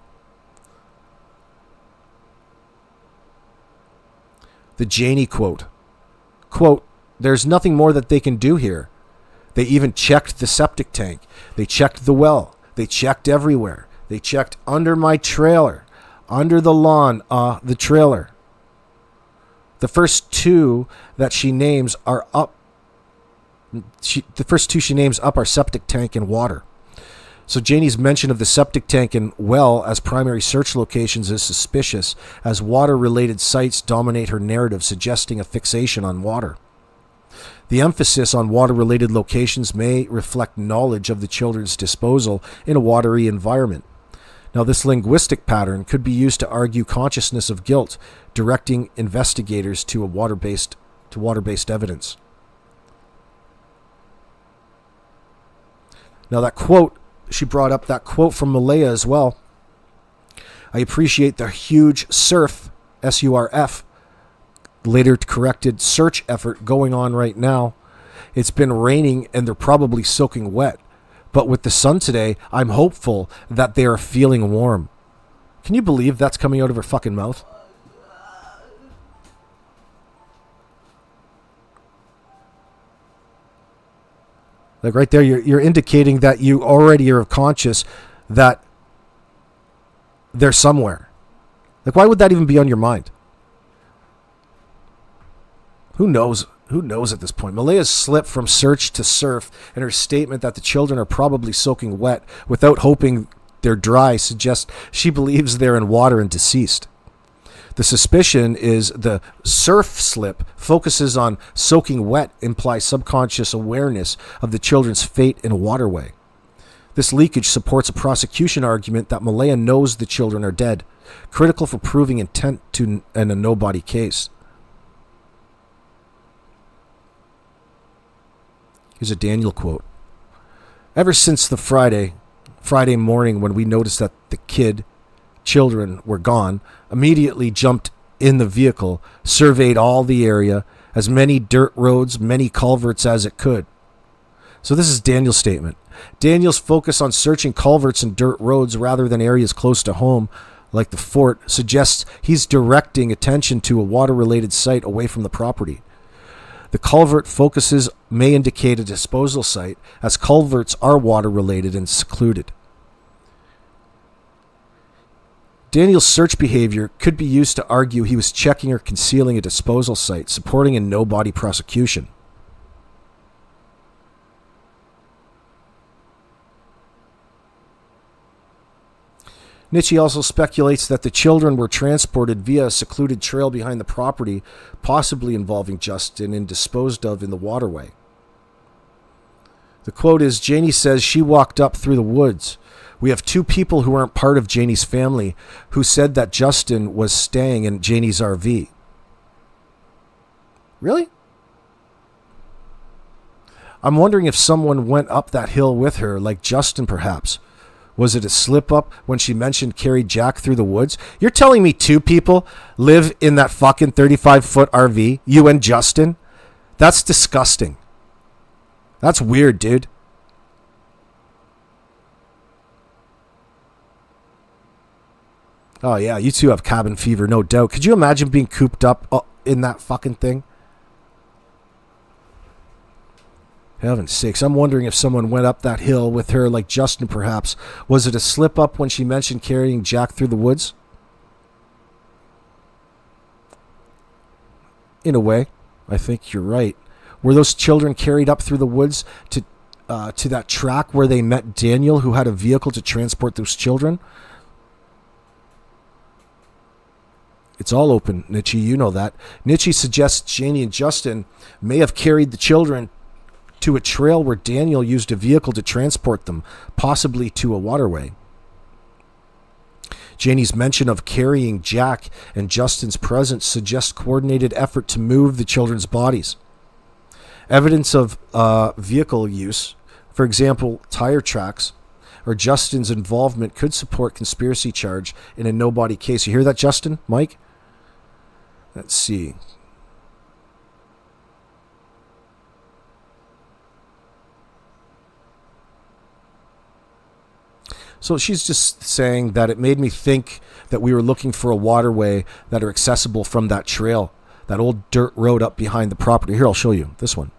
The Janie quote, "There's nothing more that they can do here. They even checked the septic tank. They checked the well. They checked everywhere. They checked under my trailer, under the lawn, the trailer. The first two that she names are up. The first two she names up are septic tank and water. So Janie's mention of the septic tank and well as primary search locations is suspicious, as water-related sites dominate her narrative, suggesting a fixation on water. The emphasis on water-related locations may reflect knowledge of the children's disposal in a watery environment. Now, this linguistic pattern could be used to argue consciousness of guilt, directing investigators to water-based evidence. Now, that quote, she brought up that quote from Malaya as well. I appreciate the huge surf, S-U-R-F, later corrected search effort going on right now. It's been raining and they're probably soaking wet. But with the sun today, I'm hopeful that they are feeling warm. Can you believe that's coming out of her fucking mouth? Like right there, you're indicating that you already are conscious that they're somewhere. Like, why would that even be on your mind? Who knows? Who knows at this point? Malaya's slip from search to surf, and her statement that the children are probably soaking wet without hoping they're dry suggests she believes they're in water and deceased. The suspicion is the surf slip focuses on soaking wet, implies subconscious awareness of the children's fate in a waterway. This leakage supports a prosecution argument that Malaya knows the children are dead, critical for proving intent in a no-body case. Here's a Daniel quote. Ever since the Friday morning when we noticed that the children were gone, immediately jumped in the vehicle, surveyed all the area, as many dirt roads, many culverts as it could. So this is Daniel's statement. Daniel's focus on searching culverts and dirt roads rather than areas close to home, like the fort, suggests he's directing attention to a water-related site away from the property. The culvert focuses may indicate a disposal site, as culverts are water-related and secluded. Daniel's search behavior could be used to argue he was checking or concealing a disposal site, supporting a no-body prosecution. Nietzsche also speculates that the children were transported via a secluded trail behind the property, possibly involving Justin, and disposed of in the waterway. The quote is, Janie says she walked up through the woods. We have two people who aren't part of Janie's family who said that Justin was staying in Janie's RV. Really? I'm wondering if someone went up that hill with her, like Justin perhaps. Was it a slip-up when she mentioned carried Jack through the woods? You're telling me two people live in that fucking 35-foot RV, you and Justin? That's disgusting. That's weird, dude. Oh, yeah, you two have cabin fever, no doubt. Could you imagine being cooped up in that fucking thing? Heaven's sakes, I'm wondering if someone went up that hill with her, like Justin perhaps. Was it a slip-up when she mentioned carrying Jack through the woods? In a way, I think you're right. Were those children carried up through the woods to that track where they met Daniel, who had a vehicle to transport those children? It's all open, Nietzsche, you know that. Nietzsche suggests Janie and Justin may have carried the children to a trail where Daniel used a vehicle to transport them, possibly to a waterway. Janie's mention of carrying Jack and Justin's presence suggests coordinated effort to move the children's bodies. Evidence of vehicle use, for example, tire tracks, or Justin's involvement could support conspiracy charge in a no-body case. You hear that, Justin? Mike? Let's see. So she's just saying that it made me think that we were looking for a waterway that are accessible from that trail, that old dirt road up behind the property. Here, I'll show you this one.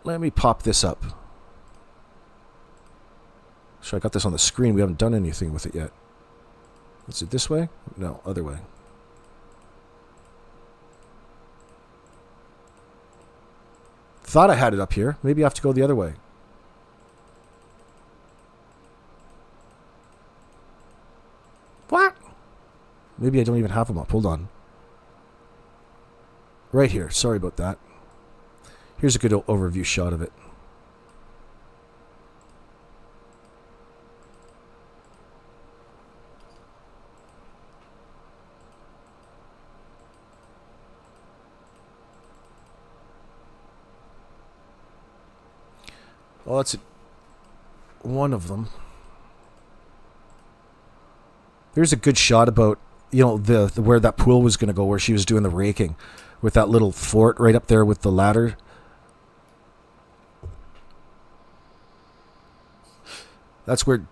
Let me pop this up. So I got this on the screen. We haven't done anything with it yet. Is it this way? No, other way. Thought I had it up here. Maybe I have to go the other way. What? Maybe I don't even have them up. Hold on. Right here. Sorry about that. Here's a good overview shot of it. Well, that's one of them. There's a good shot about, you know, the where that pool was going to go, where she was doing the raking, with that little fort right up there with the ladder. That's where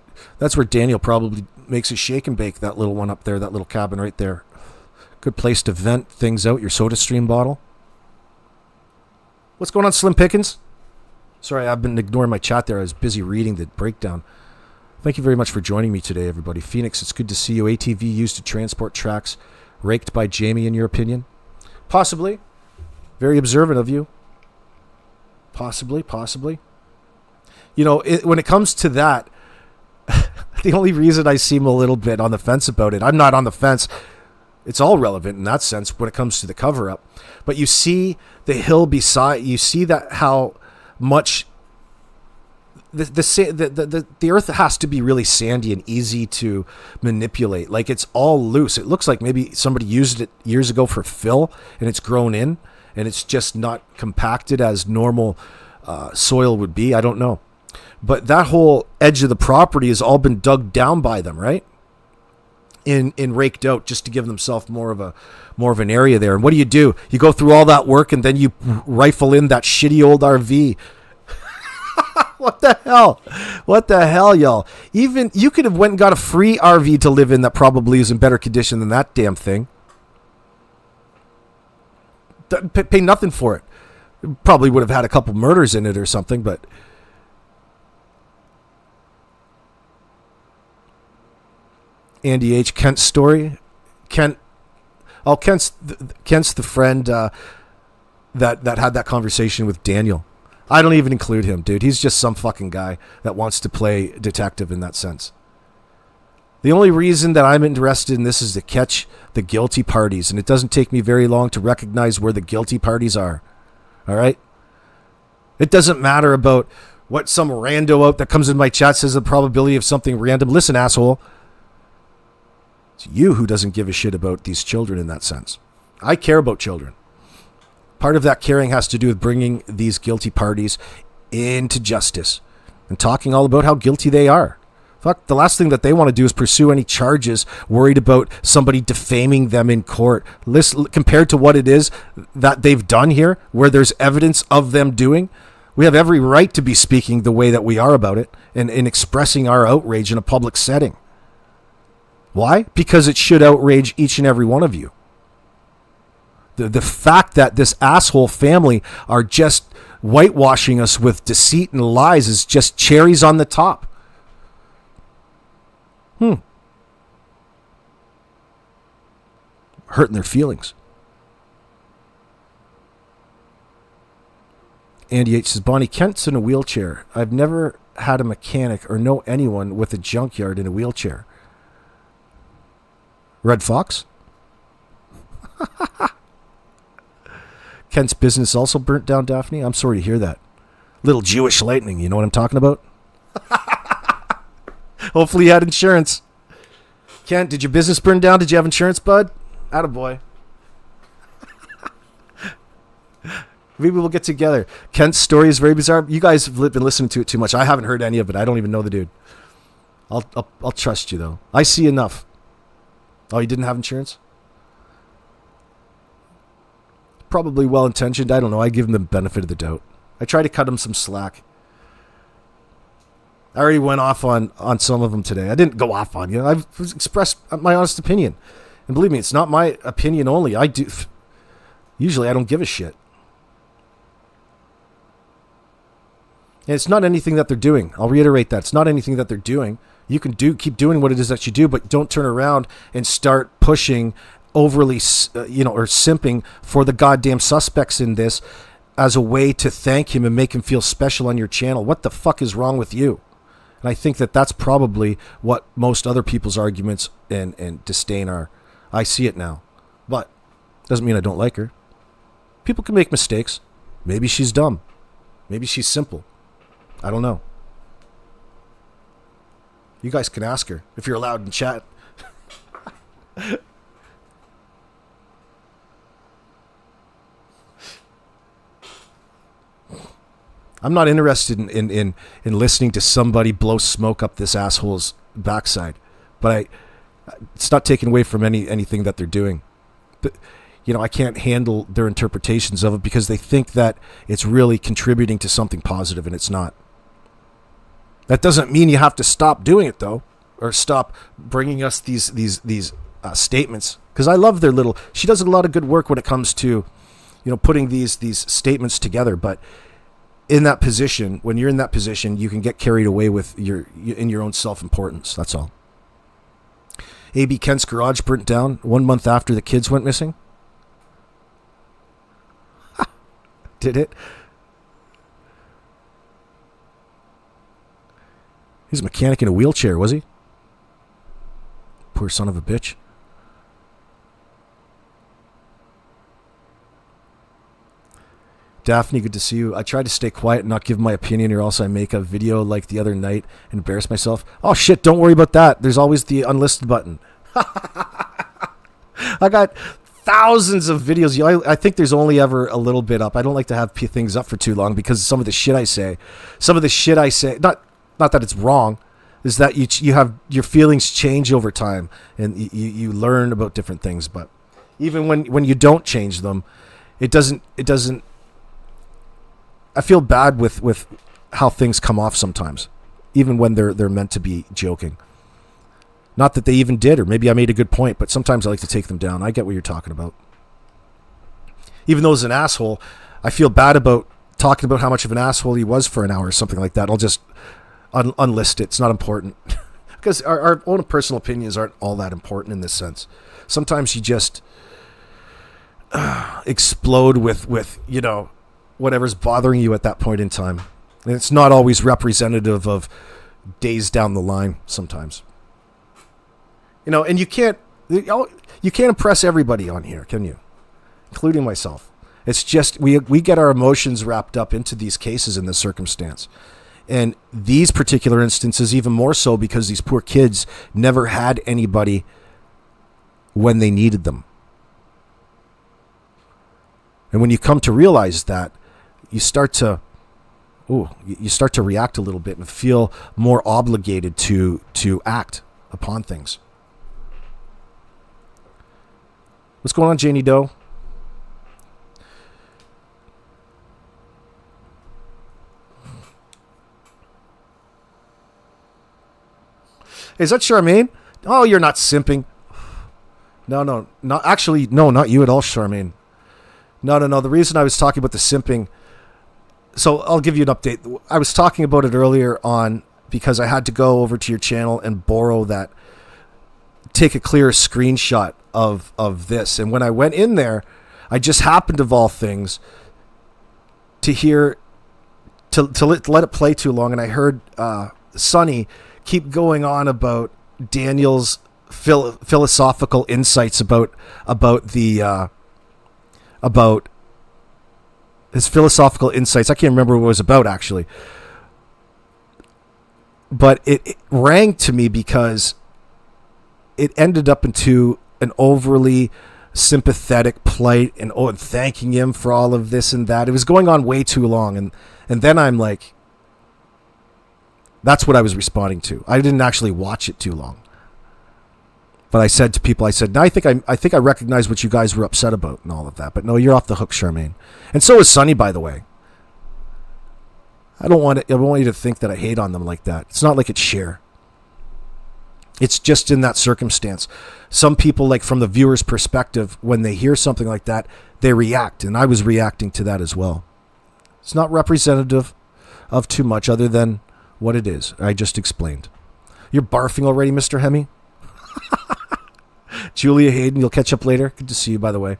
Daniel probably makes his shake and bake. That little one up there, that little cabin right there. Good place to vent things out. Your Soda Stream bottle. What's going on, Slim Pickens? Sorry, I've been ignoring my chat there. I was busy reading the breakdown. Thank you very much for joining me today, everybody. Phoenix, it's good to see you. ATV used to transport tracks raked by Jamie, in your opinion? Possibly. Very observant of you. Possibly. You know, when it comes to that, the only reason I seem a little bit on the fence about it, I'm not on the fence. It's all relevant in that sense when it comes to the cover-up. But you see the hill beside, you see that how much the earth has to be really sandy and easy to manipulate. Like, it's all loose. It looks like maybe somebody used it years ago for fill, and it's grown in, and it's just not compacted as normal soil would be. I don't know. But that whole edge of the property has all been dug down by them, right? In raked out, just to give themselves more of an area there. And what do? You go through all that work, and then you rifle in that shitty old RV. What the hell, y'all? Even you could have went and got a free RV to live in that probably is in better condition than that damn thing. Pay nothing for it. Probably would have had a couple murders in it or something, but Andy H. Kent's story. Kent's the friend that had that conversation with Daniel. I don't even include him, dude. He's just some fucking guy that wants to play detective in that sense. The only reason that I'm interested in this is to catch the guilty parties, and it doesn't take me very long to recognize where the guilty parties are. All right? It doesn't matter about what some rando out that comes in my chat says the probability of something random. Listen, asshole. It's you who doesn't give a shit about these children in that sense. I care about children. Part of that caring has to do with bringing these guilty parties into justice and talking all about how guilty they are. Fuck, the last thing that they want to do is pursue any charges, worried about somebody defaming them in court. Listen, compared to what it is that they've done here, where there's evidence of them doing, we have every right to be speaking the way that we are about it and expressing our outrage in a public setting. Why? Because it should outrage each and every one of you. The fact that this asshole family are just whitewashing us with deceit and lies is just cherries on the top. Hurting their feelings. Andy H says, Bonnie Kent's in a wheelchair. I've never had a mechanic or know anyone with a junkyard in a wheelchair. Red Fox? Kent's business also burnt down, Daphne? I'm sorry to hear that. Little Jewish lightning, you know what I'm talking about? Hopefully you had insurance. Kent, did your business burn down? Did you have insurance, bud? Attaboy. Maybe we'll get together. Kent's story is very bizarre. You guys have been listening to it too much. I haven't heard any of it. I don't even know the dude. I'll trust you, though. I see enough. Oh, you didn't have insurance? Probably well-intentioned. I don't know. I give him the benefit of the doubt. I try to cut him some slack. I already went off on some of them today. I didn't go off on you. I've expressed my honest opinion. And believe me, it's not my opinion only. Usually I don't give a shit. And it's not anything that they're doing. I'll reiterate that. It's not anything that they're doing. You can keep doing what it is that you do, but don't turn around and start pushing overly, or simping for the goddamn suspects in this as a way to thank him and make him feel special on your channel. What the fuck is wrong with you? And I think that that's probably what most other people's arguments and disdain are. I see it now. But doesn't mean I don't like her. People can make mistakes. Maybe she's dumb. Maybe she's simple. I don't know. You guys can ask her if you're allowed in chat. I'm not interested in listening to somebody blow smoke up this asshole's backside. But it's not taken away from anything that they're doing. But, I can't handle their interpretations of it because they think that it's really contributing to something positive, and it's not. That doesn't mean you have to stop doing it, though, or stop bringing us these statements. Because I love their little. She does a lot of good work when it comes to, putting these statements together. But in that position, when you're in that position, you can get carried away with your own self-importance. That's all. A.B. Kent's garage burnt down 1 month after the kids went missing. Did it? He's a mechanic in a wheelchair, was he? Poor son of a bitch. Daphne, good to see you. I tried to stay quiet and not give my opinion, or else I make a video like the other night and embarrass myself. Oh shit, don't worry about that. There's always the unlisted button. I got thousands of videos. I think there's only ever a little bit up. I don't like to have things up for too long because some of the shit I say, not that it's wrong, is that you have your feelings change over time and you learn about different things. But even when you don't change them, it doesn't. I feel bad with how things come off sometimes, even when they're meant to be joking. Not that they even did, or maybe I made a good point, but sometimes I like to take them down. I get what you're talking about. Even though he's an asshole, I feel bad about talking about how much of an asshole he was for an hour or something like that. I'll just unlist it. It's not important. Because our own personal opinions aren't all that important in this sense. Sometimes you just explode with whatever's bothering you at that point in time. And it's not always representative of days down the line sometimes. And you can't impress everybody on here, can you? Including myself. It's just we get our emotions wrapped up into these cases in this circumstance. And these particular instances even more so because these poor kids never had anybody when they needed them. And when you come to realize that, you start to react a little bit and feel more obligated to act upon things. What's going on, Janie Doe? Is that Charmaine? Oh, you're not simping. No, not you at all, Charmaine. No. The reason I was talking about the simping, so I'll give you an update. I was talking about it earlier on because I had to go over to your channel and take a clear screenshot of this. And when I went in there, I just happened, of all things, to let it play too long. And I heard Sonny keep going on about Daniel's philosophical insights about his philosophical insights. I can't remember what it was about, actually. But it rang to me because it ended up into an overly sympathetic plight and thanking him for all of this and that. It was going on way too long. And then I'm like, that's what I was responding to. I didn't actually watch it too long. But I said to people, no, I think I recognize what you guys were upset about and all of that. But no, you're off the hook, Charmaine. And so is Sonny, by the way. I don't want you to think that I hate on them like that. It's not like it's share. It's just in that circumstance. Some people, like from the viewer's perspective, when they hear something like that, they react. And I was reacting to that as well. It's not representative of too much other than what it is. I just explained. You're barfing already, Mr. Hemi? Julia Hayden, you'll catch up later. Good to see you, by the way.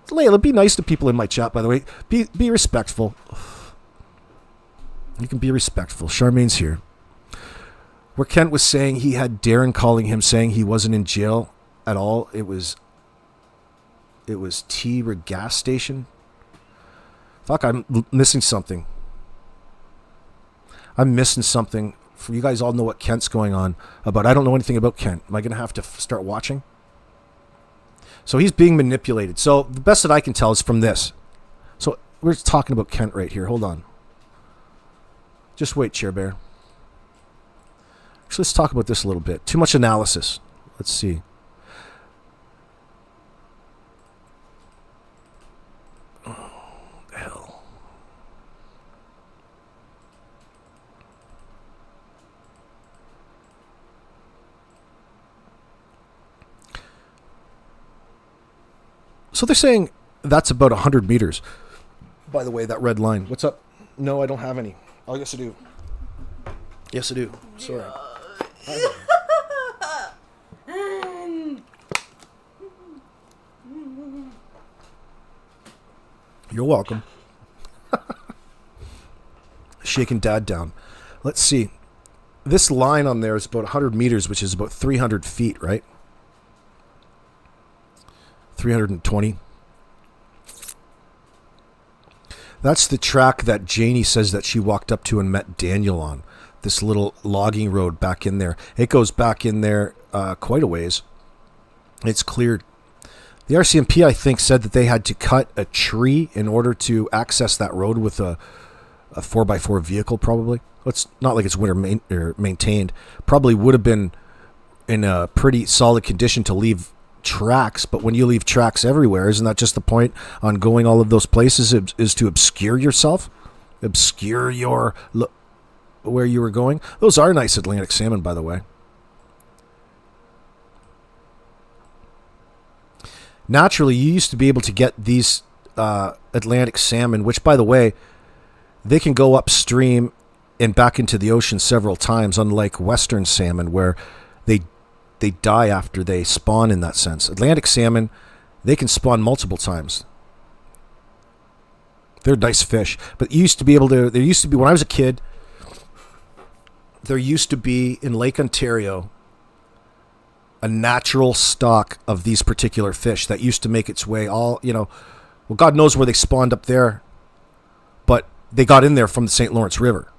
Layla, be nice to people in my chat, by the way. Be respectful. You can be respectful. Charmaine's here. Where Kent was saying he had Darren calling him saying he wasn't in jail at all. It was T gas station. Fuck, I'm missing something. I'm missing something. You guys all know what Kent's going on about. I don't know anything about Kent. Am I going to have to start watching? So he's being manipulated. So the best that I can tell is from this. So we're talking about Kent right here. Hold on. Just wait, Chair Bear. Actually, let's talk about this a little bit. Too much analysis. Let's see. Oh, hell. So they're saying that's about 100 meters. By the way, that red line. What's up? No, I don't have any. Oh, yes, I do. Yes, I do. Sorry. You're welcome. Shaking Dad down. Let's see. This line on there is about 100 meters, which is about 300 feet, right? 320. That's the track that Janie says that she walked up to and met Daniel on. This little logging road back in there. It goes back in there quite a ways. It's cleared. The RCMP, I think, said that they had to cut a tree in order to access that road with a 4x4 vehicle, probably. It's not like it's winter maintained. Probably would have been in a pretty solid condition to leave tracks, but when you leave tracks everywhere, isn't that just the point on going all of those places is to obscure yourself? Obscure your where you were going? Those are nice Atlantic salmon, by the way. Naturally, you used to be able to get these Atlantic salmon, which, by the way, they can go upstream and back into the ocean several times, unlike Western salmon, where they die after they spawn in that sense. Atlantic salmon, they can spawn multiple times. They're nice fish. But there used to be, when I was a kid, there used to be in Lake Ontario a natural stock of these particular fish that used to make its way well, God knows where they spawned up there, but they got in there from the St. Lawrence River.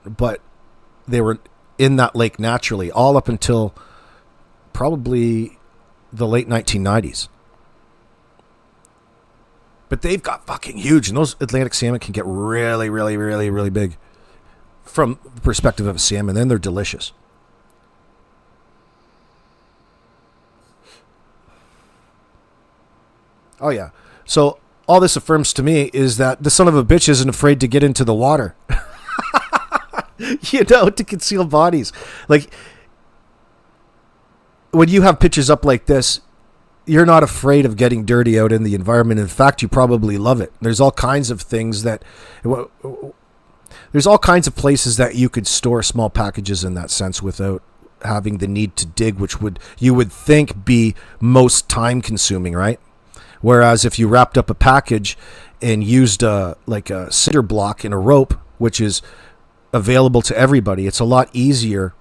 But they were in that lake naturally all up until probably the late 1990s. But they've got fucking huge, and those Atlantic salmon can get really, really, really, really big from the perspective of a salmon. Then they're delicious. Oh, yeah. So all this affirms to me is that the son of a bitch isn't afraid to get into the water. To conceal bodies. Like, when you have pictures up like this, you're not afraid of getting dirty out in the environment. In fact, you probably love it. There's all kinds of things there's all kinds of places that you could store small packages in that sense without having the need to dig, which you would think be most time consuming, right? Whereas if you wrapped up a package and used a cinder block and a rope, which is available to everybody, it's a lot easier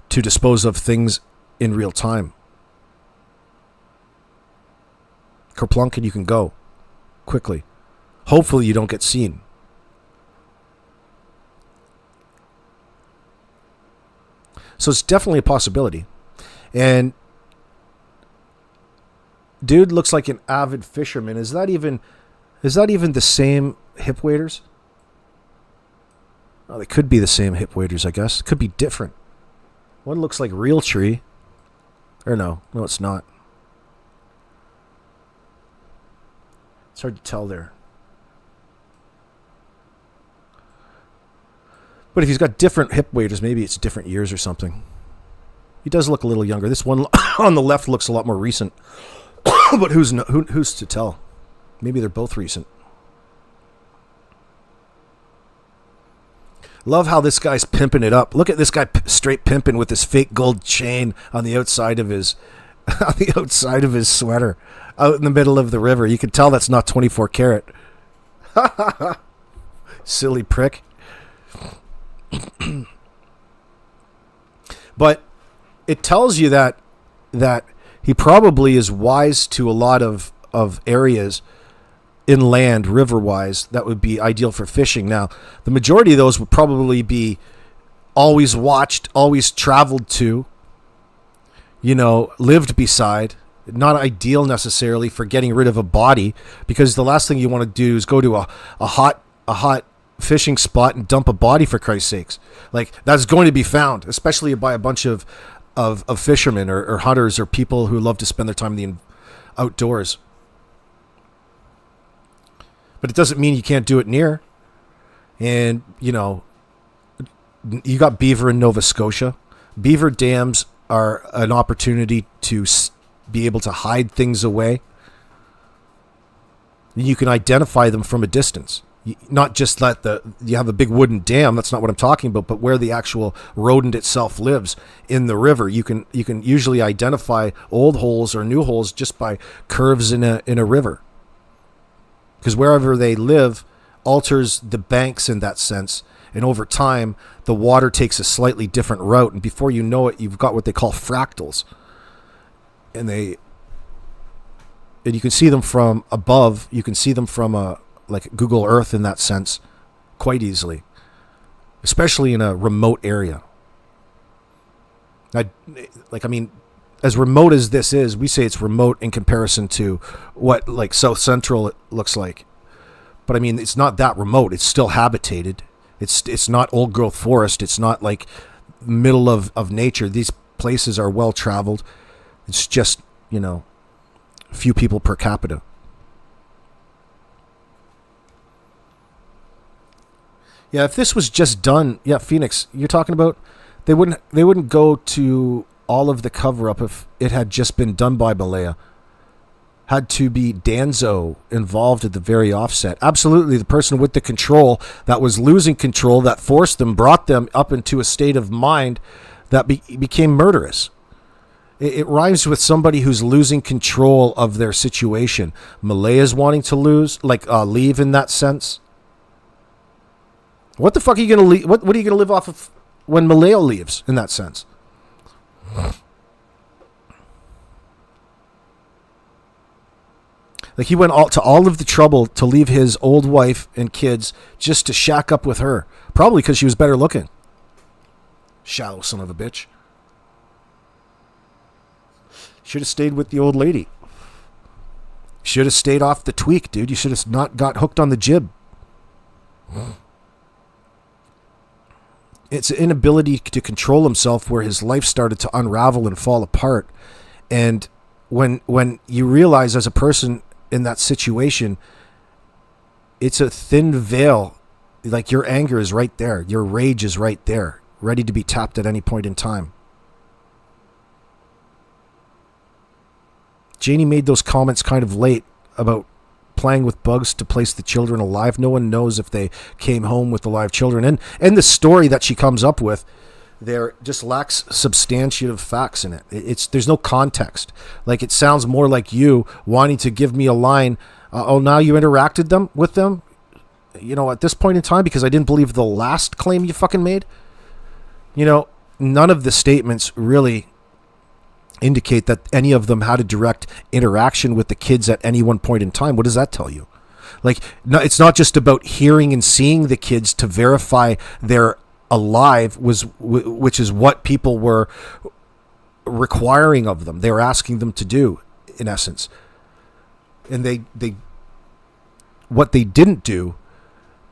to dispose of things in real time. Kerplunk, and you can go quickly. Hopefully you don't get seen. So it's definitely a possibility. And dude looks like an avid fisherman. Is that even the same hip waders? Oh, they could be the same hip waders, I guess. Could be different. One looks like real tree. Or no, it's not. It's hard to tell there. But if he's got different hip waders, maybe it's different years or something. He does look a little younger. This one on the left looks a lot more recent. But who's to tell? Maybe they're both recent. Love how this guy's pimping it up. Look at this guy straight pimping with his fake gold chain on the outside of his on the outside of his sweater out in the middle of the river. You can tell that's not 24 karat. Silly prick. But it tells you that he probably is wise to a lot of areas inland, river-wise, that would be ideal for fishing. Now, the majority of those would probably be always watched, always traveled to, lived beside. Not ideal necessarily for getting rid of a body, because the last thing you want to do is go to a hot fishing spot and dump a body, for Christ's sakes. Like, that's going to be found, especially by a bunch of fishermen or hunters or people who love to spend their time in the outdoors. But it doesn't mean you can't do it near. And, you got beaver in Nova Scotia. Beaver dams are an opportunity to be able to hide things away. You can identify them from a distance. Not just you have a big wooden dam, that's not what I'm talking about, but where the actual rodent itself lives in the river. You can usually identify old holes or new holes just by curves in a river. Because wherever they live alters the banks in that sense. And over time, the water takes a slightly different route. And before you know it, you've got what they call fractals. And you can see them from above. You can see them from like Google Earth in that sense quite easily. Especially in a remote area. As remote as this is, we say it's remote in comparison to what like South Central looks like. But I mean, it's not that remote. It's still habitated. It's not old growth forest. It's not like middle of nature. These places are well traveled. It's just, few people per capita. Yeah, if this was just done, Phoenix, you're talking about, they wouldn't go to all of the cover-up if it had just been done by Malaya. Had to be Danzo involved at the very offset. Absolutely, the person with the control that was losing control, that forced them, brought them up into a state of mind that became murderous. It rhymes with somebody who's losing control of their situation. Malaya's wanting to leave in that sense. What the fuck are you going to leave? What are you going to live off of when Malaya leaves in that sense? Like, he went to all of the trouble to leave his old wife and kids just to shack up with her. Probably because she was better looking. Shallow son of a bitch. Should have stayed with the old lady. Should have stayed off the tweak, dude. You should have not got hooked on the jib. It's an inability to control himself where his life started to unravel and fall apart. And when you realize as a person in that situation, it's a thin veil. Like, your anger is right there. Your rage is right there, ready to be tapped at any point in time. Janie made those comments kind of late about playing with bugs to place the children alive. No one knows if they came home with the live children. And the story that she comes up with there just lacks substantive facts in it. There's no context. Like, it sounds more like you wanting to give me a line. Now you interacted with them, at this point in time, because I didn't believe the last claim you fucking made. None of the statements really indicate that any of them had a direct interaction with the kids at any one point in time. What does that tell you? Like, no, it's not just about hearing and seeing the kids to verify they're alive, which is what people were requiring of them. They were asking them to do, in essence. And what they didn't do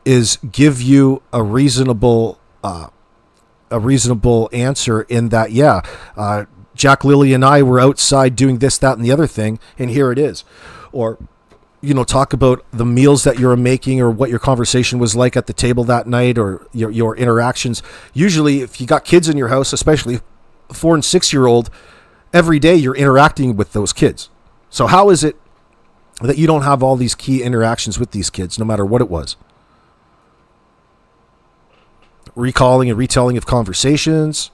is give you a reasonable answer in that, Jack, Lily, and I were outside doing this, that, and the other thing, and here it is. Or, talk about the meals that you're making or what your conversation was like at the table that night, or your interactions. Usually, if you got kids in your house, especially 4 and 6 year old, every day you're interacting with those kids. So how is it that you don't have all these key interactions with these kids, no matter what it was? Recalling and retelling of conversations,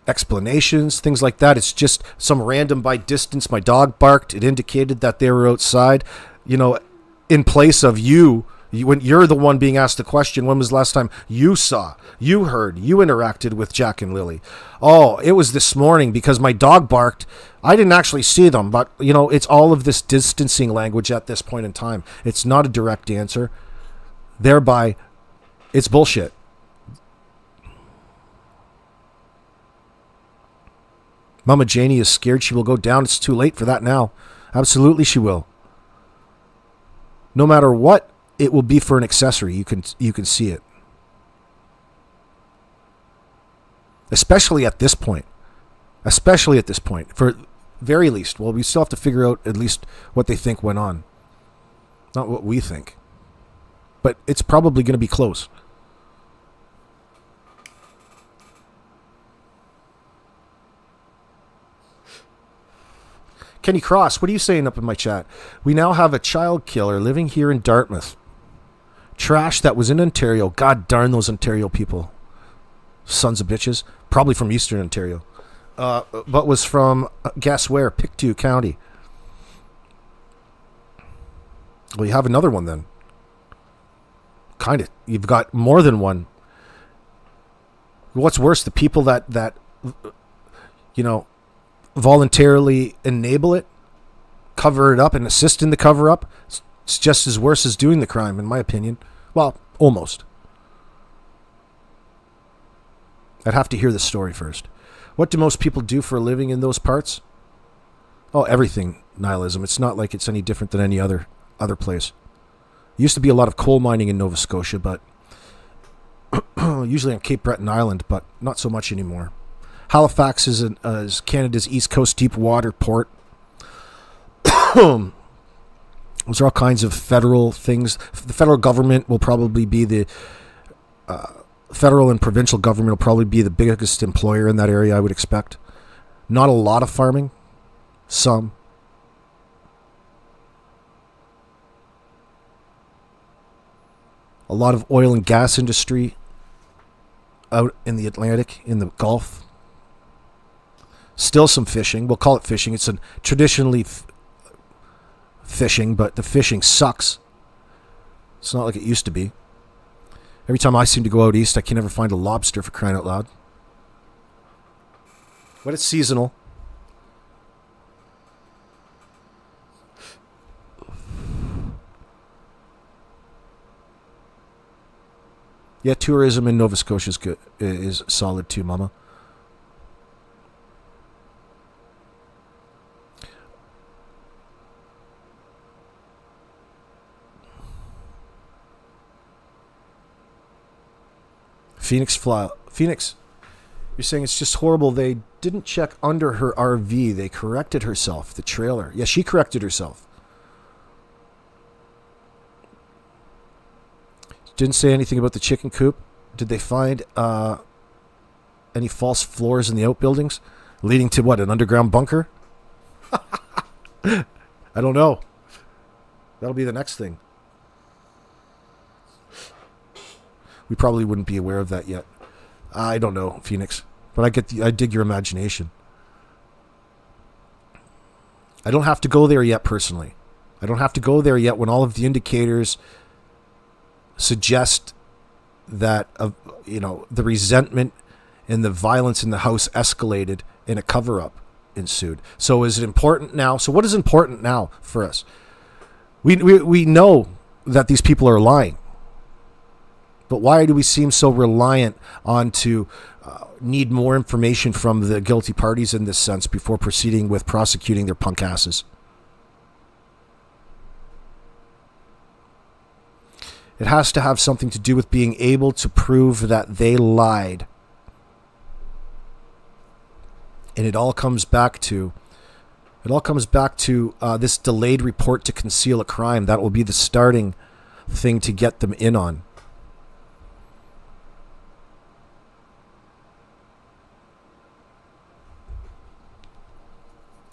explanations, things like that. It's just some random by distance. My dog barked. It indicated that they were outside, in place of you. When you're the one being asked the question, when was the last time you saw, you heard, you interacted with Jack and Lily? Oh, it was this morning because my dog barked. I didn't actually see them, but, it's all of this distancing language at this point in time. It's not a direct answer. Thereby, it's bullshit. Mama Janie is scared she will go down. It's too late for that now. Absolutely she will. No matter what, it will be for an accessory. You can see it. Especially at this point. For very least. Well, we still have to figure out at least what they think went on. Not what we think. But it's probably going to be close. Kenny Cross, what are you saying up in my chat? We now have a child killer living here in Dartmouth. Trash that was in Ontario. God darn those Ontario people. Sons of bitches. Probably from Eastern Ontario. But was from, guess where? Pictou County. Well, you have another one then. Kind of. You've got more than one. What's worse, the people that voluntarily enable it, cover it up, and assist in the cover-up, it's just as worse as doing the crime, in my opinion. Well, almost. I'd have to hear the story first. What do most people do for a living in those parts? Oh, everything, nihilism. It's not like it's any different than any other place. There used to be a lot of coal mining in Nova Scotia, but usually on Cape Breton Island, but not so much anymore. Halifax is Canada's East Coast deep water port. Those are all kinds of federal things. The federal government will probably be the federal and provincial government will probably be the biggest employer in that area, I would expect. Not a lot of farming. Some. A lot of oil and gas industry out in the Atlantic, in the Gulf. Still some fishing. We'll call it fishing. It's traditionally fishing, but the fishing sucks. It's not like it used to be. Every time I seem to go out east, I can never find a lobster, for crying out loud. But it's seasonal. Yeah, tourism in Nova Scotia is solid too, Mama. Phoenix, you're saying it's just horrible. They didn't check under her RV. They corrected herself, the trailer. Yeah, she corrected herself. Didn't say anything about the chicken coop. Did they find any false floors in the outbuildings leading to what, an underground bunker? I don't know. That'll be the next thing. We probably wouldn't be aware of that yet. I don't know, Phoenix, but I dig your imagination. I don't have to go there yet personally. I don't have to go there yet when all of the indicators suggest that the resentment and the violence in the house escalated and a cover-up ensued. So is it important now? So what is important now for us? We know that these people are lying. But why do we seem so reliant on to need more information from the guilty parties in this sense before proceeding with prosecuting their punk asses? It has to have something to do with being able to prove that they lied. And it all comes back to this delayed report to conceal a crime. That will be the starting thing to get them in on.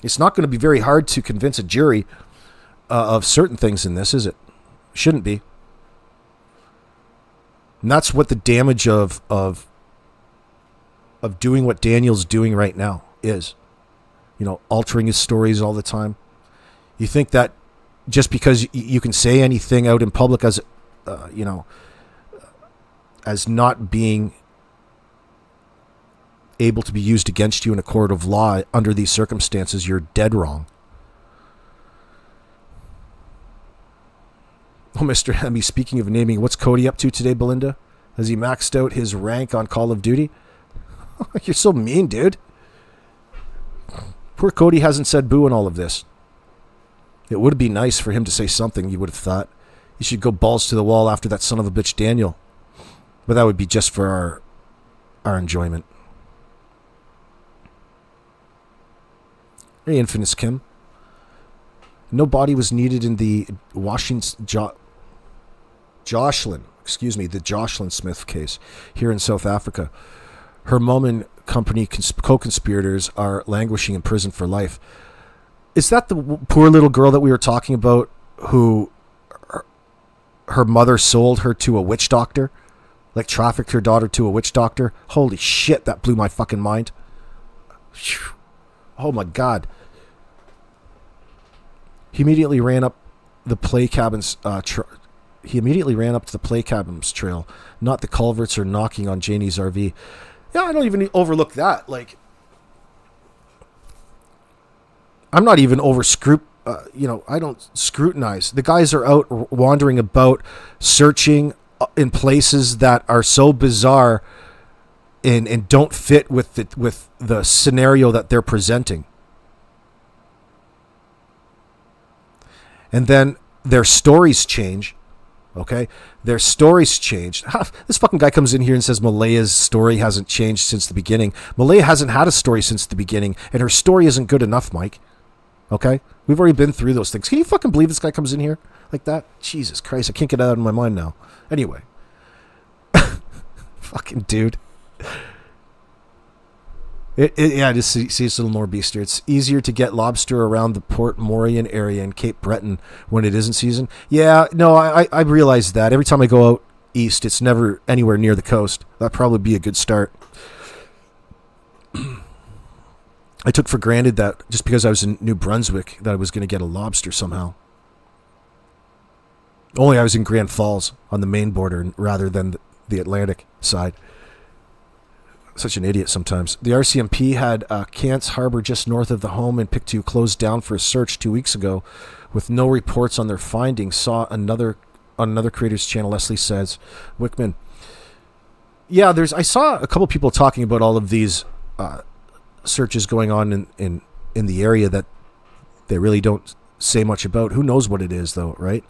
It's not going to be very hard to convince a jury of certain things in this, is it? Shouldn't be. And that's what the damage of doing what Daniel's doing right now is. Altering his stories all the time. You think that just because you can say anything out in public as not being able to be used against you in a court of law under these circumstances, you're dead wrong. Oh, Mr. Hemmy, speaking of naming, what's Cody up to today, Belinda? Has he maxed out his rank on Call of Duty? You're so mean, dude. Poor Cody hasn't said boo in all of this. It would be nice for him to say something, you would have thought. He should go balls to the wall after that son of a bitch Daniel. But that would be just for our enjoyment. Hey, Infamous Kim. No body was needed in the Jocelyn Smith case here in South Africa. Her mom and company co-conspirators are languishing in prison for life. Is that the poor little girl that we were talking about who her mother sold her to a witch doctor? Like trafficked her daughter to a witch doctor? Holy shit, that blew my fucking mind. Oh my God. He immediately ran up the play cabins trail, not the culverts or knocking on Janie's RV. Yeah, I don't even overlook that. Like, I'm not even I don't scrutinize. The guys are out wandering about, searching in places that are so bizarre and don't fit with the scenario that they're presenting. And then their stories change. Okay? Their stories change. This fucking guy comes in here and says Malaya's story hasn't changed since the beginning. Malaya hasn't had a story since the beginning, and her story isn't good enough, Mike. Okay? We've already been through those things. Can you fucking believe this guy comes in here like that? Jesus Christ, I can't get it out of my mind now. Anyway. Fucking dude. I just see it's a little more beaster. It's easier to get lobster around the Port Morian area in Cape Breton when it isn't season. Yeah, no, I realize that. Every time I go out east, it's never anywhere near the coast. That'd probably be a good start. I took for granted that just because I was in New Brunswick that I was going to get a lobster somehow. Only I was in Grand Falls on the Maine border rather than the Atlantic side. Such an idiot sometimes. The RCMP had Kant's Harbor just north of the home in Pictou closed down for a search 2 weeks ago with no reports on their findings. Saw on another creator's channel, Leslie says. Wickman. Yeah, I saw a couple people talking about all of these searches going on in the area that they really don't say much about. Who knows what it is, though, right?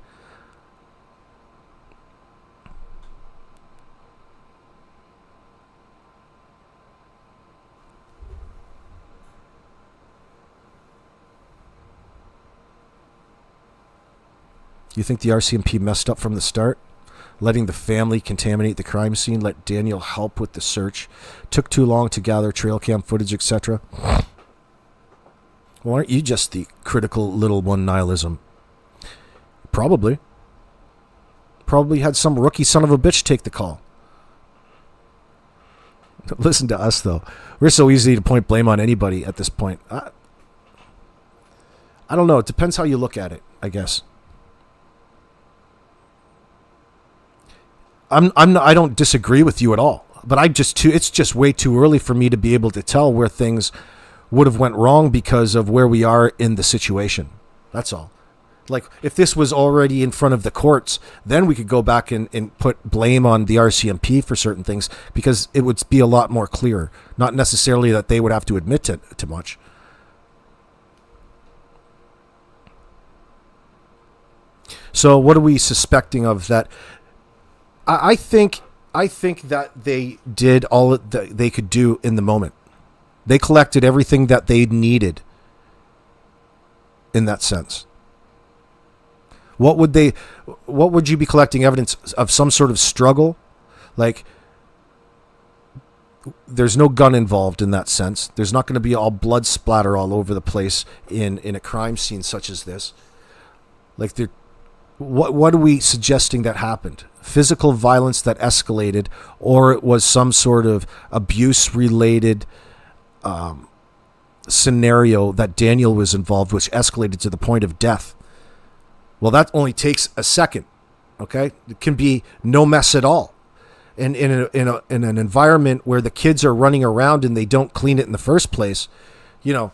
You think the RCMP messed up from the start? Letting the family contaminate the crime scene, let Daniel help with the search. Took too long to gather trail cam footage, etc. Well, aren't you just the critical little one nihilism? Probably. Probably had some rookie son of a bitch take the call. Listen to us, though. We're so easy to point blame on anybody at this point. I don't know. It depends how you look at it, I guess. I don't disagree with you at all, but it's just way too early for me to be able to tell where things would have went wrong because of where we are in the situation. That's all. Like, if this was already in front of the courts, then we could go back and put blame on the RCMP for certain things because it would be a lot more clear. Not necessarily that they would have to admit to much. So what are we suspecting of that? I think that they did all that they could do in the moment. They collected everything that they needed in that sense. What would you be collecting evidence of? Some sort of struggle? Like, there's no gun involved in that sense. There's not going to be all blood splatter all over the place in a crime scene such as this. Like, what are we suggesting that happened? Physical violence that escalated, or it was some sort of abuse-related scenario that Daniel was involved, which escalated to the point of death. Well, that only takes a second. Okay, it can be no mess at all. And in an environment where the kids are running around and they don't clean it in the first place, you know,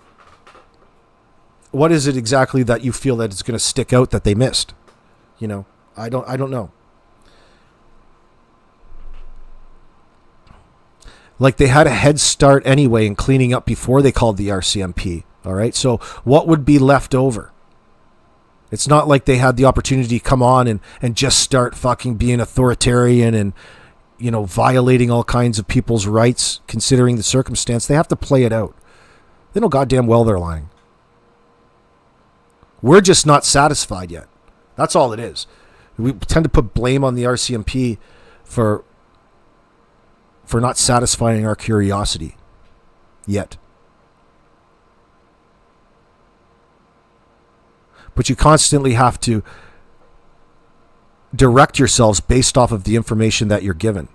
what is it exactly that you feel that it's going to stick out that they missed? You know, I don't know. Like, they had a head start anyway in cleaning up before they called the RCMP. All right, so what would be left over? It's not like they had the opportunity to come on and just start fucking being authoritarian and, you know, violating all kinds of people's rights, considering the circumstance. They have to play it out. They know goddamn well they're lying. We're just not satisfied yet. That's all it is. We tend to put blame on the RCMP for not satisfying our curiosity yet. But you constantly have to direct yourselves based off of the information that you're given.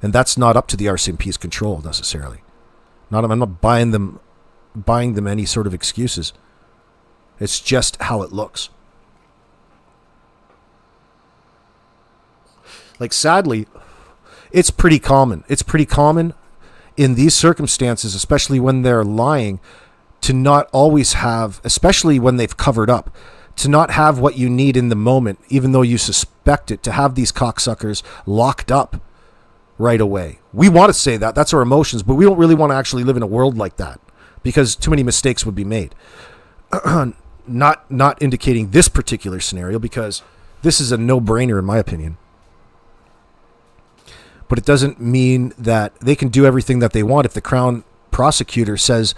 And that's not up to the RCMP's control necessarily. I'm not buying them any sort of excuses. It's just how it looks. Like, sadly, it's pretty common. It's pretty common in these circumstances, especially when they're lying, to not always have, especially when they've covered up, to not have what you need in the moment, even though you suspect it, to have these cocksuckers locked up right away. We want to say that. That's our emotions, but we don't really want to actually live in a world like that because too many mistakes would be made. Not indicating this particular scenario, because this is a no-brainer in my opinion. But it doesn't mean that they can do everything that they want if the Crown prosecutor says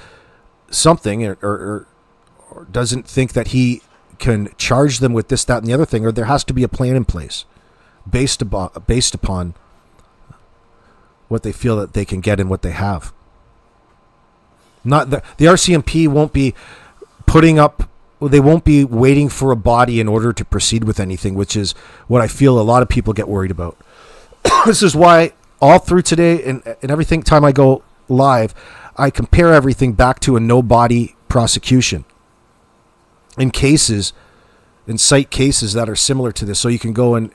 something or doesn't think that he can charge them with this, that, and the other thing, or there has to be a plan in place based upon what they feel that they can get and what they have. Not the RCMP won't be they won't be waiting for a body in order to proceed with anything, which is what I feel a lot of people get worried about. This is why all through today and everything time I go live, I compare everything back to a no-body prosecution in cite cases that are similar to this, so you can go and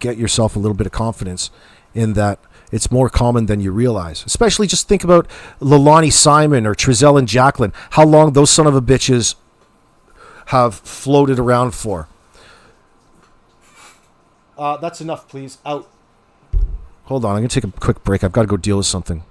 get yourself a little bit of confidence in that it's more common than you realize. Especially just think about Leilani Simon or Trezell and Jacqueline, how long those son of a bitches have floated around for. That's enough, please. Out. Hold on, I'm going to take a quick break. I've got to go deal with something.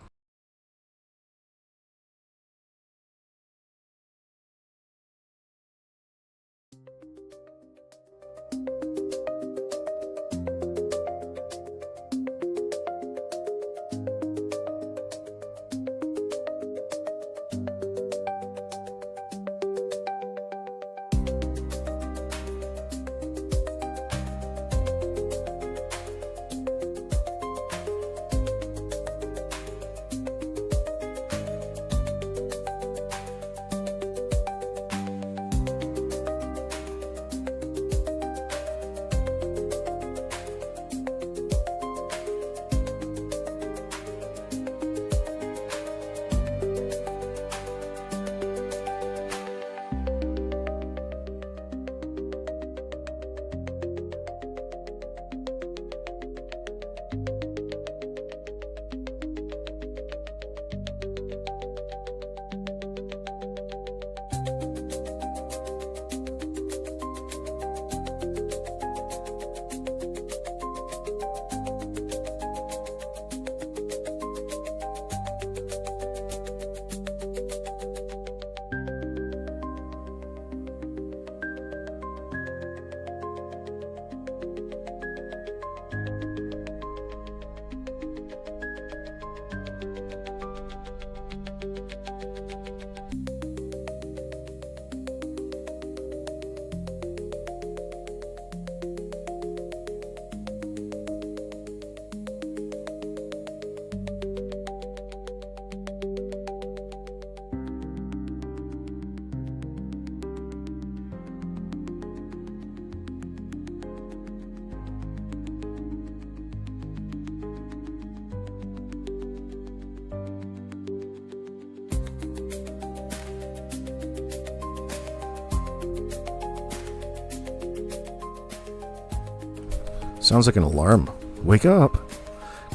Sounds like an alarm. Wake up.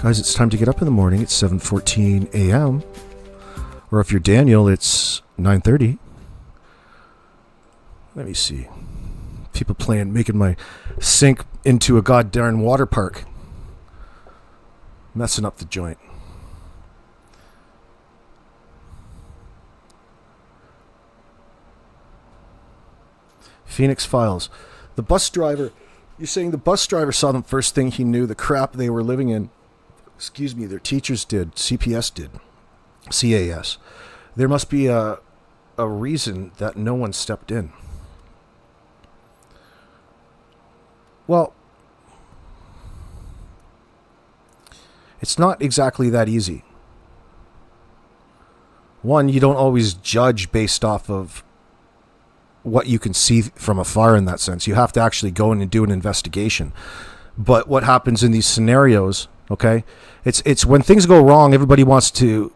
Guys, it's time to get up in the morning. It's 7:14 a.m. Or if you're Daniel, it's 9:30. Let me see. People making my sink into a goddamn water park. Messing up the joint. Phoenix Files. The bus driver. You're saying the bus driver saw them first thing he knew, the crap they were living in. Excuse me, their teachers did. CPS did. CAS. There must be a reason that no one stepped in. Well, it's not exactly that easy. One, you don't always judge based off of what you can see from afar in that sense. You have to actually go in and do an investigation. But what happens in these scenarios, okay, it's when things go wrong, everybody wants to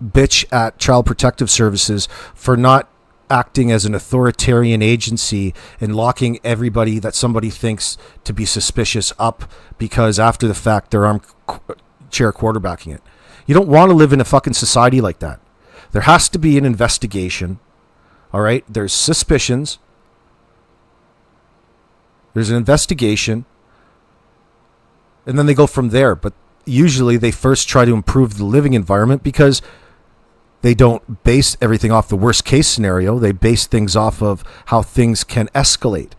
bitch at Child Protective Services for not acting as an authoritarian agency and locking everybody that somebody thinks to be suspicious up because after the fact they're armchair quarterbacking it. You don't want to live in a fucking society like that. There has to be an investigation. All right, there's suspicions. There's an investigation. And then they go from there. But usually they first try to improve the living environment because they don't base everything off the worst case scenario. They base things off of how things can escalate.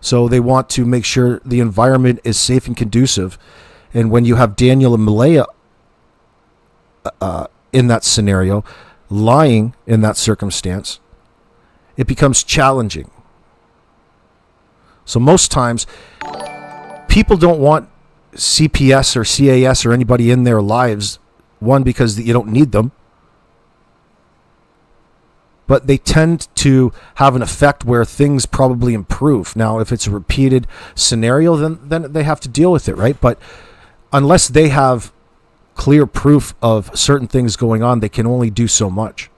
So they want to make sure the environment is safe and conducive. And when you have Daniel and Malaya in that scenario, lying in that circumstance, it becomes challenging. So most times, people don't want CPS or CAS or anybody in their lives, one, because you don't need them, but they tend to have an effect where things probably improve. Now, if it's a repeated scenario, then they have to deal with it, right? But unless they have clear proof of certain things going on, they can only do so much.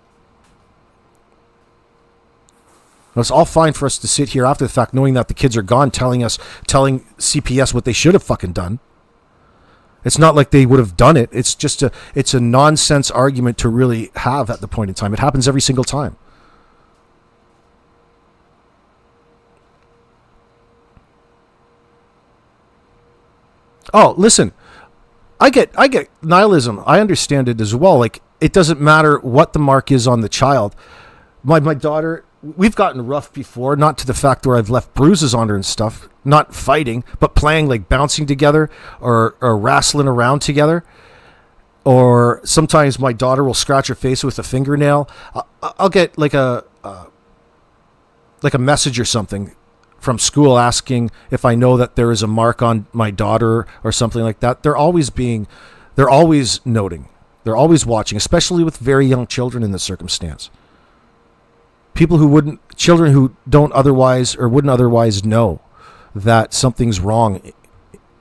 It's all fine for us to sit here after the fact knowing that the kids are gone telling CPS what they should have fucking done. It's not like they would have done it. It's just it's a nonsense argument to really have at the point in time. It happens every single time. Oh, listen. I get nihilism. I understand it as well. Like, it doesn't matter what the mark is on the child. My daughter, we've gotten rough before, not to the fact where I've left bruises on her and stuff, not fighting, but playing, like bouncing together or wrestling around together. Or sometimes my daughter will scratch her face with a fingernail. I'll get like a message or something from school asking if I know that there is a mark on my daughter or something like that. They're always noting. They're always watching, especially with very young children in this circumstance. Children who don't otherwise or wouldn't otherwise know that something's wrong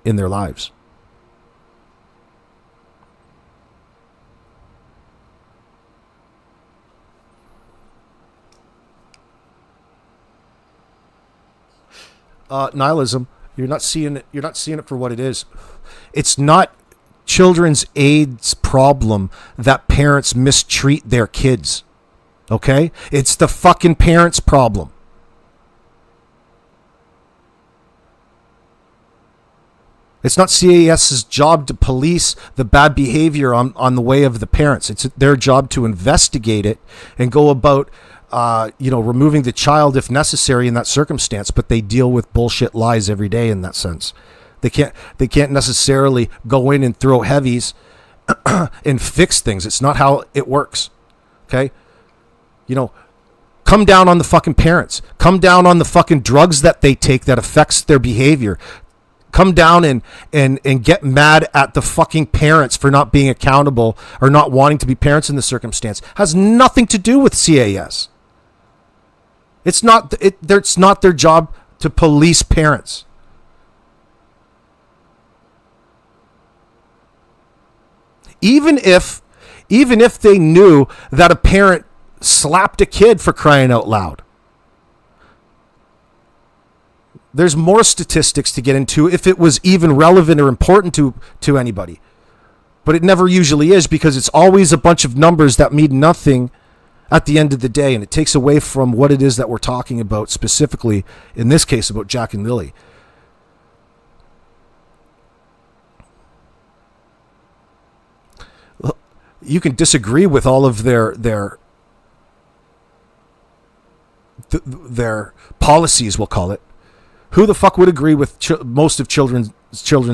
in their lives. Nihilism. You're not seeing it. You're not seeing it for what it is. It's not children's aid's problem that parents mistreat their kids. Okay? It's the fucking parents' problem. It's not CAS's job to police the bad behavior on the way of the parents. It's their job to investigate it and go about, removing the child if necessary in that circumstance. But they deal with bullshit lies every day in that sense. They can't necessarily go in and throw heavies and fix things. It's not how it works. Okay? Come down on the fucking parents. Come down on the fucking drugs that they take that affects their behavior. Come down and get mad at the fucking parents for not being accountable or not wanting to be parents in this circumstance. Has nothing to do with CAS. It's not their job to police parents. Even if they knew that a parent slapped a kid, for crying out loud. There's more statistics to get into if it was even relevant or important to anybody. But it never usually is, because it's always a bunch of numbers that mean nothing at the end of the day, and it takes away from what it is that we're talking about, specifically in this case about Jack and Lily. You can disagree with all of their policies, we'll call it. Who the fuck would agree with most of children's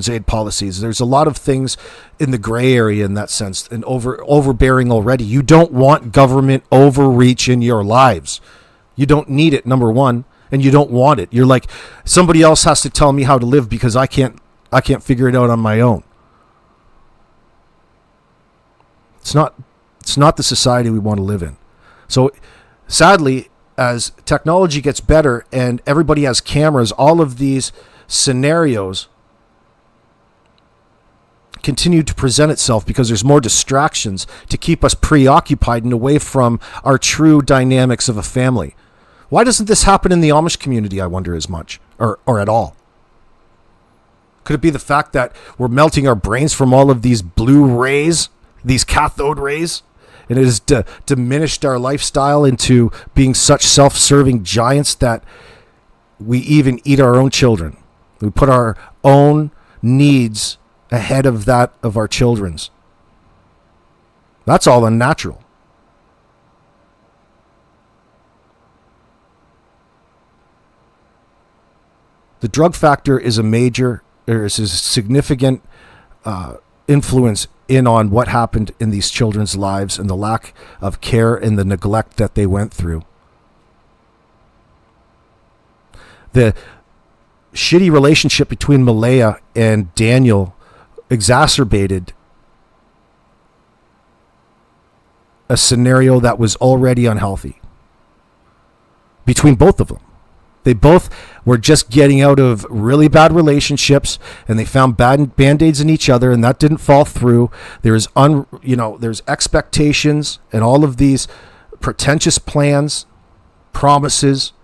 aid policies? There's a lot of things in the gray area in that sense, and overbearing already. You don't want government overreach in your lives. You don't need it, number one, and you don't want it. You're like, somebody else has to tell me how to live because I can't figure it out on my own. It's not the society we want to live in. So sadly, as technology gets better and everybody has cameras, all of these scenarios continue to present itself because there's more distractions to keep us preoccupied and away from our true dynamics of a family. Why doesn't this happen in the Amish community, I wonder, as much or at all? Could it be the fact that we're melting our brains from all of these blue rays, these cathode rays? And it has diminished our lifestyle into being such self-serving giants that we even eat our own children. We put our own needs ahead of that of our children's. That's all unnatural. The drug factor is a significant influence in on what happened in these children's lives and the lack of care and the neglect that they went through. The shitty relationship between Malaya and Daniel exacerbated a scenario that was already unhealthy between both of them. They both were just getting out of really bad relationships, and they found band-aids in each other, and that didn't fall through. There's expectations and all of these pretentious plans, promises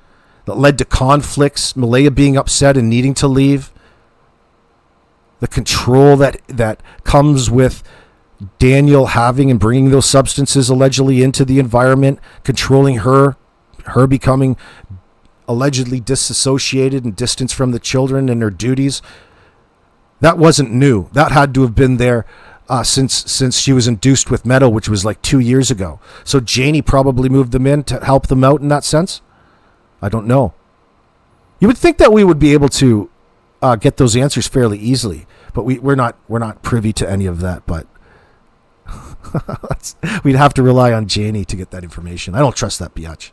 that led to conflicts, Malaya being upset and needing to leave. The control that comes with Daniel having and bringing those substances allegedly into the environment, controlling her becoming allegedly disassociated and distanced from the children and her duties. That wasn't new. That had to have been there since she was induced with Meadow, which was like 2 years ago. So Janie probably moved them in to help them out in that sense. I don't know. You would think that we would be able to get those answers fairly easily, but we're not privy to any of that. But we'd have to rely on Janie to get that information. I don't trust that biatch.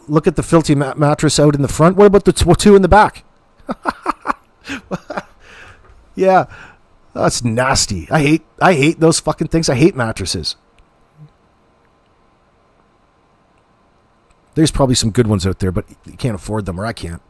Look at the filthy mattress out in the front. What about the two in the back? Yeah, that's nasty. I hate those fucking things. I hate mattresses. There's probably some good ones out there, but you can't afford them, or I can't.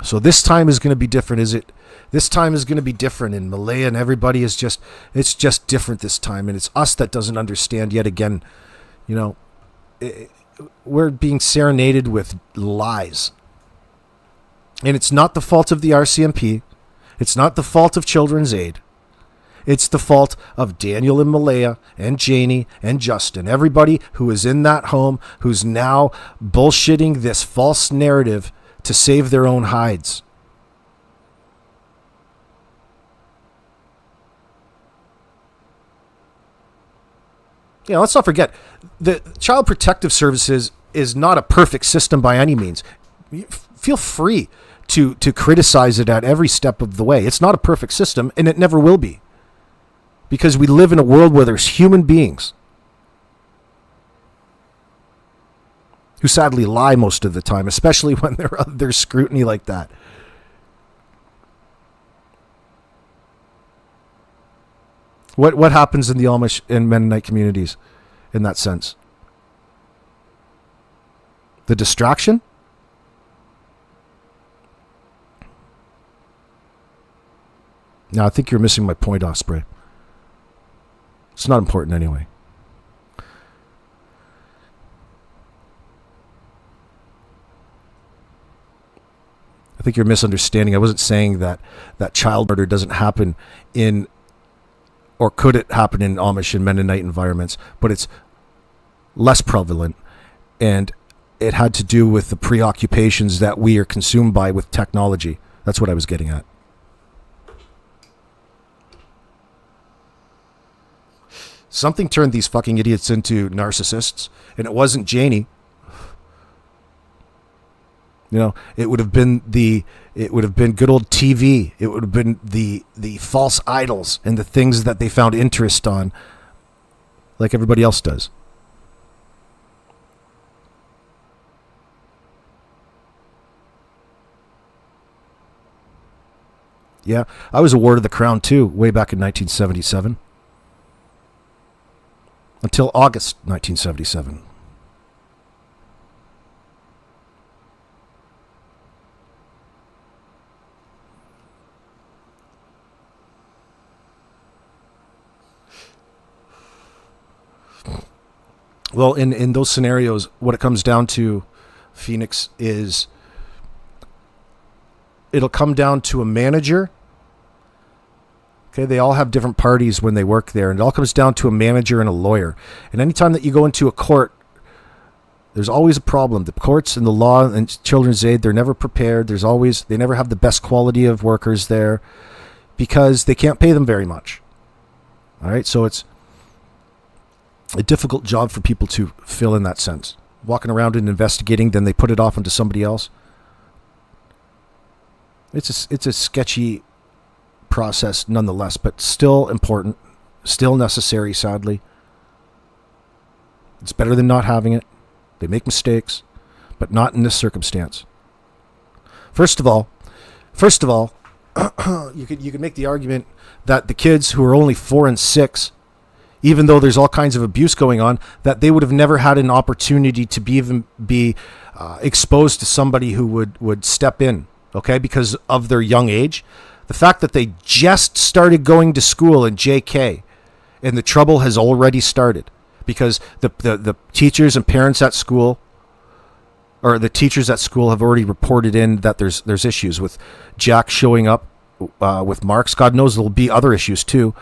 So this time is going to be different, is it? This time is going to be different, and Malaya and everybody it's just different this time, and it's us that doesn't understand yet again. We're being serenaded with lies. And it's not the fault of the RCMP. It's not the fault of Children's Aid. It's the fault of Daniel and Malaya and Janie and Justin. Everybody who is in that home who's now bullshitting this false narrative to save their own hides. Let's not forget, the Child Protective Services is not a perfect system by any means. Feel free to criticize it at every step of the way. It's not a perfect system, and it never will be. Because we live in a world where there's human beings who sadly lie most of the time, especially when there's scrutiny like that. What happens in the Amish and Mennonite communities in that sense? The distraction? Now, I think you're missing my point, Osprey. It's not important anyway. I think you're misunderstanding. I wasn't saying that child murder doesn't happen in, or could it happen in Amish and Mennonite environments, but it's less prevalent, and it had to do with the preoccupations that we are consumed by with technology. That's what I was getting at. Something turned these fucking idiots into narcissists, and it wasn't Janie. You know, it would have been good old TV. It would have been the false idols and the things that they found interest on, like everybody else does. Yeah, I was a ward of the Crown too, way back in 1977. Until August 1977. Well, in those scenarios, what it comes down to, Phoenix, is it'll come down to a manager. Okay, they all have different parties when they work there, and it all comes down to a manager and a lawyer. And anytime that you go into a court, there's always a problem. The courts and the law and children's aid, they're never prepared. They never have the best quality of workers there because they can't pay them very much. All right, so it's a difficult job for people to fill in that sense. Walking around and investigating, then they put it off onto somebody else. It's a sketchy process nonetheless, but still important, still necessary, sadly. It's better than not having it. They make mistakes, but not in this circumstance. First of all, you could make the argument that the kids who are only 4 and 6, even though there's all kinds of abuse going on, that they would have never had an opportunity to be exposed to somebody who would step in, okay, because of their young age. The fact that they just started going to school in JK, and the trouble has already started because the teachers and parents at school, or the teachers at school, have already reported in that there's issues with Jack showing up with marks. God knows there'll be other issues too.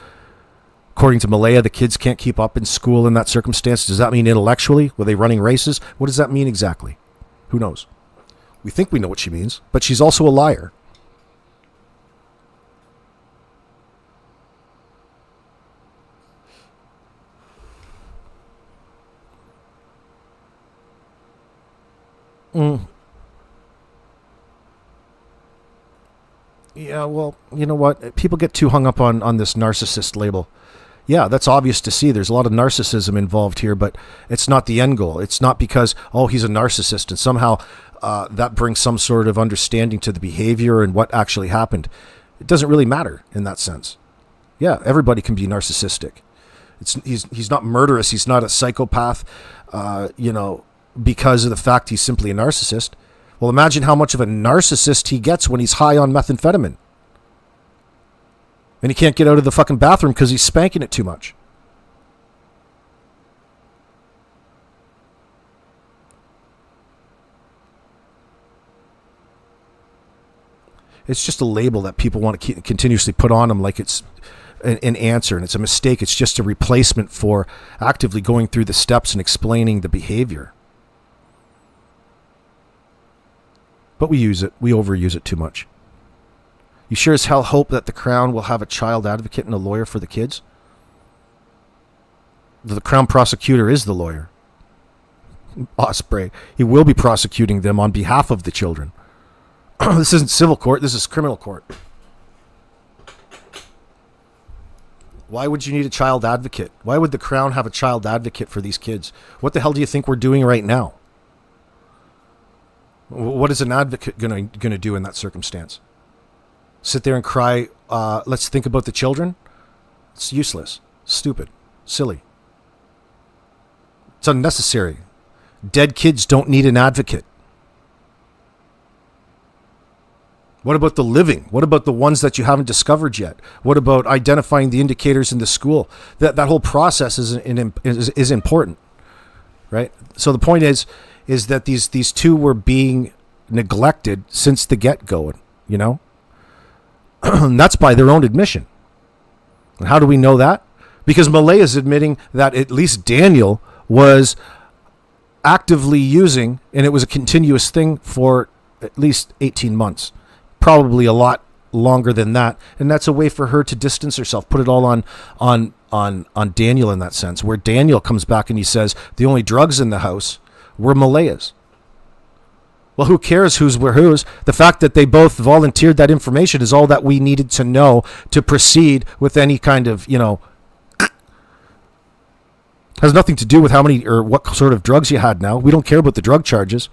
According to Malaya, the kids can't keep up in school in that circumstance. Does that mean intellectually? Were they running races? What does that mean exactly? Who knows? We think we know what she means, but she's also a liar. Yeah, well, you know what? People get too hung up on this narcissist label. Yeah, that's obvious to see. There's a lot of narcissism involved here, but it's not the end goal. It's not because, oh, he's a narcissist, and somehow that brings some sort of understanding to the behavior and what actually happened. It doesn't really matter in that sense. Yeah, everybody can be narcissistic. He's not murderous. He's not a psychopath, because of the fact he's simply a narcissist. Well, imagine how much of a narcissist he gets when he's high on methamphetamine. And he can't get out of the fucking bathroom because he's spanking it too much. It's just a label that people want to continuously put on him like it's an answer, and it's a mistake. It's just a replacement for actively going through the steps and explaining the behavior. But we use it. We overuse it too much. You sure as hell hope that the Crown will have a child advocate and a lawyer for the kids? The Crown prosecutor is the lawyer. Osprey. He will be prosecuting them on behalf of the children. This isn't civil court. This is criminal court. Why would you need a child advocate? Why would the Crown have a child advocate for these kids? What the hell do you think we're doing right now? What is an advocate going to do in that circumstance? Sit there and cry, let's think about the children? It's useless, stupid, silly. It's unnecessary. Dead kids don't need an advocate. What about the living? What about the ones that you haven't discovered yet? What about identifying the indicators in the school? That whole process is important, right? So the point is that these two were being neglected since the get-go, you know? And that's by their own admission. And how do we know that? Because Malaya is admitting that at least Daniel was actively using, and it was a continuous thing for at least 18 months. Probably a lot longer than that. And that's a way for her to distance herself, put it all on Daniel in that sense, where Daniel comes back and he says the only drugs in the house were Malaya's. Well, who cares whose were whose? The fact that they both volunteered that information is all that we needed to know to proceed with any kind of, has nothing to do with how many or what sort of drugs you had now. We don't care about the drug charges.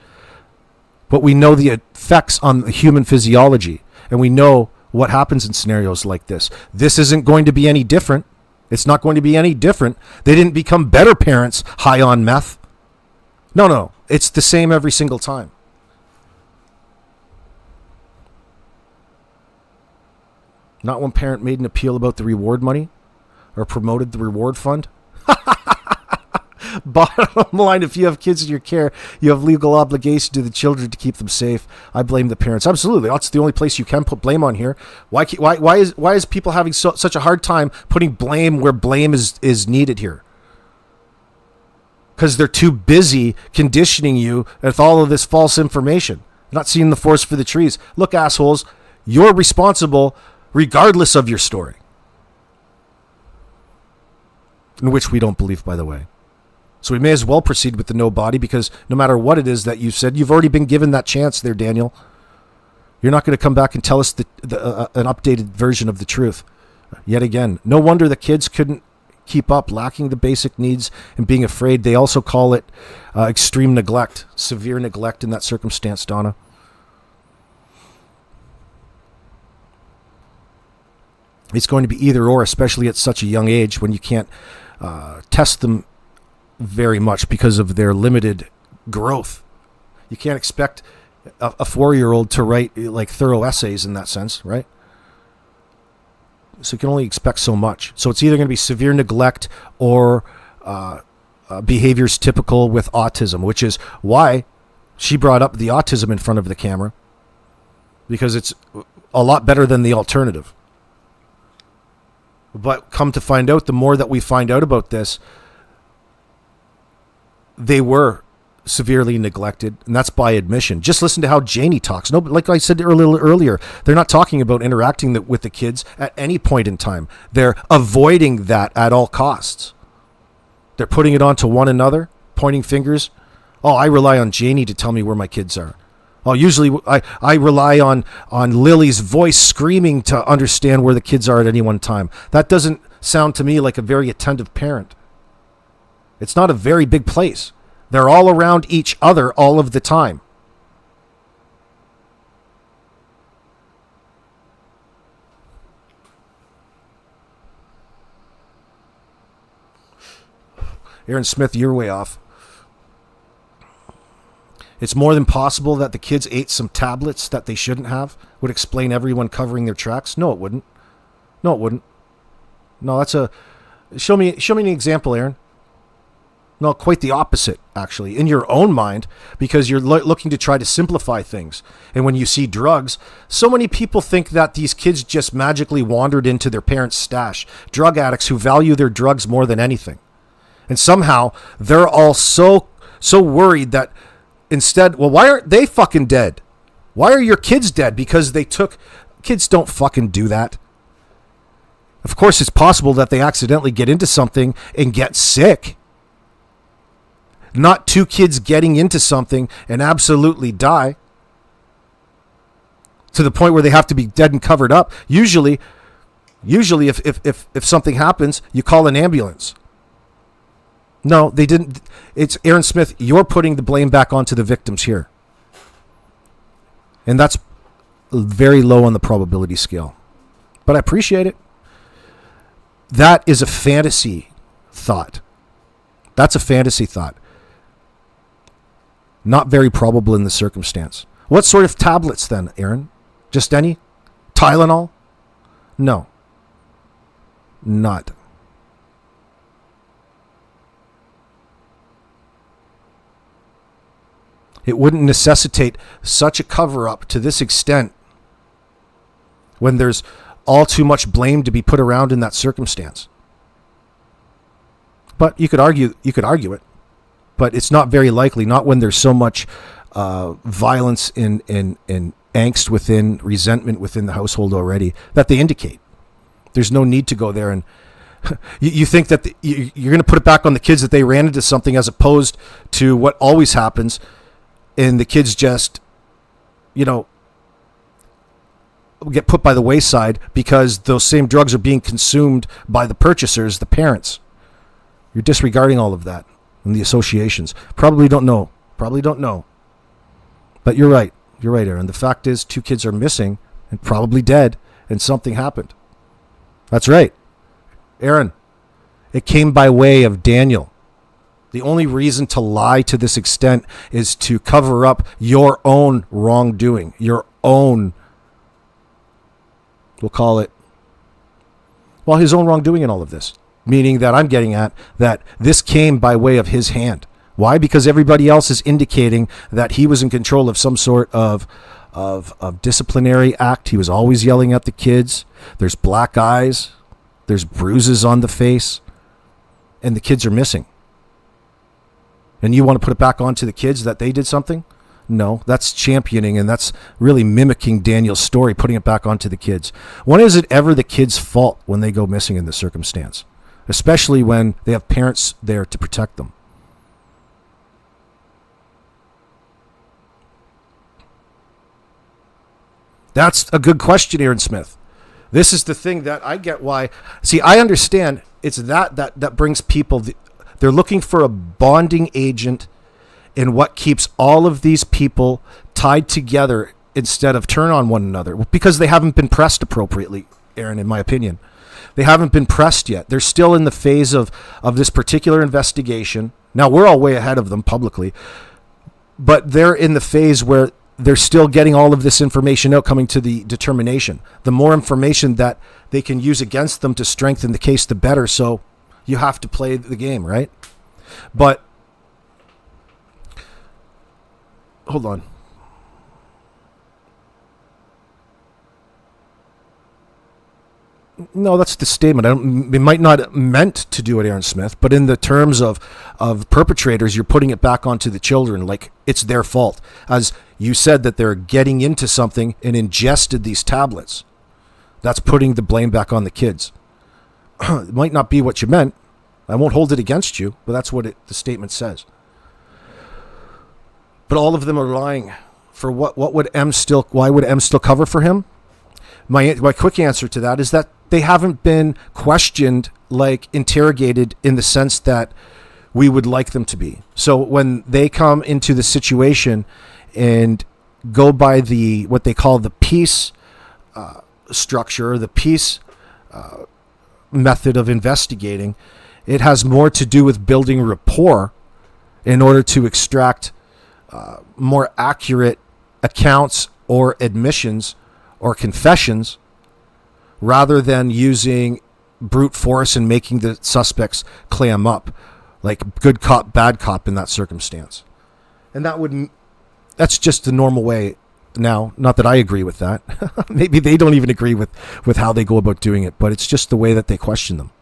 But we know the effects on the human physiology. And we know what happens in scenarios like this. This isn't going to be any different. It's not going to be any different. They didn't become better parents high on meth. No. It's the same every single time. Not one parent made an appeal about the reward money or promoted the reward fund. Bottom line, if you have kids in your care, you have legal obligation to the children to keep them safe. I blame the parents. Absolutely. That's the only place you can put blame on here. Why is people having such a hard time putting blame where blame is needed here? Because they're too busy conditioning you with all of this false information, not seeing the forest for the trees. Look, assholes, you're responsible regardless of your story. In which we don't believe, by the way. So we may as well proceed with the no body, because no matter what it is that you said, you've already been given that chance there, Daniel. You're not going to come back and tell us an updated version of the truth. Yet again, no wonder the kids couldn't keep up, lacking the basic needs and being afraid. They also call it extreme neglect, severe neglect in that circumstance, Donna. It's going to be either or, especially at such a young age when you can't test them very much because of their limited growth. You can't expect a 4-year-old to write like thorough essays in that sense, right? So you can only expect so much. So it's either going to be severe neglect or behaviors typical with autism, which is why she brought up the autism in front of the camera, because it's a lot better than the alternative. But come to find out, the more that we find out about this, they were severely neglected, and that's by admission. Just listen to how Janie talks. No, like I said a little earlier, they're not talking about interacting with the kids at any point in time. They're avoiding that at all costs. They're putting it onto one another, pointing fingers. Oh, I rely on Janie to tell me where my kids are. Oh, usually I rely on Lily's voice screaming to understand where the kids are at any one time. That doesn't sound to me like a very attentive parent. It's not a very big place. They're all around each other all of the time. Aaron Smith, you're way off. It's more than possible that the kids ate some tablets that they shouldn't have. Would explain everyone covering their tracks. No, it wouldn't. No, it wouldn't. No, that's a... Show me an example, Aaron. No, quite the opposite, actually, in your own mind, because you're looking to try to simplify things. And when you see drugs, so many people think that these kids just magically wandered into their parents' stash. Drug addicts who value their drugs more than anything. And somehow they're all so worried that instead, well, why aren't they fucking dead? Why are your kids dead? Because they took... Kids don't fucking do that. Of course, it's possible that they accidentally get into something and get sick. Not two kids getting into something and absolutely die to the point where they have to be dead and covered up. Usually if something happens, you call an ambulance. No, they didn't. It's Aaron Smith. You're putting the blame back onto the victims here. And that's very low on the probability scale. But I appreciate it. That is a fantasy thought. That's a fantasy thought. Not very probable in the circumstance. What sort of tablets then, Aaron? Just any? Tylenol? No. Not. It wouldn't necessitate such a cover-up to this extent when there's all too much blame to be put around in that circumstance. But you could argue it, but it's not very likely. Not when there's so much violence and angst within, resentment within the household already that they indicate. There's no need to go there and you think that you're going to put it back on the kids that they ran into something, as opposed to what always happens, and the kids just, get put by the wayside because those same drugs are being consumed by the purchasers, the parents. You're disregarding all of that and the associations. Probably don't know. But you're right. You're right, Aaron. The fact is 2 kids are missing and probably dead, and something happened. That's right. Aaron, it came by way of Daniel. The only reason to lie to this extent is to cover up your own wrongdoing, your own, we'll call it, his own wrongdoing in all of this. Meaning that I'm getting at that this came by way of his hand. Why? Because everybody else is indicating that he was in control of some sort of disciplinary act. He was always yelling at the kids. There's black eyes. There's bruises on the face. And the kids are missing. And you want to put it back onto the kids that they did something? No, that's championing, and that's really mimicking Daniel's story, putting it back onto the kids. When is it ever the kids' fault when they go missing in this circumstance? Especially when they have parents there to protect them. That's a good question, Aaron Smith. This is the thing that I get why. See, I understand it's that brings people. They're looking for a bonding agent in what keeps all of these people tied together instead of turn on one another, because they haven't been pressed appropriately, Aaron, in my opinion. They haven't been pressed yet. They're still in the phase of this particular investigation. Now, we're all way ahead of them publicly, but they're in the phase where they're still getting all of this information out, coming to the determination. The more information that they can use against them to strengthen the case, the better. So you have to play the game, right? But hold on. No, that's the statement. It might not have meant to do it, Aaron Smith, but in the terms of perpetrators, you're putting it back onto the children like it's their fault. As you said that they're getting into something and ingested these tablets. That's putting the blame back on the kids. It might not be what you meant. I won't hold it against you, but that's what the statement says. But all of them are lying. For what would why would M still cover for him? My quick answer to that is that they haven't been questioned, like interrogated in the sense that we would like them to be. So when they come into the situation and go by what they call the peace structure, the peace method of investigating, it has more to do with building rapport in order to extract more accurate accounts or admissions or confessions, rather than using brute force and making the suspects clam up, like good cop, bad cop in that circumstance. And that's just the normal way now. Not that I agree with that. Maybe they don't even agree with how they go about doing it, but it's just the way that they question them.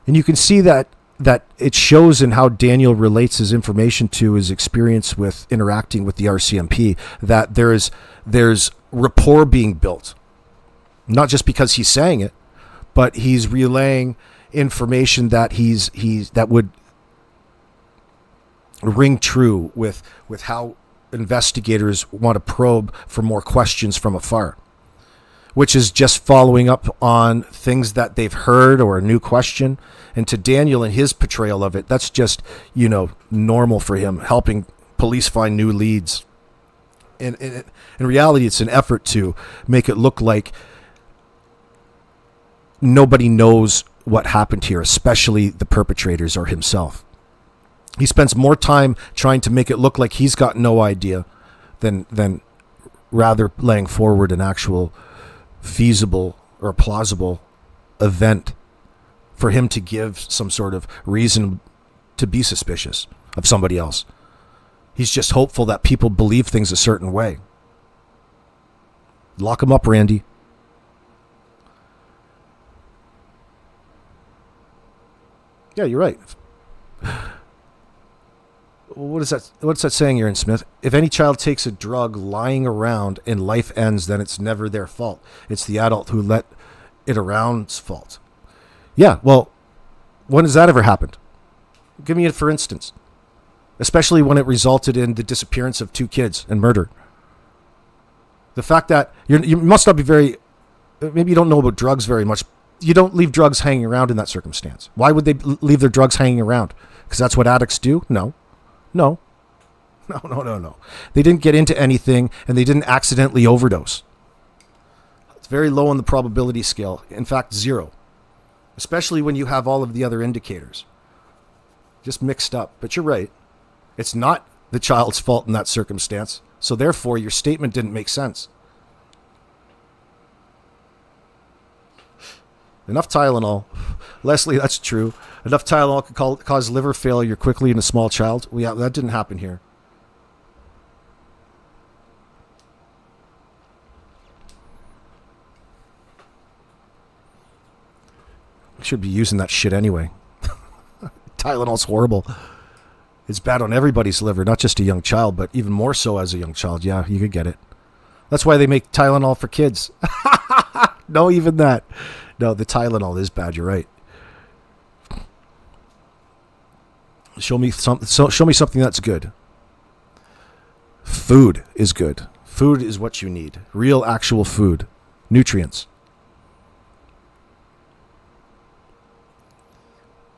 And you can see that it shows in how Daniel relates his information to his experience with interacting with the RCMP, that there's rapport being built. Not just because he's saying it, but he's relaying information that that would ring true with how investigators want to probe for more questions from afar, which is just following up on things that they've heard or a new question. And to Daniel and his portrayal of it, that's just, normal for him, helping police find new leads. And in reality, it's an effort to make it look like nobody knows what happened here, especially the perpetrators or himself. He spends more time trying to make it look like he's got no idea than rather laying forward an actual feasible or plausible event for him to give some sort of reason to be suspicious of somebody else. He's just hopeful that people believe things a certain way. Lock him up, Randy. Yeah, you're right. What is that? What's that saying, Aaron Smith? If any child takes a drug lying around and life ends, then it's never their fault. It's the adult who let it around's fault. Yeah, well, when has that ever happened? Give me it for instance. Especially when it resulted in the disappearance of 2 kids and murder. The fact that you must not be very, maybe you don't know about drugs very much. You don't leave drugs hanging around in that circumstance. Why would they leave their drugs hanging around? Because that's what addicts do? No. They didn't get into anything and they didn't accidentally overdose. It's very low on the probability scale. In fact, 0. Especially when you have all of the other indicators. Just mixed up. But you're right. It's not the child's fault in that circumstance. So therefore, your statement didn't make sense. Enough Tylenol. Leslie, that's true. Enough Tylenol could cause liver failure quickly in a small child. Well, yeah, that didn't happen here. We should be using that shit anyway. Tylenol's horrible. It's bad on everybody's liver, not just a young child, but even more so as a young child. Yeah, you could get it. That's why they make Tylenol for kids. No, even that. No, the Tylenol is bad. You're right. Show me something that's good. Food is good. Food is what you need. Real, actual food. Nutrients.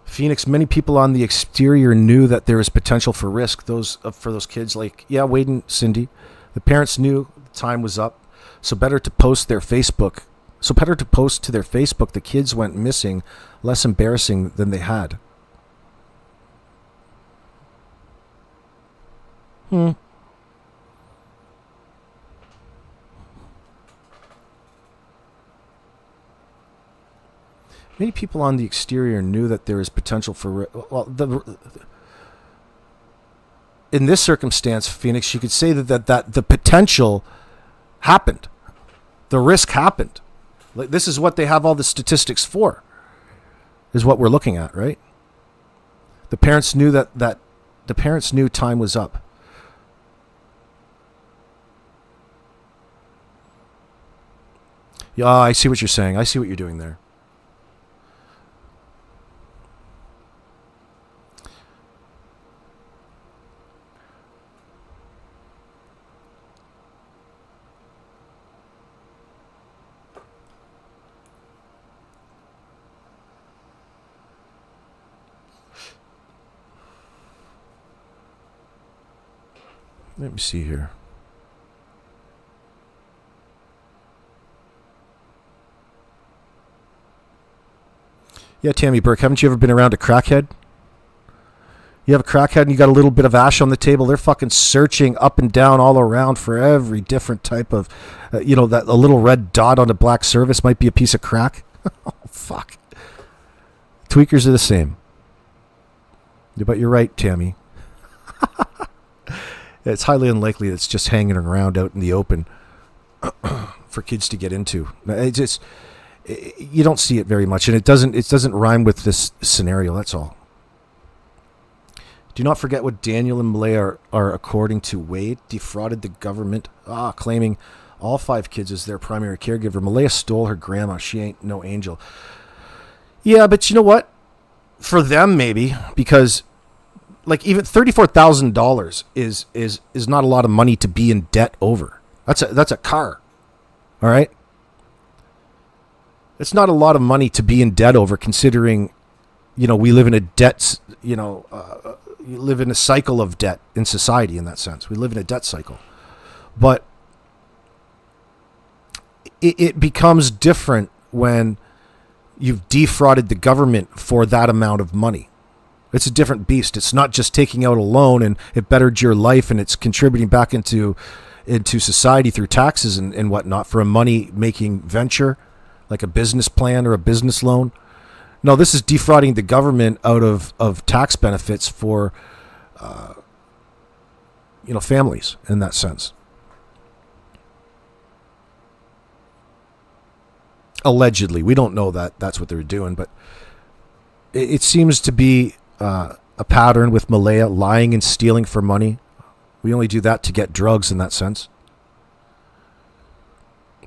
Phoenix, many people on the exterior knew that there was potential for risk. For those kids, like, yeah, Wade and Cindy. The parents knew the time was up. So better to post to their Facebook. The kids went missing, less embarrassing than they had. Many people on the exterior knew that there is potential for... in this circumstance, Phoenix, you could say that the potential happened. The risk happened. Like, this is what they have all the statistics for, is what we're looking at, right? The parents knew that the parents knew time was up. Yeah, I see what you're saying. I see what you're doing there. Let me see here. Yeah, Tammy Burke, haven't you ever been around a crackhead? You have a crackhead and you got a little bit of ash on the table. They're fucking searching up and down all around for every different type of, that a little red dot on a black surface might be a piece of crack. Oh, fuck. Tweakers are the same. Yeah, but you're right, Tammy. It's highly unlikely it's just hanging around out in the open for kids to get into. You don't see it very much, and it doesn't rhyme with this scenario. That's all. Do not forget what Daniel and Malaya are according to Wade, defrauded the government, claiming all 5 kids as their primary caregiver. Malaya stole her grandma. She ain't no angel. Yeah, but you know what? For them, maybe, because like even $34,000 is not a lot of money to be in debt over. That's a car. All right? It's not a lot of money to be in debt over, considering, we live in a debt, you live in a cycle of debt in society in that sense. We live in a debt cycle. But it becomes different when you've defrauded the government for that amount of money. It's a different beast. It's not just taking out a loan and it bettered your life and it's contributing back into into society through taxes and whatnot for a money-making venture, like a business plan or a business loan. No, this is defrauding the government out of tax benefits for, families in that sense. Allegedly, we don't know that that's what they're doing, but it seems to be a pattern with Malaya lying and stealing for money. We only do that to get drugs in that sense.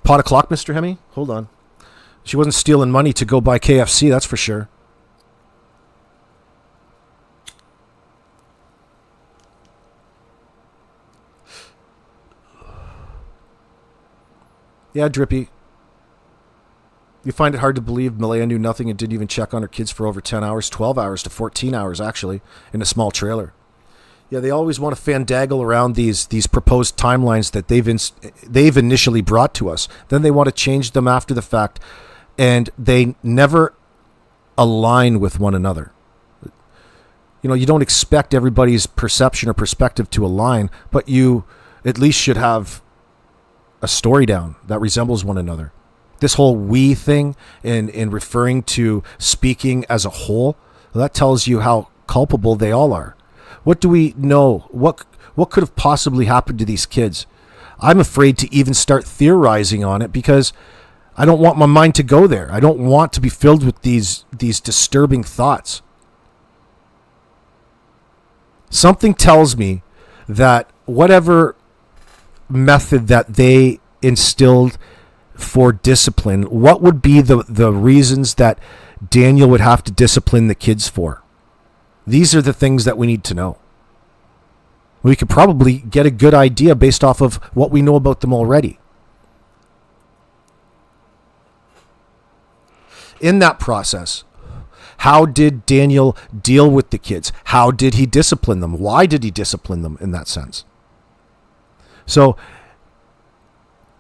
Pot o'clock, Mr. Hemi? Hold on. She wasn't stealing money to go buy KFC, that's for sure. Yeah, Drippy. You find it hard to believe Malaya knew nothing and didn't even check on her kids for over 10 hours, 12 hours to 14 hours, actually, in a small trailer. Yeah, they always want to fandangle around these proposed timelines that they've initially brought to us. Then they want to change them after the fact, and they never align with one another. You don't expect everybody's perception or perspective to align, but you at least should have a story down that resembles one another. This whole we thing in referring to speaking as a whole, that tells you how culpable they all are. What do we know? What could have possibly happened to these kids? I'm afraid to even start theorizing on it because I don't want my mind to go there. I don't want to be filled with these disturbing thoughts. Something tells me that whatever method that they instilled for discipline, what would be the reasons that Daniel would have to discipline the kids for? These are the things that we need to know. We could probably get a good idea based off of what we know about them already. In that process, how did Daniel deal with the kids? How did he discipline them? Why did he discipline them in that sense? So,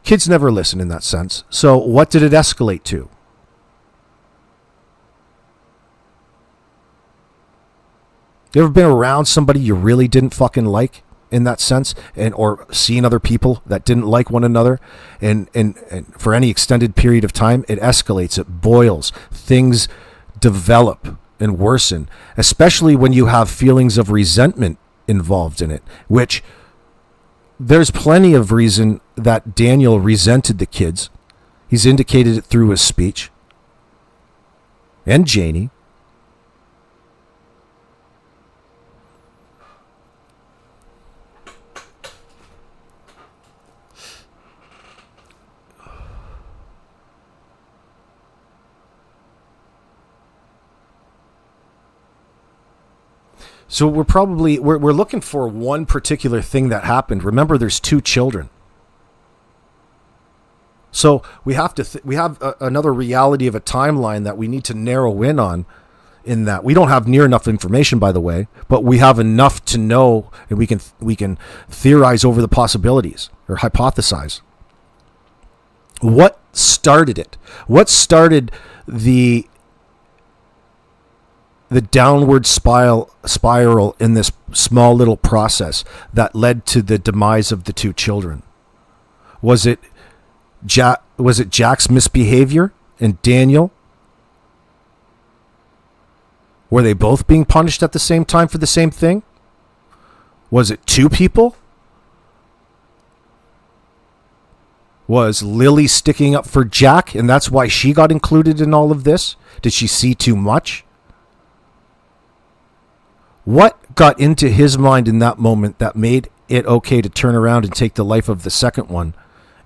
kids never listen in that sense. So, what did it escalate to? You ever been around somebody you really didn't fucking like in that sense, or seen other people that didn't like one another, and for any extended period of time, it escalates, it boils, things develop and worsen, especially when you have feelings of resentment involved in it, which there's plenty of reason that Daniel resented the kids. He's indicated it through his speech. And Janie. So we're looking for one particular thing that happened. Remember, there's two children. So we have another reality of a timeline that we need to narrow in on. In that we don't have near enough information, by the way, but we have enough to know, and we can theorize over the possibilities or hypothesize. What started it? What started the downward spiral in this small little process that led to the demise of the two children? Was it Jack's misbehavior and Daniel? Were they both being punished at the same time for the same thing? Was it two people? Was Lily sticking up for Jack, and that's why she got included in all of this? Did she see too much? What got into his mind in that moment that made it okay to turn around and take the life of the second one?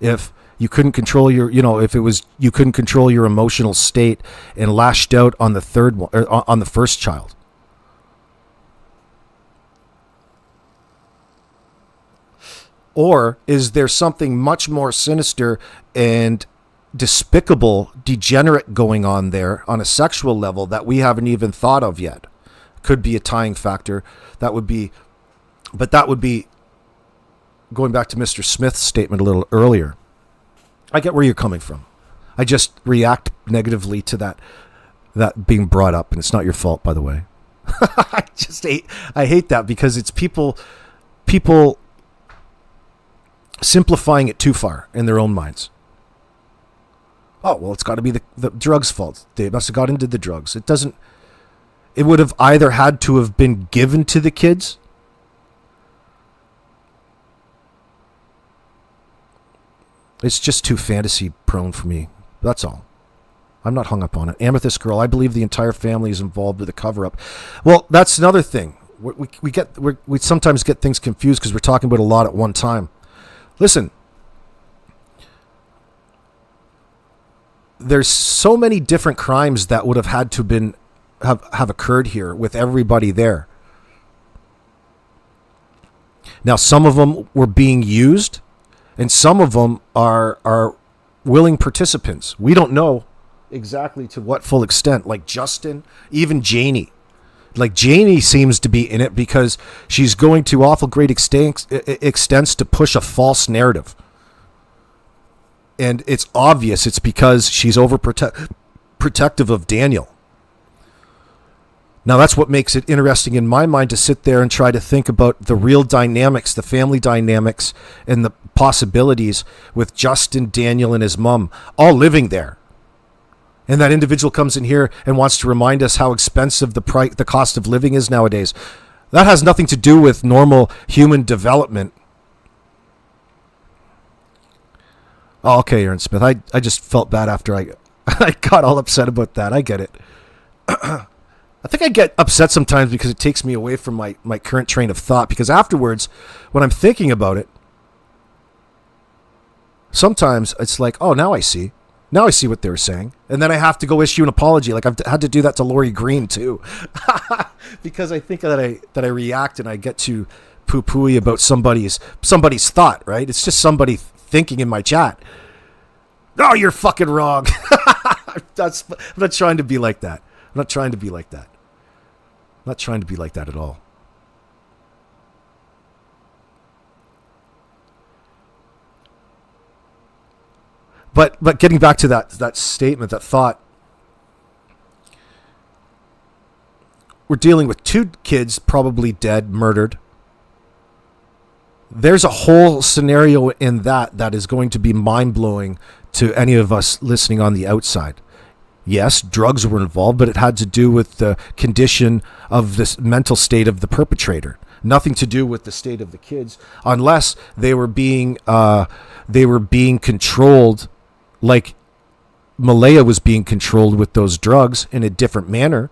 If you couldn't control you couldn't control your emotional state and lashed out on the third one, or on the first child. Or is there something much more sinister and despicable, degenerate going on there on a sexual level that we haven't even thought of yet? Could be a tying factor. That would be going back to Mr. Smith's statement a little earlier. I get where you're coming from. I just react negatively to that being brought up, and it's not your fault, by the way. I hate that because it's people simplifying it too far in their own minds. Oh, well, it's got to be the drugs' fault. They must have got into the drugs. It doesn't. It would have either had to have been given to the kids, it's just too fantasy prone for me. That's all. I'm not hung up on it. Amethyst Girl, I believe the entire family is involved with the cover-up. Well, that's another thing. We sometimes get things confused because we're talking about a lot at one time. Listen, there's so many different crimes that would have had to have occurred here with everybody there. Now, some of them were being used, and some of them are willing participants. We don't know exactly to what full extent. Like Justin, even Janie. Like Janie seems to be in it because she's going to awful great extents to push a false narrative. And it's obvious it's because she's protective of Daniel. Now, that's what makes it interesting in my mind to sit there and try to think about the real dynamics, the family dynamics, and the possibilities with Justin, Daniel, and his mom all living there. And that individual comes in here and wants to remind us how expensive the cost of living is nowadays. That has nothing to do with normal human development. Oh, okay, Aaron Smith. I just felt bad after I got all upset about that. I get it. I think I get upset sometimes because it takes me away from my current train of thought. Because afterwards, when I'm thinking about it, sometimes it's like, oh, now I see. Now I see what they were saying. And then I have to go issue an apology. Like I've had to do that to Lori Green too. Because I think that I react and I get to poo-pooey about somebody's thought, right? It's just somebody thinking in my chat. No, you're fucking wrong. I'm not trying to be like that. I'm not trying to be like that. I'm not trying to be like that at all. But getting back to that statement, that thought, we're dealing with two kids probably dead, murdered. There's a whole scenario in that is going to be mind-blowing to any of us listening on the outside. Yes, drugs were involved, but it had to do with the condition of this mental state of the perpetrator. Nothing to do with the state of the kids, unless they were being controlled, like Malaya was being controlled with those drugs in a different manner.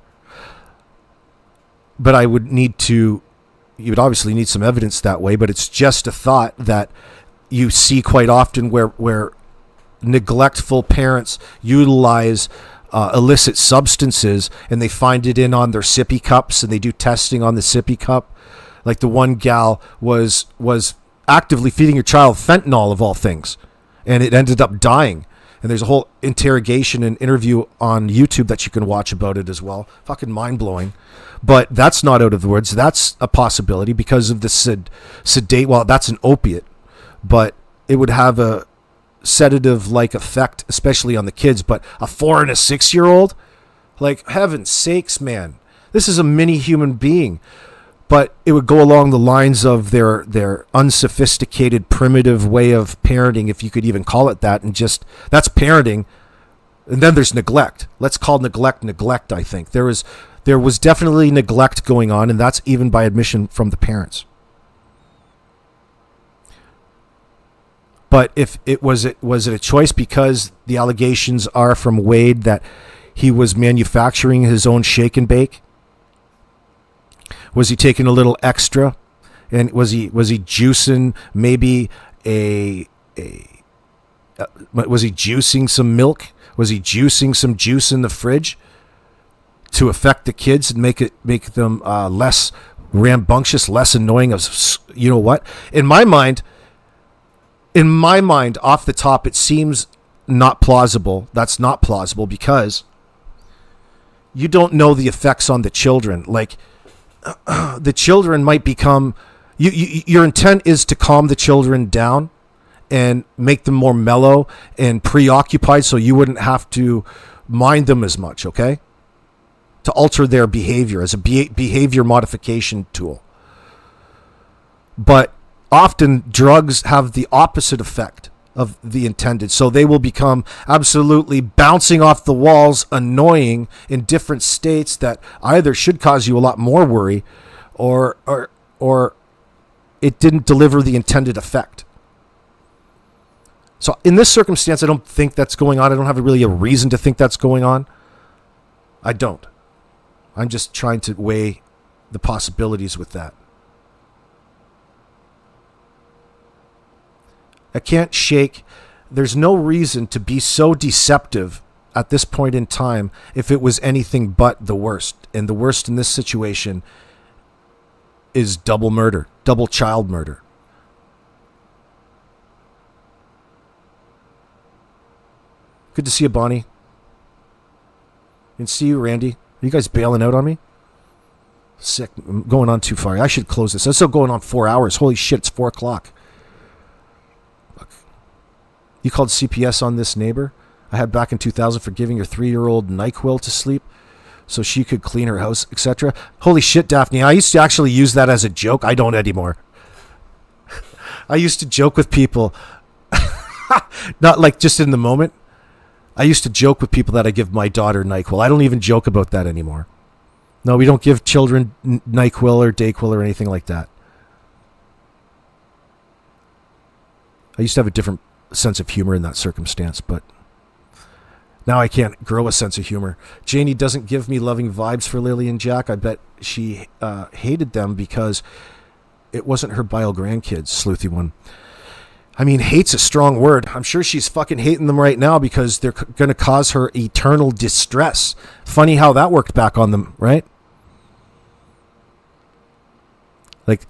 But you would obviously need some evidence that way, but it's just a thought that you see quite often where neglectful parents utilize illicit substances and they find it on their sippy cups and they do testing on the sippy cup. Like the one gal was actively feeding her child fentanyl of all things, and it ended up dying. And there's a whole interrogation and interview on YouTube that you can watch about it as well. Fucking mind-blowing. But that's not out of the woods. That's a possibility because of the sedate. Well, that's an opiate. But it would have a sedative-like effect, especially on the kids. But a 4 and a 6-year-old? Like, heaven's sakes, man. This is a mini human being. But it would go along the lines of their unsophisticated, primitive way of parenting, if you could even call it that, and just that's parenting. And then there's neglect. Let's call neglect, I think. There was definitely neglect going on, and that's even by admission from the parents. But if it was it a choice because the allegations are from Wade that he was manufacturing his own shake and bake? Was he taking a little extra, and was he juicing maybe was he juicing some milk? Was he juicing some juice in the fridge to affect the kids and make them less rambunctious, less annoying? Of you know what? In my mind, off the top, it seems not plausible. That's not plausible because you don't know the effects on the children. Like. The children might become your intent is to calm the children down and make them more mellow and preoccupied so you wouldn't have to mind them as much, okay? To alter their behavior as a behavior modification tool. But often drugs have the opposite effect of the intended. So they will become absolutely bouncing off the walls, annoying in different states that either should cause you a lot more worry or it didn't deliver the intended effect. So in this circumstance, I don't think that's going on. I don't have really a reason to think that's going on. I don't. I'm just trying to weigh the possibilities with that. I can't shake. There's no reason to be so deceptive at this point in time if it was anything but the worst. And the worst in this situation is double murder, double child murder. Good to see you, Bonnie. And see you, Randy. Are you guys bailing out on me? Sick. I'm going on too far. I should close this. I'm still going on 4 hours. Holy shit, it's 4 o'clock. You called CPS on this neighbor I had back in 2000 for giving your 3-year-old NyQuil to sleep so she could clean her house, etc. Holy shit, Daphne. I used to actually use that as a joke. I don't anymore. I used to joke with people. Not like just in the moment. I used to joke with people that I give my daughter NyQuil. I don't even joke about that anymore. No, we don't give children NyQuil or Dayquil or anything like that. I used to have a different sense of humor in that circumstance, but now I can't grow a sense of humor. Janie doesn't give me loving vibes for Lily and Jack. I bet she hated them because it wasn't her bio grandkids, sleuthy one. I mean, hate's a strong word. I'm sure she's fucking hating them right now because they're going to cause her eternal distress. Funny how that worked back on them, right? Like,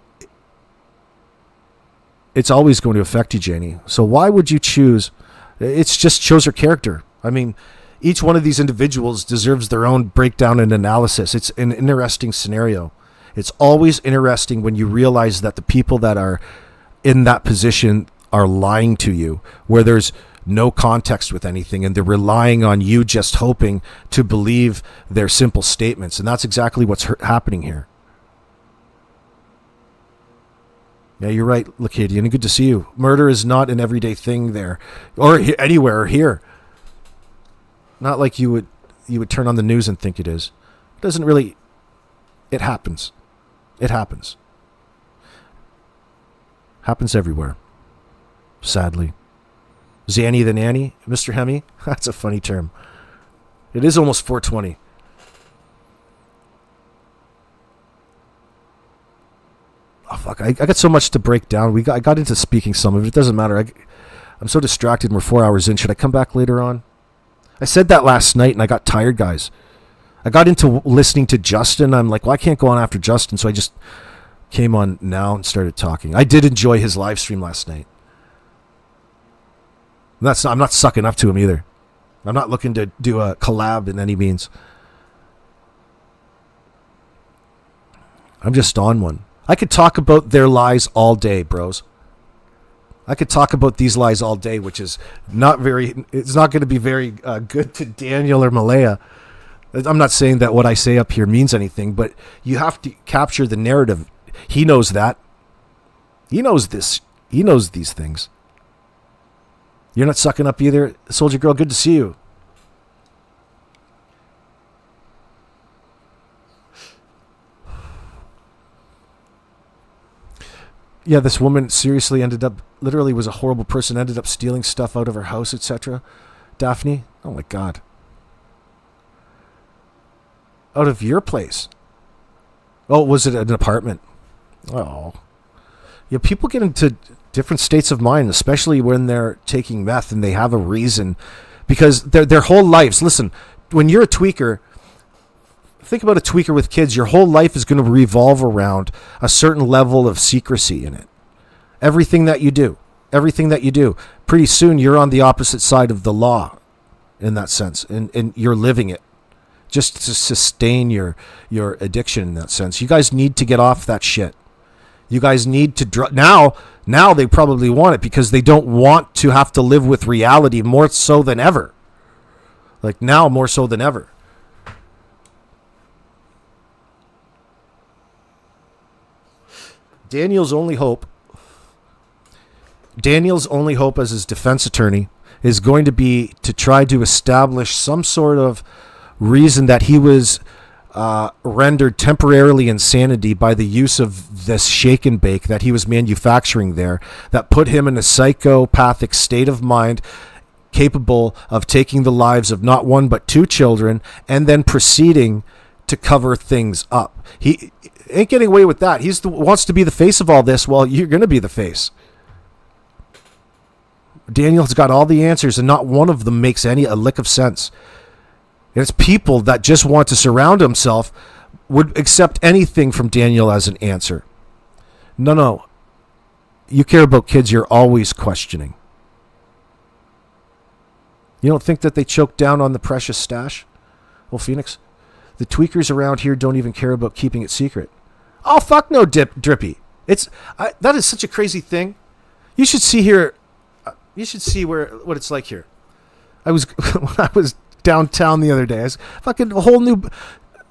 it's always going to affect you, Janie. So why would you choose? It just shows her character. I mean, each one of these individuals deserves their own breakdown and analysis. It's an interesting scenario. It's always interesting when you realize that the people that are in that position are lying to you, where there's no context with anything, and they're relying on you just hoping to believe their simple statements. And that's exactly what's happening here. Yeah, you're right, Lacadian. Good to see you. Murder is not an everyday thing there, or anywhere, or here. Not like you would turn on the news and think it is. It doesn't really. It happens. It happens. Happens everywhere. Sadly. Zanny the nanny, Mr. Hemi. That's a funny term. It is almost 4:20. Oh, fuck. I got so much to break down. I got into speaking some of it. It doesn't matter. I'm so distracted and we're 4 hours in. Should I come back later on? I said that last night and I got tired, guys. I got into listening to Justin. I'm like, well, I can't go on after Justin. So I just came on now and started talking. I did enjoy his live stream last night. I'm not sucking up to him either. I'm not looking to do a collab in any means. I'm just on one. I could talk about their lies all day, bros. I could talk about these lies all day, which is it's not going to be very good to Daniel or Malaya. I'm not saying that what I say up here means anything, but you have to capture the narrative. He knows that. He knows this. He knows these things. You're not sucking up either, Soldier Girl. Good to see you. Yeah, this woman seriously literally was a horrible person, ended up stealing stuff out of her house, etc. Daphne, oh my God. Out of your place. Oh, was it an apartment? Oh. Yeah, people get into different states of mind, especially when they're taking meth and they have a reason. Because their whole lives, listen, when you're a tweaker, think about a tweaker with kids. Your whole life is going to revolve around a certain level of secrecy in it. Everything that you do. Pretty soon you're on the opposite side of the law in that sense. And you're living it. Just to sustain your addiction in that sense. You guys need to get off that shit. You guys need to... Now they probably want it because they don't want to have to live with reality more so than ever. Like now more so than ever. Daniel's only hope Daniel's only hope as his defense attorney is going to be to try to establish some sort of reason that he was rendered temporarily insanity by the use of this shake and bake that he was manufacturing there, that put him in a psychopathic state of mind capable of taking the lives of not one but two children and then proceeding to cover things up. He ain't getting away with that. Wants to be the face of all this. Well, you're going to be the face. Daniel's got all the answers, and not one of them makes a lick of sense. It's people that just want to surround himself would accept anything from Daniel as an answer. No. You care about kids, you're always questioning. You don't think that they choked down on the precious stash? Well, Phoenix, the tweakers around here don't even care about keeping it secret. Oh, fuck no, Drippy. That is such a crazy thing. You should see here. You should see what it's like here. When I was downtown the other day, I was fucking a whole new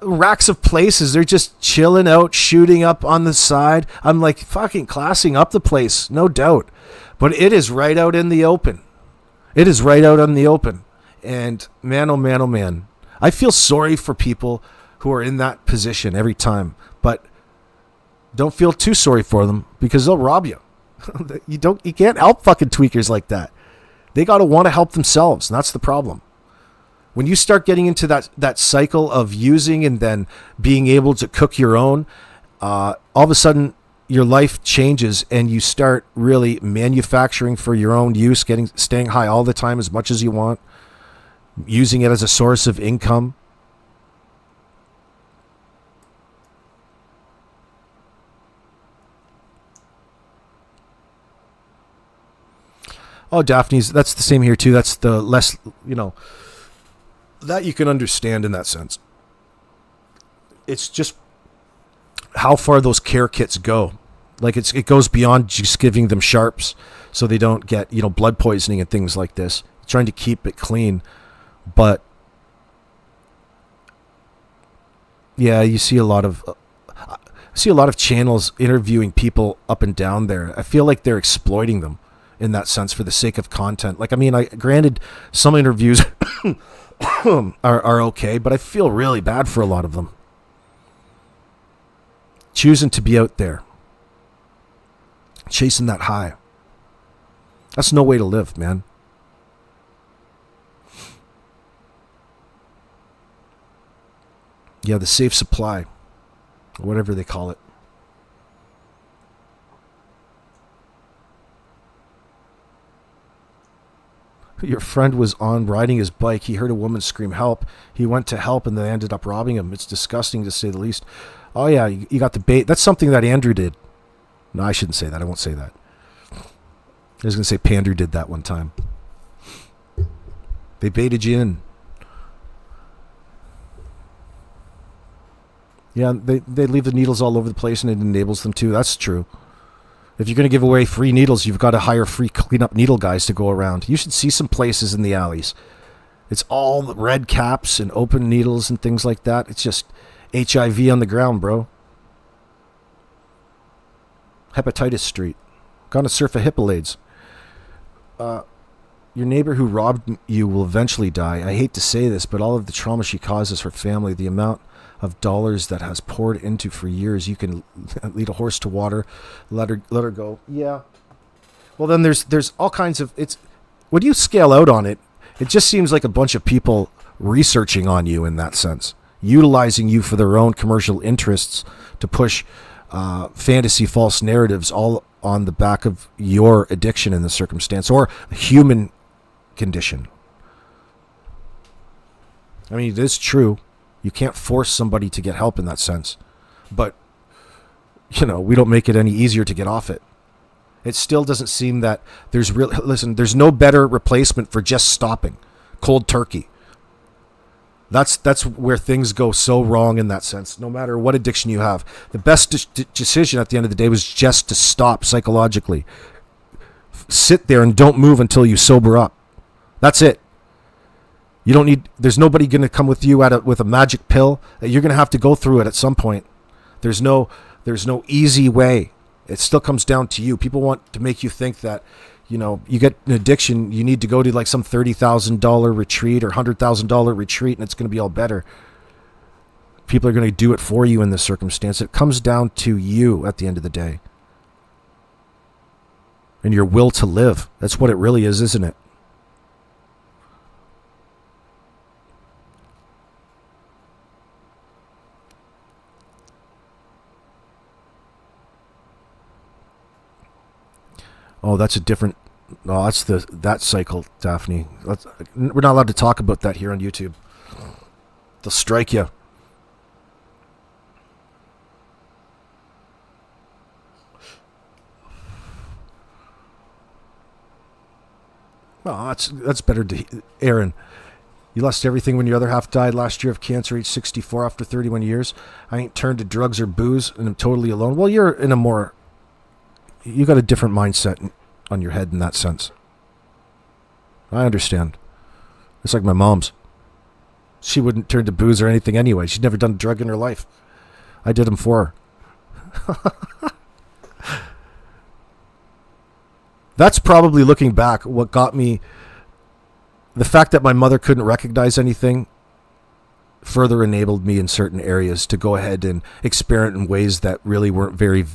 racks of places. They're just chilling out, shooting up on the side. I'm like fucking classing up the place, no doubt. But it is right out in the open. It is right out in the open. And man, oh man, oh man. I feel sorry for people who are in that position every time. But don't feel too sorry for them because they'll rob you. You can't help fucking tweakers like that. They got to want to help themselves, and that's the problem. When you start getting into that cycle of using and then being able to cook your own, all of a sudden your life changes and you start really manufacturing for your own use, staying high all the time as much as you want, using it as a source of income. Oh, Daphne's, that's the same here too. That's the less, that you can understand in that sense. It's just how far those care kits go. Like it goes beyond just giving them sharps so they don't get, blood poisoning and things like this. Trying to keep it clean. But yeah, you see a lot of channels interviewing people up and down there. I feel like they're exploiting them in that sense for the sake of content. Like, I mean, granted, some interviews are okay, but I feel really bad for a lot of them. Choosing to be out there, chasing that high. That's no way to live, man. Yeah, the safe supply, or whatever they call it. Your friend was on riding his bike. He heard a woman scream help. He went to help and they ended up robbing him. It's disgusting to say the least. Oh yeah, you got the bait. That's something that Andrew did. No, I shouldn't say that. I won't say that. I was going to say Pandrew did that one time. They baited you in. Yeah, they leave the needles all over the place and it enables them to. That's true. If you're going to give away free needles, you've got to hire free cleanup needle guys to go around. You should see some places in the alleys. It's all red caps and open needles and things like that. It's just HIV on the ground, bro. Hepatitis Street. Gonna surf a Hippolades. Your neighbor who robbed you will eventually die. I hate to say this, but all of the trauma she causes her family, the amount of dollars that has poured into for years, you can lead a horse to water, let her go. Yeah. Well, then there's all kinds of, it's when you scale out on it, it just seems like a bunch of people researching on you in that sense, utilizing you for their own commercial interests to push fantasy false narratives all on the back of your addiction in the circumstance or human condition. I mean, it is true. You can't force somebody to get help in that sense. But, we don't make it any easier to get off it. It still doesn't seem that there's no better replacement for just stopping. Cold turkey. That's where things go so wrong in that sense. No matter what addiction you have. The best decision at the end of the day was just to stop psychologically. Sit there and don't move until you sober up. That's it. You don't need. There's nobody going to come with you with a magic pill. You're going to have to go through it at some point. There's no easy way. It still comes down to you. People want to make you think that You know, you get an addiction, you need to go to like some $30,000 retreat or $100,000 retreat, and it's going to be all better. People are going to do it for you in this circumstance. It comes down to you at the end of the day. And your will to live. That's what it really is, isn't it? Oh, that's a different... Oh, that's that cycle, Daphne. We're not allowed to talk about that here on YouTube. They'll strike you. Oh, that's better to... Aaron, you lost everything when your other half died last year of cancer, age 64 after 31 years. I ain't turned to drugs or booze, and I'm totally alone. Well, you're in a more... You got a different mindset on your head in that sense. I understand. It's like my mom's. She wouldn't turn to booze or anything anyway. She'd never done a drug in her life. I did them for her. That's probably, looking back, what got me... The fact that my mother couldn't recognize anything further enabled me in certain areas to go ahead and experiment in ways that really weren't very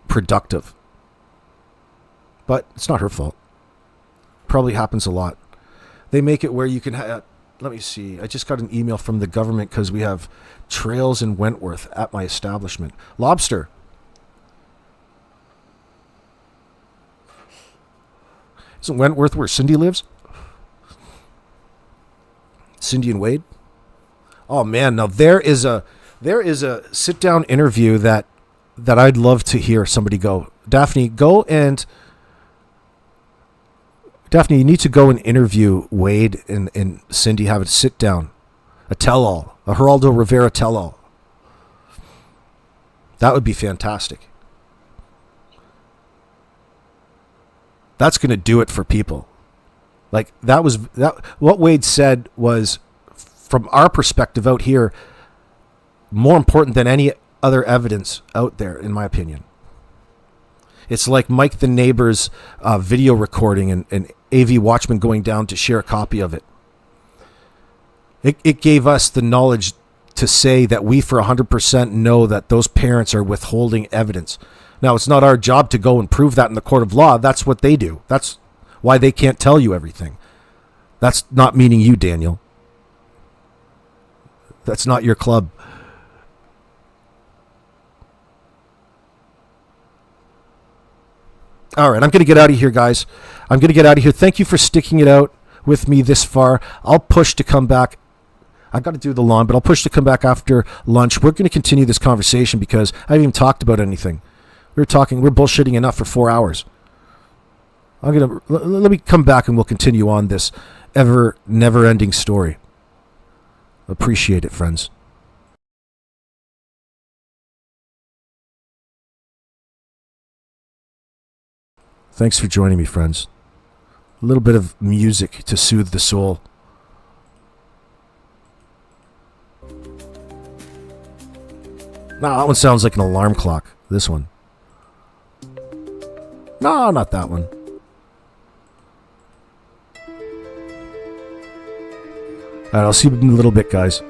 productive. But it's not her fault. Probably happens a lot. They make it where you can let me see. I just got an email from the government because we have trails in Wentworth at my establishment. Lobster. Isn't Wentworth where Cindy lives? Cindy and Wade? Oh man, now there is a sit down interview that I'd love to hear somebody go. Daphne, Daphne, you need to go and interview Wade and Cindy, have a sit down. A tell-all. A Geraldo Rivera tell-all. That would be fantastic. That's going to do it for people. Like, what Wade said was, from our perspective out here, more important than any other evidence out there, in my opinion. It's like Mike the neighbor's video recording and AV Watchman going down to share a copy of it. It gave us the knowledge to say that we for 100% know that those parents are withholding evidence. Now, it's not our job to go and prove that in the court of law. That's what they do. That's why they can't tell you everything. That's not meaning you, Daniel. That's not your club. All right, I'm going to get out of here, guys. I'm going to get out of here. Thank you for sticking it out with me this far. I'll push to come back. I've got to do the lawn, but I'll push to come back after lunch. We're going to continue this conversation because I haven't even talked about anything. We're bullshitting enough for 4 hours. Let me come back and we'll continue on this never-ending story. Appreciate it, friends. Thanks for joining me, friends. A little bit of music to soothe the soul. No, that one sounds like an alarm clock. This one. No, not that one. Alright, I'll see you in a little bit, guys.